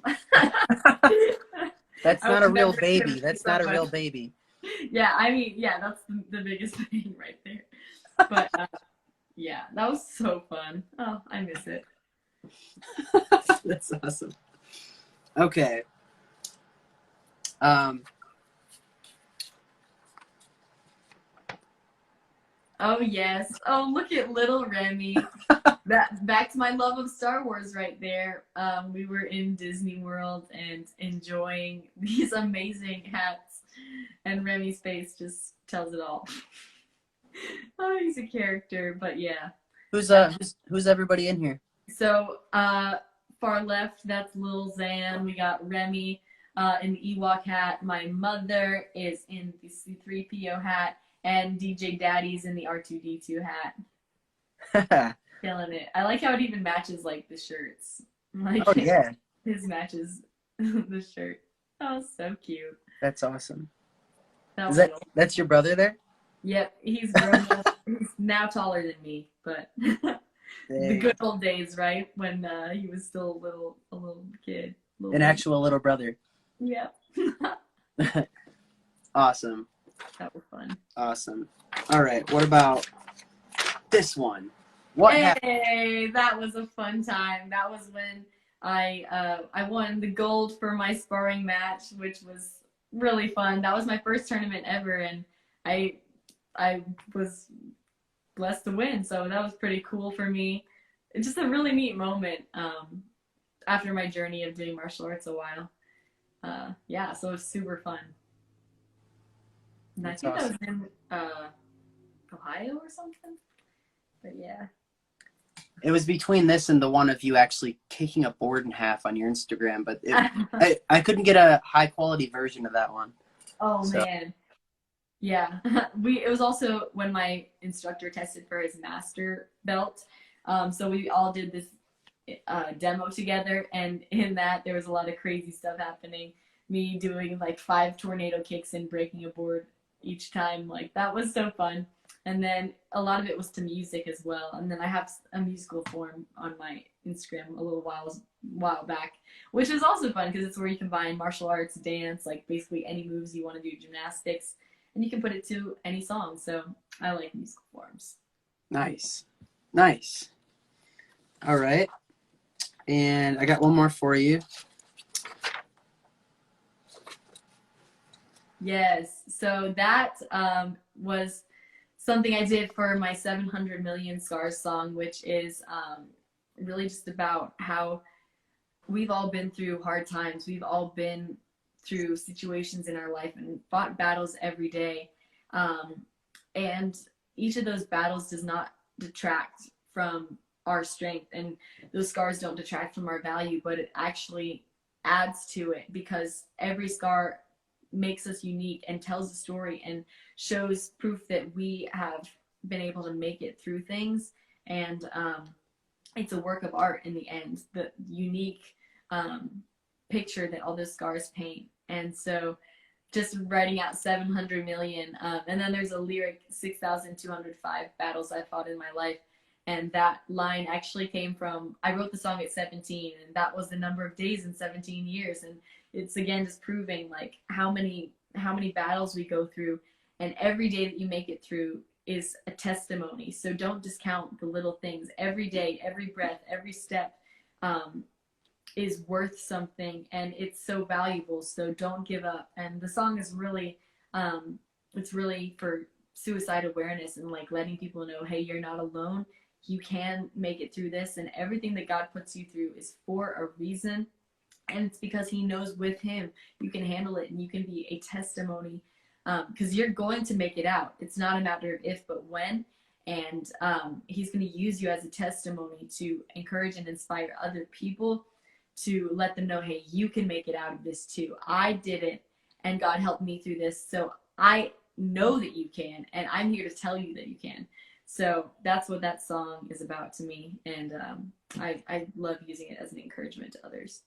That's not a real baby. That's not a real baby. Yeah, I mean, yeah, that's the biggest thing right there. But yeah, that was so fun. Oh, I miss it. That's awesome. Okay. Oh yes. Oh, look at little Remy. Back to my love of Star Wars right there. We were in Disney World and enjoying these amazing hats, and Remy's face just tells it all. Oh, he's a character, but yeah. Who's everybody in here? So far left, that's Lil Xan. We got Remy in the Ewok hat. My mother is in the C-3PO hat, and DJ Daddy's in the R2-D2 hat. Killing it. I like how it even matches like the shirts. Like, oh yeah, his matches the shirt. Oh, so cute. That's awesome. That's your brother there? Yep, he's grown up. He's now taller than me, but the good old days, right? When he was still a little kid. Actual little brother. Yep. Awesome. That was fun. Awesome. All right, what about this one? What happened? Hey, that was a fun time. That was when I won the gold for my sparring match, which was really fun. That was my first tournament ever, and I was blessed to win, so that was pretty cool for me. It's just a really neat moment after my journey of doing martial arts a while. Yeah, so it was super fun. And I think awesome. That was in Ohio or something. But yeah. It was between this and the one of you actually kicking a board in half on your Instagram, but I couldn't get a high quality version of that one. Oh man. Yeah. It was also when my instructor tested for his master belt. So we all did this demo together, and in that there was a lot of crazy stuff happening. Me doing like 5 tornado kicks and breaking a board each time. Like, that was so fun. And then a lot of it was to music as well. And then I have a musical form on my Instagram a little while back, which is also fun because it's where you combine martial arts, dance, like basically any moves you want to do, gymnastics, and you can put it to any song. So I like musical forms. Nice. Nice. All right. And I got one more for you. Yes. So that was something I did for my 700 Million Scars song, which is really just about how we've all been through hard times. We've all been through situations in our life and fought battles every day. And each of those battles does not detract from our strength, and those scars don't detract from our value, but it actually adds to it, because every scar makes us unique and tells a story and shows proof that we have been able to make it through things. And it's a work of art in the end, the unique picture that all those scars paint. And so just writing out 700 million, and then there's a lyric, 6,205 battles I fought in my life. And that line actually came from, I wrote the song at 17, and that was the number of days in 17 years. And it's, again, just proving like how many battles we go through, and every day that you make it through is a testimony. So don't discount the little things. Every day, every breath, every step is worth something, and it's so valuable. So don't give up. And the song is really, it's really for suicide awareness and like letting people know, hey, you're not alone. You can make it through this, and everything that God puts you through is for a reason. And it's because he knows with him you can handle it and you can be a testimony, because you're going to make it out. It's not a matter of if, but when. And he's going to use you as a testimony to encourage and inspire other people, to let them know, hey, you can make it out of this too. I did it, and God helped me through this. So I know that you can, and I'm here to tell you that you can. So that's what that song is about to me. And I love using it as an encouragement to others.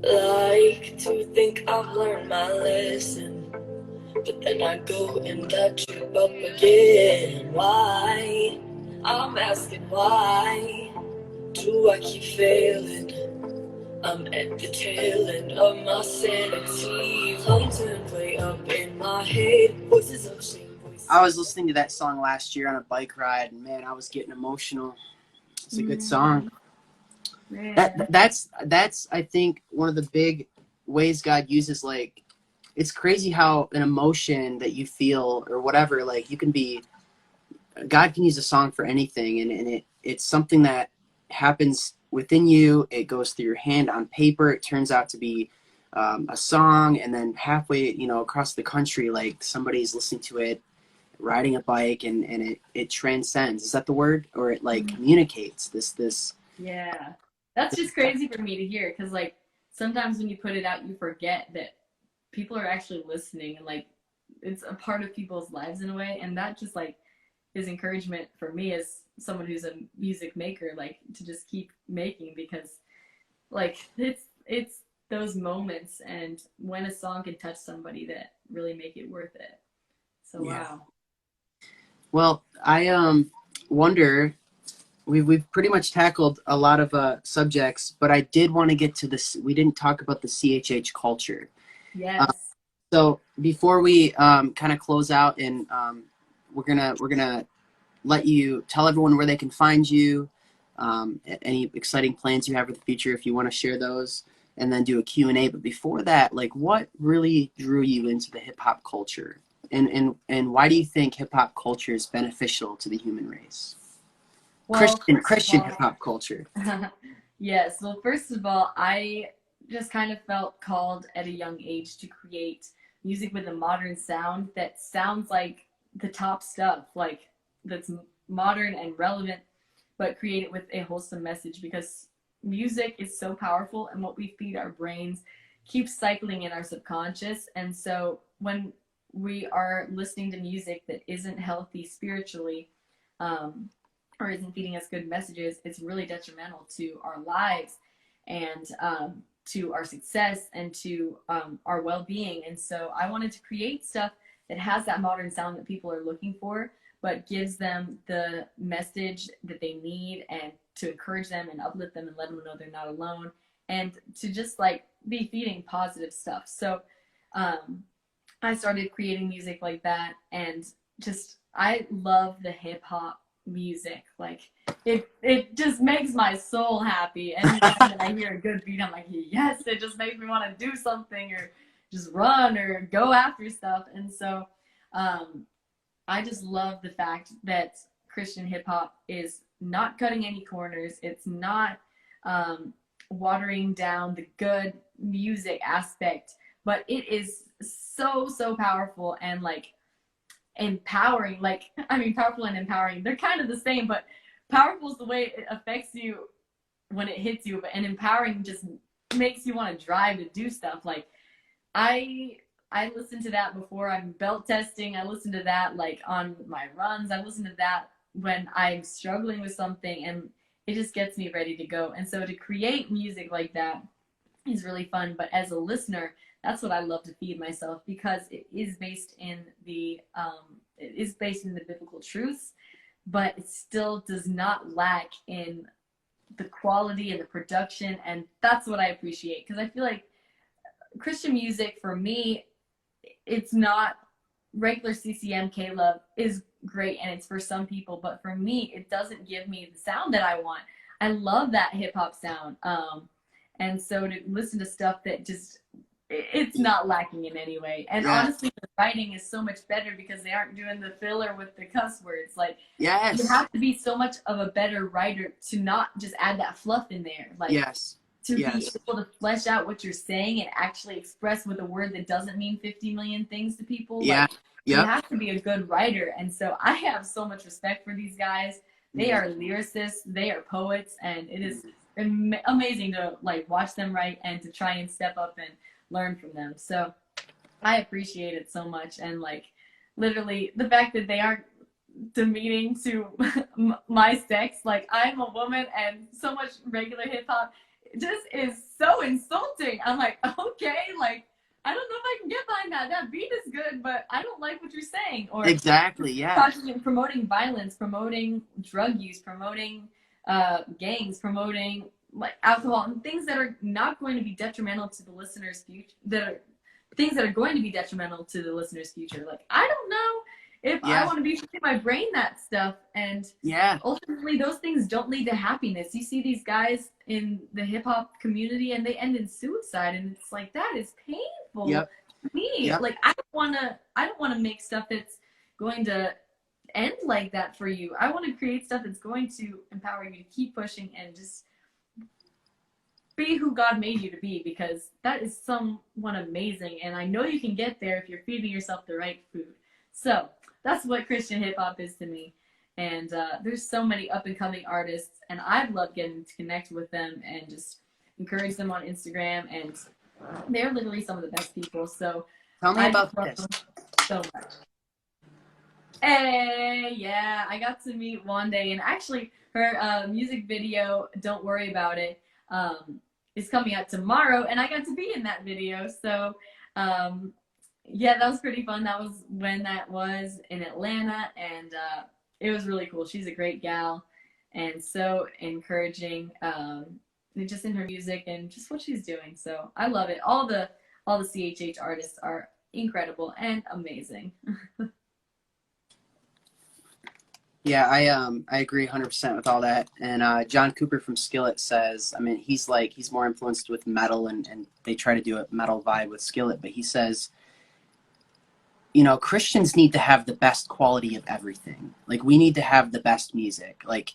Like to think I've learned my lesson, but then I go and I trip up again. Why? I'm asking why do I keep failing? I'm at the tail end of my sanity. London way up in my head. Voices of shame. I was listening to that song last year on a bike ride, and man, I was getting emotional. It's a good song. That's I think one of the big ways God uses, like, it's crazy how an emotion that you feel or whatever, like, you can be, God can use a song for anything, and it's something that happens within you. It goes through your hand on paper. It turns out to be a song, and then halfway, across the country, like, somebody's listening to it, riding a bike, and it transcends. Is that the word? Or it like communicates this. Yeah. That's just crazy for me to hear, because like sometimes when you put it out, you forget that people are actually listening, and like it's a part of people's lives in a way. And that just like is encouragement for me as someone who's a music maker, like to just keep making, because like it's those moments, and when a song can touch somebody, that really make it worth it. So Yeah. Wow. Well, I wonder, we've pretty much tackled a lot of subjects, but I did want to get to this. We didn't talk about the CHH culture. Yes. So before we kind of close out, and we're gonna let you tell everyone where they can find you, any exciting plans you have for the future, if you want to share those, and then do a Q&A. But before that, like, what really drew you into the hip hop culture, and why do you think hip hop culture is beneficial to the human race? Well, Christian hip hop culture. Yes. Well, first of all, I just kind of felt called at a young age to create music with a modern sound that sounds like the top stuff, like that's modern and relevant, but create it with a wholesome message, because music is so powerful, and what we feed our brains keeps cycling in our subconscious. And so when we are listening to music that isn't healthy spiritually, or isn't feeding us good messages, it's really detrimental to our lives, and to our success, and to our well-being. And so I wanted to create stuff that has that modern sound that people are looking for, but gives them the message that they need, and to encourage them and uplift them and let them know they're not alone, and to just like be feeding positive stuff. So I started creating music like that, and just I love the hip hop music. Like it just makes my soul happy. And when I hear a good beat, I'm like, yes, it just makes me want to do something, or just run, or go after stuff. And so I just love the fact that Christian hip hop is not cutting any corners. It's not watering down the good music aspect, but it is so powerful and like empowering. Like, I mean, powerful and empowering, they're kind of the same, but powerful is the way it affects you when it hits you, and empowering just makes you want to drive to do stuff. Like I listen to that before I'm belt testing. I listen to that like on my runs. I listen to that when I'm struggling with something, and it just gets me ready to go. And so to create music like that is really fun. But as a listener, that's what I love to feed myself, because it is based in the biblical truths, but it still does not lack in the quality and the production, and that's what I appreciate, because I feel like Christian music for me, it's not regular CCM K-Love is great and it's for some people, but for me it doesn't give me the sound that I want. I love that hip hop sound, and so to listen to stuff that just it's not lacking in any way. And honestly, the writing is so much better because they aren't doing the filler with the cuss words. Like, you have to be so much of a better writer to not just add that fluff in there. Like, to be able to flesh out what you're saying and actually express with a word that doesn't mean 50 million things to people. Like, you have to be a good writer. And so I have so much respect for these guys. They are lyricists, they are poets, and it is amazing to like watch them write and to try and step up and learn from them. So I appreciate it so much. And like literally the fact that they aren't demeaning to my sex, like I'm a woman, and so much regular hip hop just is so insulting. I'm like, okay, like I don't know if I can get behind that. That beat is good, but I don't like what you're saying. Or promoting violence, promoting drug use, promoting gangs, promoting like alcohol, and things that are not going to be detrimental to the listener's future, things that are going to be detrimental to the listener's future. Like, I don't know if I want to be feeding my brain that stuff. And ultimately those things don't lead to happiness. You see these guys in the hip hop community and they end in suicide, and it's like, that is painful to me. Like, I don't want to make stuff that's going to end like that for you. I want to create stuff that's going to empower you to keep pushing and just be who God made you to be, because that is somewhat amazing. And I know you can get there if you're feeding yourself the right food. So that's what Christian hip hop is to me. And there's so many up and coming artists, and I've loved getting to connect with them and just encourage them on Instagram. And they're literally some of the best people. So tell me about this so much. Hey, yeah, I got to meet Wande, and actually her music video, Don't Worry About It, is coming out tomorrow, and I got to be in that video. So yeah, that was pretty fun. That was when that was in Atlanta, and it was really cool. She's a great gal and so encouraging, just in her music and just what she's doing. So I love it. All the CHH artists are incredible and amazing. Yeah, I agree 100% with all that. And John Cooper from Skillet says, I mean, he's more influenced with metal, and they try to do a metal vibe with Skillet, but he says, you know, Christians need to have the best quality of everything. Like, we need to have the best music. Like,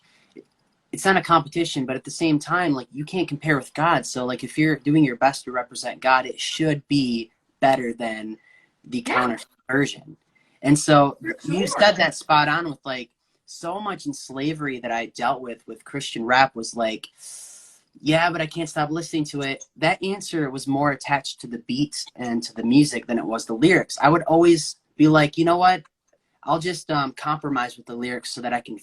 it's not a competition, but at the same time, like, you can't compare with God. So, like, if you're doing your best to represent God, it should be better than the counterfeit version. And so you said that spot on with, like, so much in slavery that I dealt with Christian rap was like, yeah, but I can't stop listening to it. That answer was more attached to the beat and to the music than it was the lyrics. I would always be like, you know what? I'll just compromise with the lyrics so that I can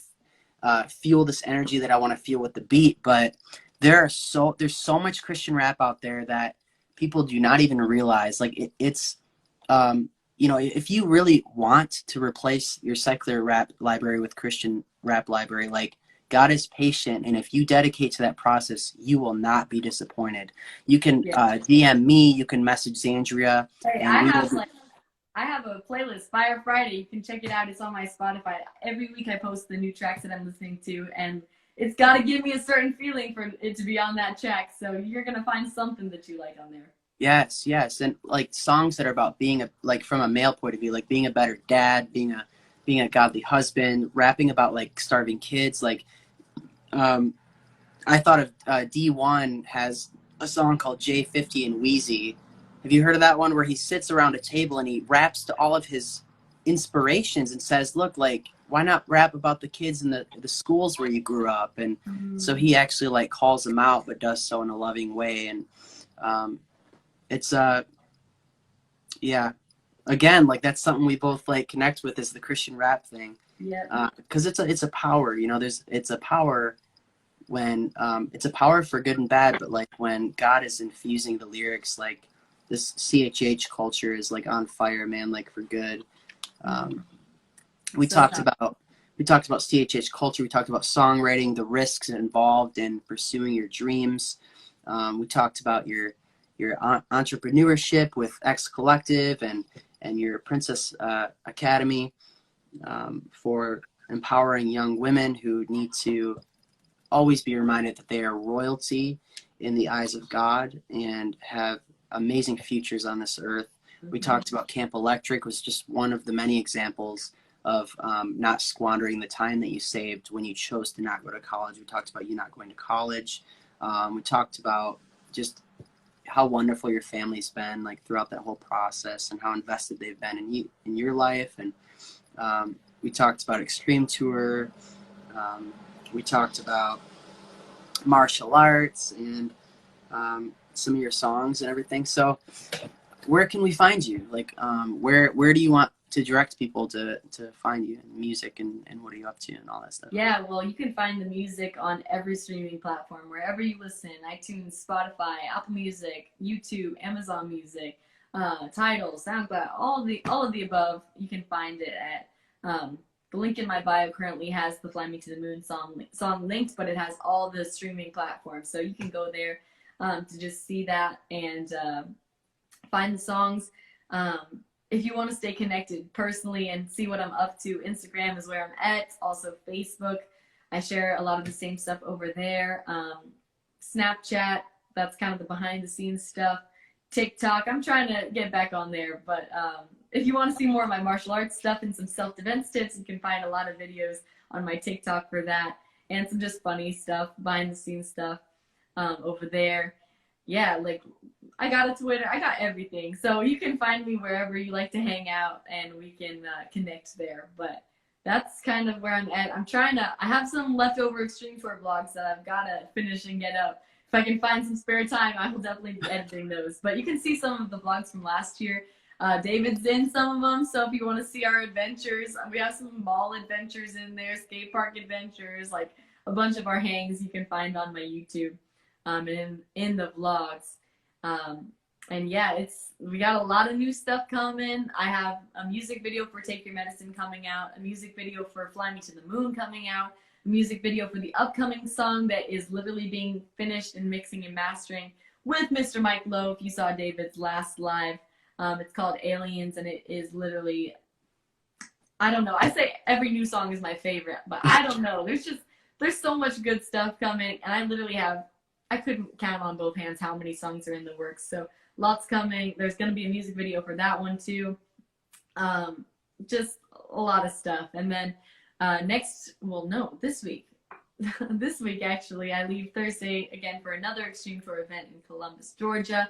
feel this energy that I want to feel with the beat. But there's so much Christian rap out there that people do not even realize. Like, it's you know, if you really want to replace your secular rap library with Christian rap library, like, God is patient, and if you dedicate to that process, you will not be disappointed. You can DM me, you can message Xandria. Hey, I have a playlist, Fire Friday. You can check it out. It's on my Spotify. Every week I post the new tracks that I'm listening to, and it's got to give me a certain feeling for it to be on that track. So you're going to find something that you like on there. Yes. And like songs that are about being from a male point of view, like being a better dad, being a godly husband, rapping about like starving kids. Like, I thought of D1 has a song called J50 and Wheezy. Have you heard of that one, where he sits around a table and he raps to all of his inspirations and says, look, like, why not rap about the kids in the schools where you grew up? And so he actually like calls them out, but does so in a loving way. And it's again, like, that's something we both like connect with, is the Christian rap thing. Yeah. Because it's a power, you know. It's a power when it's a power for good and bad, but like when God is infusing the lyrics, like this CHH culture is like on fire, man, like for good. We talked about We talked about CHH culture. We talked about songwriting, the risks involved in pursuing your dreams. We talked about your entrepreneurship with X Collective and your Princess Academy for empowering young women who need to always be reminded that they are royalty in the eyes of God and have amazing futures on this earth. We talked about Camp Electric, was just one of the many examples of not squandering the time that you saved when you chose to not go to college. We talked about you not going to college. We talked about just how wonderful your family's been like throughout that whole process and how invested they've been in your life. And we talked about Extreme Tour. We talked about martial arts and some of your songs and everything. So where can we find you? Like, where do you want to direct people to find you in music and what are you up to and all that stuff? Yeah, well, you can find the music on every streaming platform, wherever you listen: iTunes, Spotify, Apple Music, YouTube, Amazon Music, Tidal, SoundCloud, all of the above. You can find it at the link in my bio. Currently has the "Fly Me to the Moon" song linked, but it has all the streaming platforms, so you can go there to just see that and find the songs. If you want to stay connected personally and see what I'm up to, Instagram is where I'm at. Also Facebook. I share a lot of the same stuff over there. Snapchat, that's kind of the behind the scenes stuff. TikTok, I'm trying to get back on there. But if you want to see more of my martial arts stuff and some self-defense tips, you can find a lot of videos on my TikTok for that. And some just funny stuff, behind the scenes stuff over there. Yeah, like I got a Twitter, I got everything. So you can find me wherever you like to hang out and we can connect there. But that's kind of where I'm at. I have some leftover Extreme Tour vlogs that I've got to finish and get up. If I can find some spare time, I will definitely be editing those. But you can see some of the vlogs from last year. David's in some of them, so if you want to see our adventures, we have some mall adventures in there, skate park adventures, like a bunch of our hangs you can find on my YouTube and in the vlogs. And yeah, we got a lot of new stuff coming. I have a music video for Take Your Medicine coming out, a music video for Fly Me to the Moon coming out, a music video for the upcoming song that is literally being finished and mixing and mastering with Mr. Mike Lowe. If you saw David's last live, it's called Aliens, and it is literally, I don't know, I say every new song is my favorite, but I don't know. There's so much good stuff coming, and I couldn't count on both hands how many songs are in the works. So lots coming. There's going to be a music video for that one too. Just a lot of stuff. And then this week, this week actually, I leave Thursday again for another Extreme Tour event in Columbus, Georgia.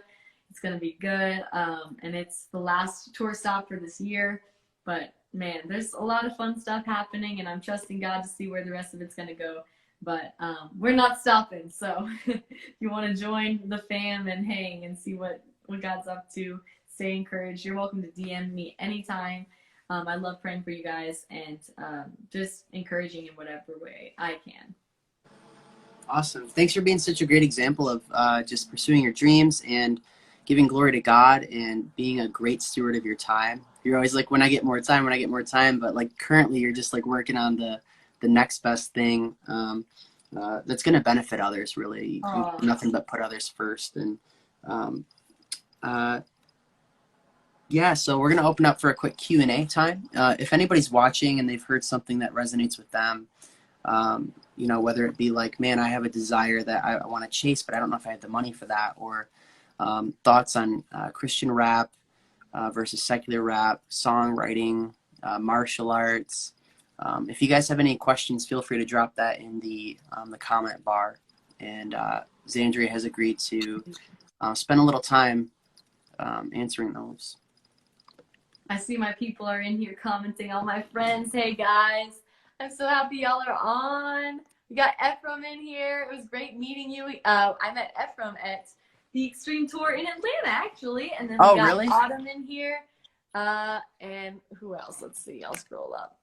It's going to be good. And it's the last tour stop for this year. But man, there's a lot of fun stuff happening, and I'm trusting God to see where the rest of it's going to go. But we're not stopping, so if you want to join the fam and hang and see what God's up to, stay encouraged. You're welcome to DM me anytime. I love praying for you guys and just encouraging in whatever way I can. Awesome. Thanks for being such a great example of just pursuing your dreams and giving glory to God and being a great steward of your time. You're always like, when I get more time, but like currently you're just like working on the next best thing that's going to benefit others, really. Nothing but put others first. And yeah, so we're going to open up for a quick Q&A time. If anybody's watching and they've heard something that resonates with them, whether it be like, man, I have a desire that I want to chase, but I don't know if I have the money for that, or thoughts on Christian rap versus secular rap, songwriting, martial arts. If you guys have any questions, feel free to drop that in the comment bar. And Xandria has agreed to spend a little time answering those. I see my people are in here commenting, all my friends. Hey guys, I'm so happy y'all are on. We got Ephraim in here. It was great meeting you. I met Ephraim at the Extreme Tour in Atlanta, actually. And then we got really? Autumn in here. And who else? Let's see. I'll scroll up.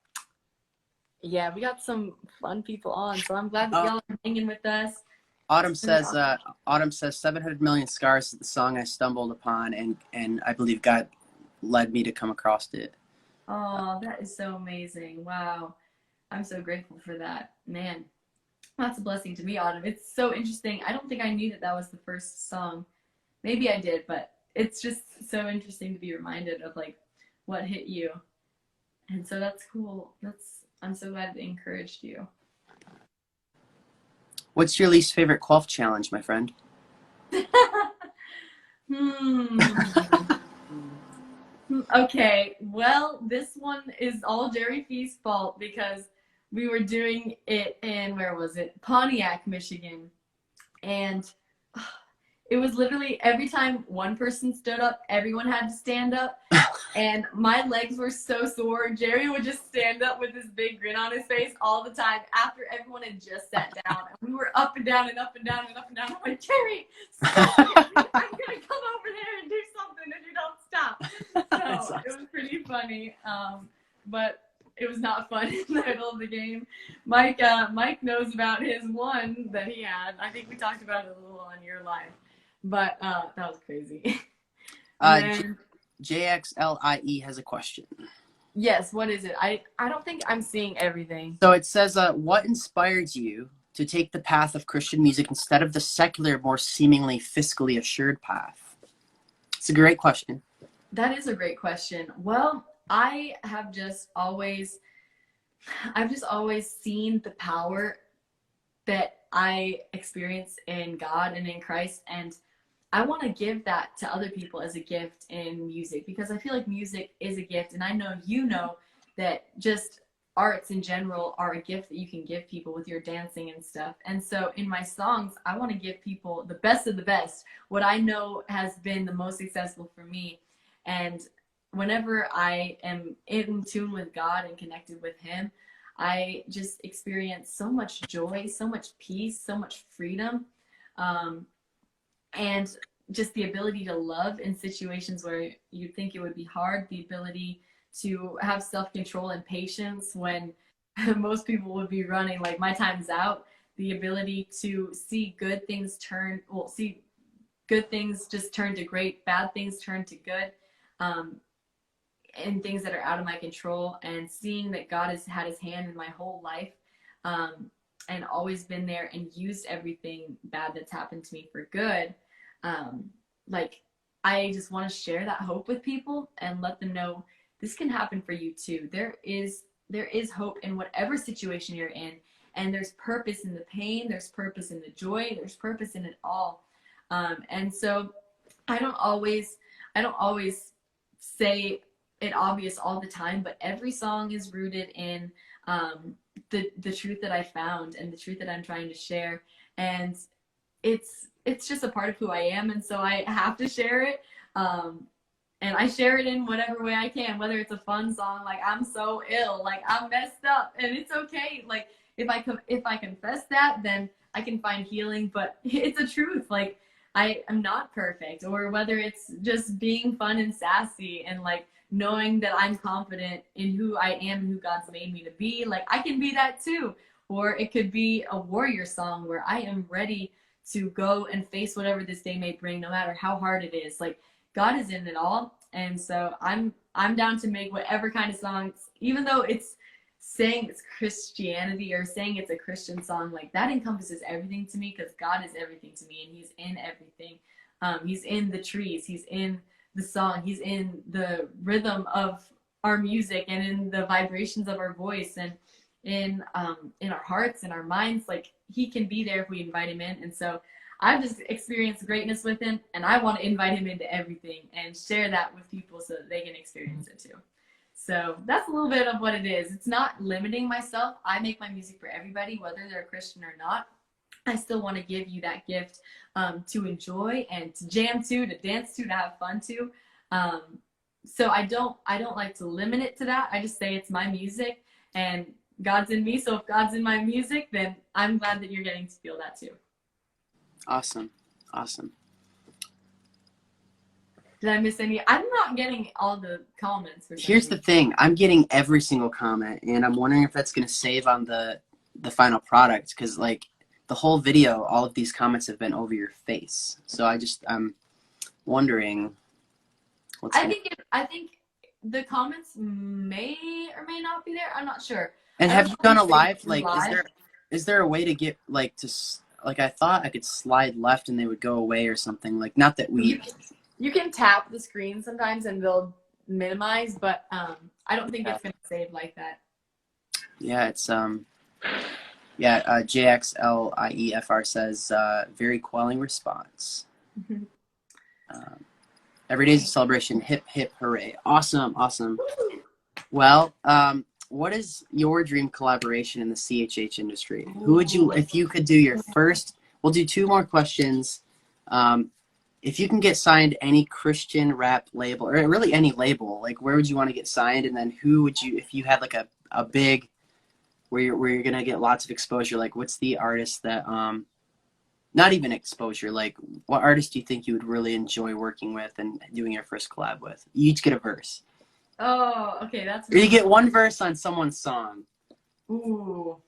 Yeah, we got some fun people on, so I'm glad that y'all are hanging with us. Autumn says 700 Million Scars is the song I stumbled upon, and I believe God led me to come across it. Oh, that is so amazing. Wow. I'm so grateful for that. Man, that's a blessing to me, Autumn. It's so interesting. I don't think I knew that that was the first song. Maybe I did, but it's just so interesting to be reminded of like what hit you. And so that's cool. I'm so glad it encouraged you. What's your least favorite quaff challenge, my friend? Okay, well, this one is all Jerry Fee's fault because we were doing it in, where was it? Pontiac, Michigan. And it was literally every time one person stood up, everyone had to stand up. And my legs were so sore. Jerry would just stand up with this big grin on his face all the time after everyone had just sat down. And we were up and down and up and down and up and down. I'm like, Jerry, stop. I'm going to come over there and do something if you don't stop. So it was pretty funny. But it was not fun in the middle of the game. Mike knows about his one that he had. I think we talked about it a little on your live. But that was crazy. JXLIE has a question. Yes, what is it? I don't think I'm seeing everything. So it says, what inspired you to take the path of Christian music instead of the secular, more seemingly fiscally assured path? It's a great question. That is a great question. Well, I've just always seen the power that I experience in God and in Christ, and I want to give that to other people as a gift in music, because I feel like music is a gift, and I know you know that just arts in general are a gift that you can give people with your dancing and stuff. And so in my songs, I want to give people the best of the best, what I know has been the most successful for me. And whenever I am in tune with God and connected with Him, I just experience so much joy, so much peace, so much freedom. And just the ability to love in situations where you think it would be hard, the ability to have self-control and patience when most people would be running, like my time's out, the ability to see good things see good things just turn to great, bad things turn to good, and things that are out of my control, and seeing that God has had His hand in my whole life, and always been there and used everything bad that's happened to me for good. Like, I just want to share that hope with people and let them know this can happen for you too. There is hope in whatever situation you're in, and there's purpose in the pain, there's purpose in the joy, there's purpose in it all. And so I don't always say it obvious all the time, but every song is rooted in the truth that I found and the truth that I'm trying to share. And it's just a part of who I am, and so I have to share it. And I share it in whatever way I can, whether it's a fun song, like I'm so ill, like I'm messed up, and it's okay. Like if I confess that, then I can find healing, but it's a truth. Like I am not perfect, or whether it's just being fun and sassy and like knowing that I'm confident in who I am and who God's made me to be, like I can be that too. Or it could be a warrior song where I am ready to go and face whatever this day may bring, no matter how hard it is. Like God is in it all. And so I'm down to make whatever kind of songs, even though it's saying it's Christianity or saying it's a Christian song, like that encompasses everything to me, because God is everything to me, and He's in everything. He's in the trees, He's in the song, He's in the rhythm of our music, and in the vibrations of our voice, and in our hearts and our minds. Like He can be there if we invite Him in. And so I've just experienced greatness with Him, and I want to invite Him into everything and share that with people so that they can experience it too. So that's a little bit of what it is. It's not limiting myself. I make my music for everybody, whether they're a Christian or not. I still want to give you that gift to enjoy and to jam to dance to have fun to. So I don't like to limit it to that. I just say it's my music and God's in me. So if God's in my music, then I'm glad that you're getting to feel that too. Awesome. Did I miss any? I'm not getting all the comments. Here's the thing. I'm getting every single comment, and I'm wondering if that's going to save on the final product, because like the whole video, all of these comments have been over your face. So I'm wondering I think the comments may or may not be there. I'm not sure. And I have don't you know done if a they live? do Like, live. is there a way to get like like I thought I could slide left and they would go away or something. Like, not that we. You can tap the screen sometimes and they'll minimize, but I don't think Yeah, it's gonna save like that. yeah, it's JXLIEFR says very quelling response. Um, every day is a celebration. Hip hip hooray! Awesome, awesome. Well, what is your dream collaboration in the CHH industry? Who would you, if you could do your first? We'll do two more questions. If you can get signed to any Christian rap label, or really any label, like where would you want to get signed? And then who would you, if you had like a big, where you're gonna get lots of exposure, like what's the artist that not even exposure, like what artist do you think you would really enjoy working with and doing your first collab with? You each get a verse. Oh, okay, that's Or you really get one verse on someone's song. ooh.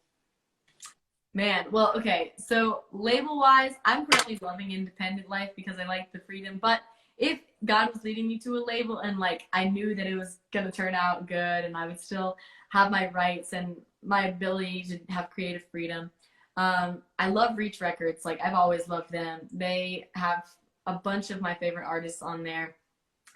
Man, well, okay. So label-wise, I'm currently loving independent life because I like the freedom. But if God was leading me to a label and like I knew that it was gonna turn out good and I would still have my rights and my ability to have creative freedom, I love Reach Records. Like I've always loved them. They have a bunch of my favorite artists on there,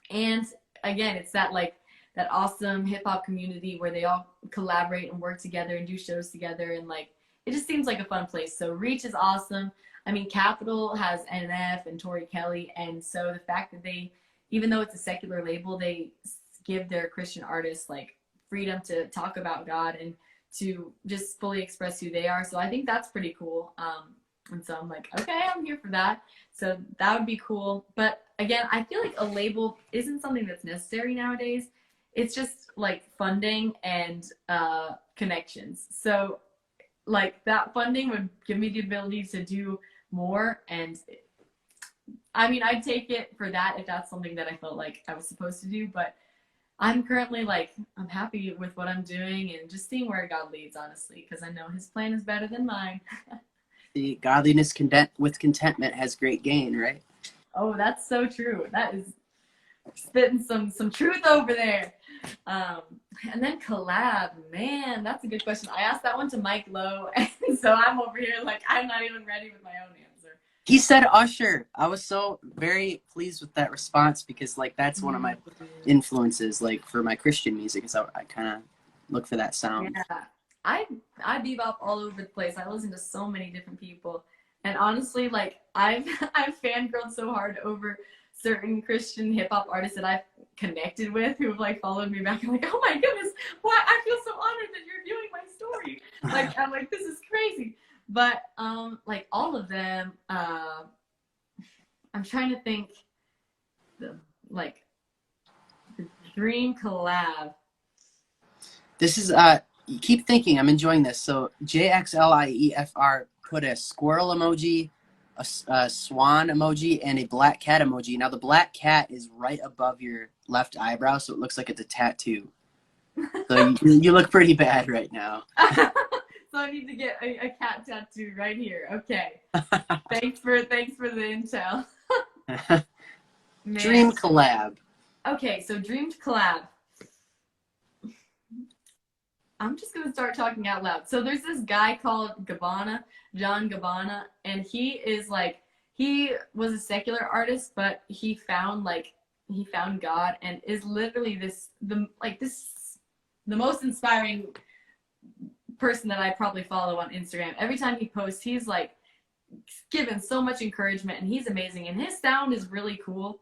and again, it's that like that awesome hip hop community where they all collaborate and work together and do shows together, and like it just seems like a fun place. So Reach is awesome. I mean, Capitol has NF and Tori Kelly, and so the fact that they, even though it's a secular label, they give their Christian artists like freedom to talk about God and to just fully express who they are. So I think that's pretty cool. And so I'm like, okay, I'm here for that. So that would be cool. But again, I feel like a label isn't something that's necessary nowadays. It's just like funding and connections. So like that funding would give me the ability to do more, and I mean I'd take it for that if that's something that I felt like I was supposed to do. But I'm currently like I'm happy with what I'm doing and just seeing where God leads, honestly, because I know his plan is better than mine. The godliness with contentment has great gain, right? Oh, that's so true. That is spitting some truth over there. And then collab, man, that's a good question. I asked that one to Mike Lowe, and so I'm over here like I'm not even ready with my own answer. He said Usher. I was so very pleased with that response because like that's one of my influences, like for my Christian music, is I kind of look for that sound. Yeah, I bebop all over the place. I listen to so many different people, and honestly, like I've fangirled so hard over certain Christian hip hop artists that I've connected with who have like followed me back. I'm like, oh my goodness, why I feel so honored that you're viewing my story. Like I'm like, this is crazy. But like all of them, I'm trying to think the like the dream collab. This is you keep thinking. I'm enjoying this. So JXLIEFR put a squirrel emoji, a swan emoji, and a black cat emoji. Now the black cat is right above your left eyebrow, so it looks like it's a tattoo. So you look pretty bad right now. So I need to get a cat tattoo right here. Okay. Thanks for the intel. Dream collab. Okay, so dream collab. I'm just gonna start talking out loud. So there's this guy called John Gabbana, and he was a secular artist, but he found God and is literally the most inspiring person that I probably follow on Instagram. Every time he posts, he's like given so much encouragement, and he's amazing, and his sound is really cool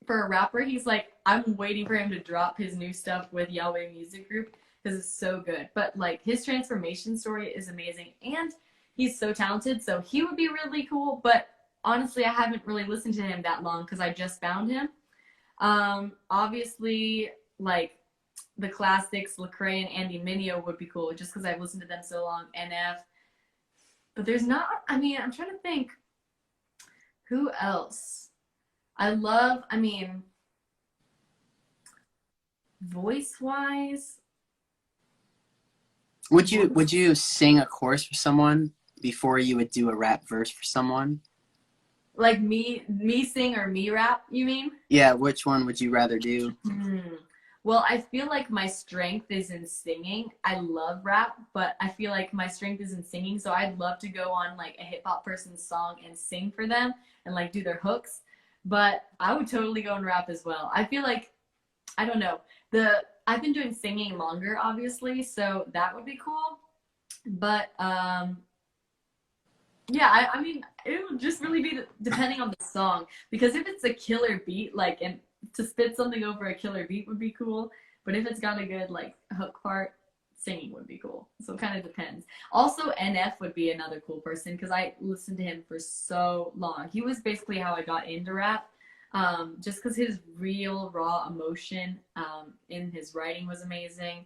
for a rapper. He's like, I'm waiting for him to drop his new stuff with Yahweh Music Group because it's so good. But like his transformation story is amazing, and he's so talented, so he would be really cool. But honestly, I haven't really listened to him that long because I just found him. Obviously, like the classics, Lecrae and Andy Mineo would be cool just because I've listened to them so long. NF. But there's not, I mean, I'm trying to think who else. Voice-wise. Would you sing a chorus for someone before you would do a rap verse for someone? Like me sing or me rap, you mean? Yeah, which one would you rather do? Well, I feel like my strength is in singing. I love rap, but I feel like my strength is in singing. So I'd love to go on like a hip hop person's song and sing for them and like do their hooks. But I would totally go and rap as well. I feel like, I don't know, I've been doing singing longer, obviously, so that would be cool. But yeah, I mean, it would just really be depending on the song. Because if it's a killer beat, like, and to spit something over a killer beat would be cool. But if it's got a good, like, hook part, singing would be cool. So it kind of depends. Also, NF would be another cool person because I listened to him for so long. He was basically how I got into rap. Just because his real, raw emotion in his writing was amazing.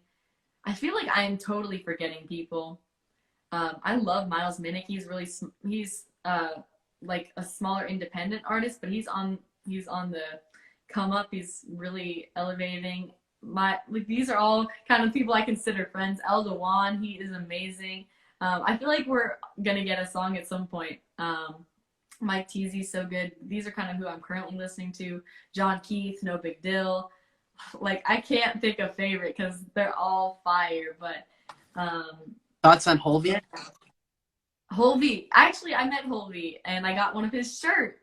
I feel like I am totally forgetting people. I love Miles Minnick. He's really he's like a smaller independent artist, but he's on the come up. He's really elevating. These are all kind of people I consider friends. El Dewan, he is amazing. I feel like we're gonna get a song at some point. Mike Teasy's so good. These are kind of who I'm currently listening to. John Keith, no big deal. Like I can't pick a favorite because they're all fire. But Thoughts on Holvey? Holvey. Actually, I met Holvey and I got one of his shirts.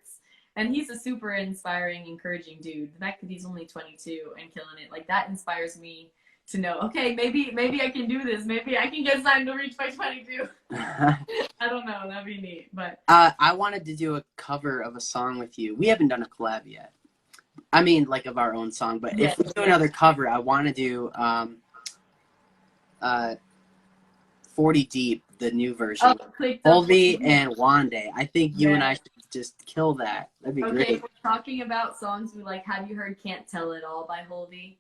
And he's a super inspiring, encouraging dude. The fact that he's only 22 and killing it, like that inspires me to know, okay, maybe I can do this. Maybe I can get signed to Reach by 22. I don't know. That'd be neat. But I wanted to do a cover of a song with you. We haven't done a collab yet. I mean, like of our own song. But if we do another cover, I want to do 40 Deep, the new version. Holvey and Wande. I think you and I should just kill that. That'd be great. Okay, we're talking about songs we like. Have you heard Can't Tell It All by Holvey?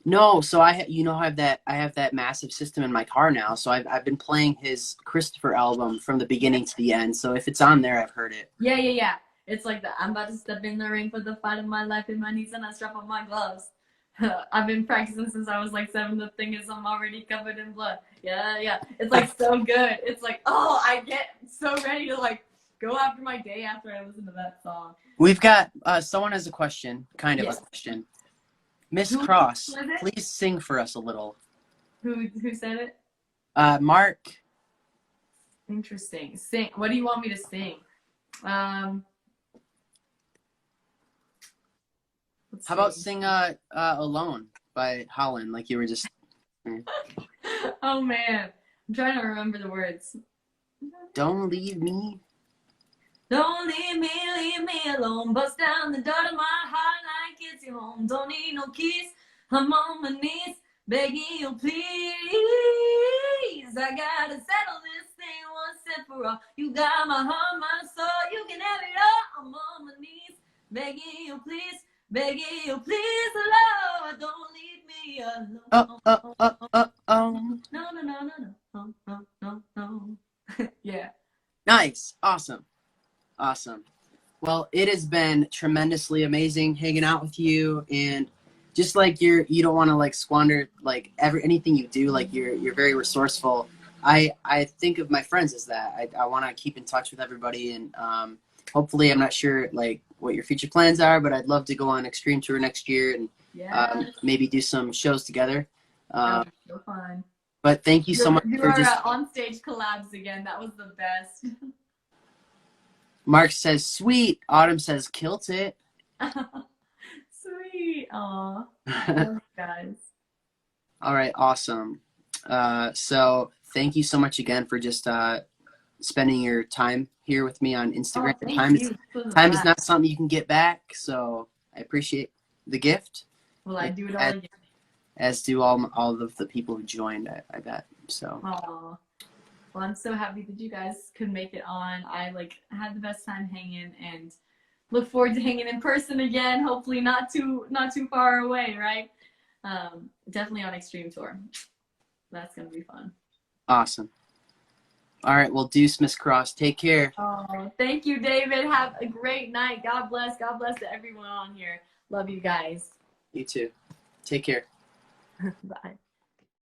No, so I have that massive system in my car now. So I've been playing his Christopher album from the beginning to the end. So if it's on there, I've heard it. Yeah. It's like I'm about to step in the ring for the fight of my life in my knees and I strap on my gloves. I've been practicing since I was like 7. The thing is, I'm already covered in blood. Yeah. It's like so good. It's like, oh, I get so ready to like go after my day after I listen to that song. We've got someone has a question, kind of a question. Miss Cross, please sing for us a little. Who said it? Mark. Interesting. Sing. What do you want me to sing? How about sing Alone by Holland, like you were just... Oh, man. I'm trying to remember the words. Don't leave me. Don't leave me alone. Bust down the door to my heart like it's your home. Don't need no keys. I'm on my knees, begging you, please. I gotta settle this thing once and for all. You got my heart, my soul. You can have it all. I'm on my knees, begging you, please. Begging you, please, Lord, don't leave me alone. No. Yeah. Nice. Awesome. Well, it has been tremendously amazing hanging out with you, and just like you don't want to like squander like anything you do. Like you're very resourceful. I think of my friends as that. I want to keep in touch with everybody, and hopefully, I'm not sure like what your future plans are, but I'd love to go on Extreme Tour next year and maybe do some shows together. That was so fun. But thank you so much for just on stage collabs again. That was the best. Mark says sweet. Autumn says kilt it. Sweet. Aw. Guys. All right, awesome. So thank you so much again for just spending your time here with me on Instagram. Time is not something you can get back, so I appreciate the gift. Well, I do it all again. As do all of the people who joined, I bet. So. Aww. Well, I'm so happy that you guys could make it on. I had the best time hanging and look forward to hanging in person again. Hopefully not too far away, right? Definitely on Extreme Tour. That's gonna be fun. Awesome. All right, well, deuce, Miss Cross. Take care. Oh, thank you, David. Have a great night. God bless. God bless to everyone on here. Love you guys. You too. Take care. Bye.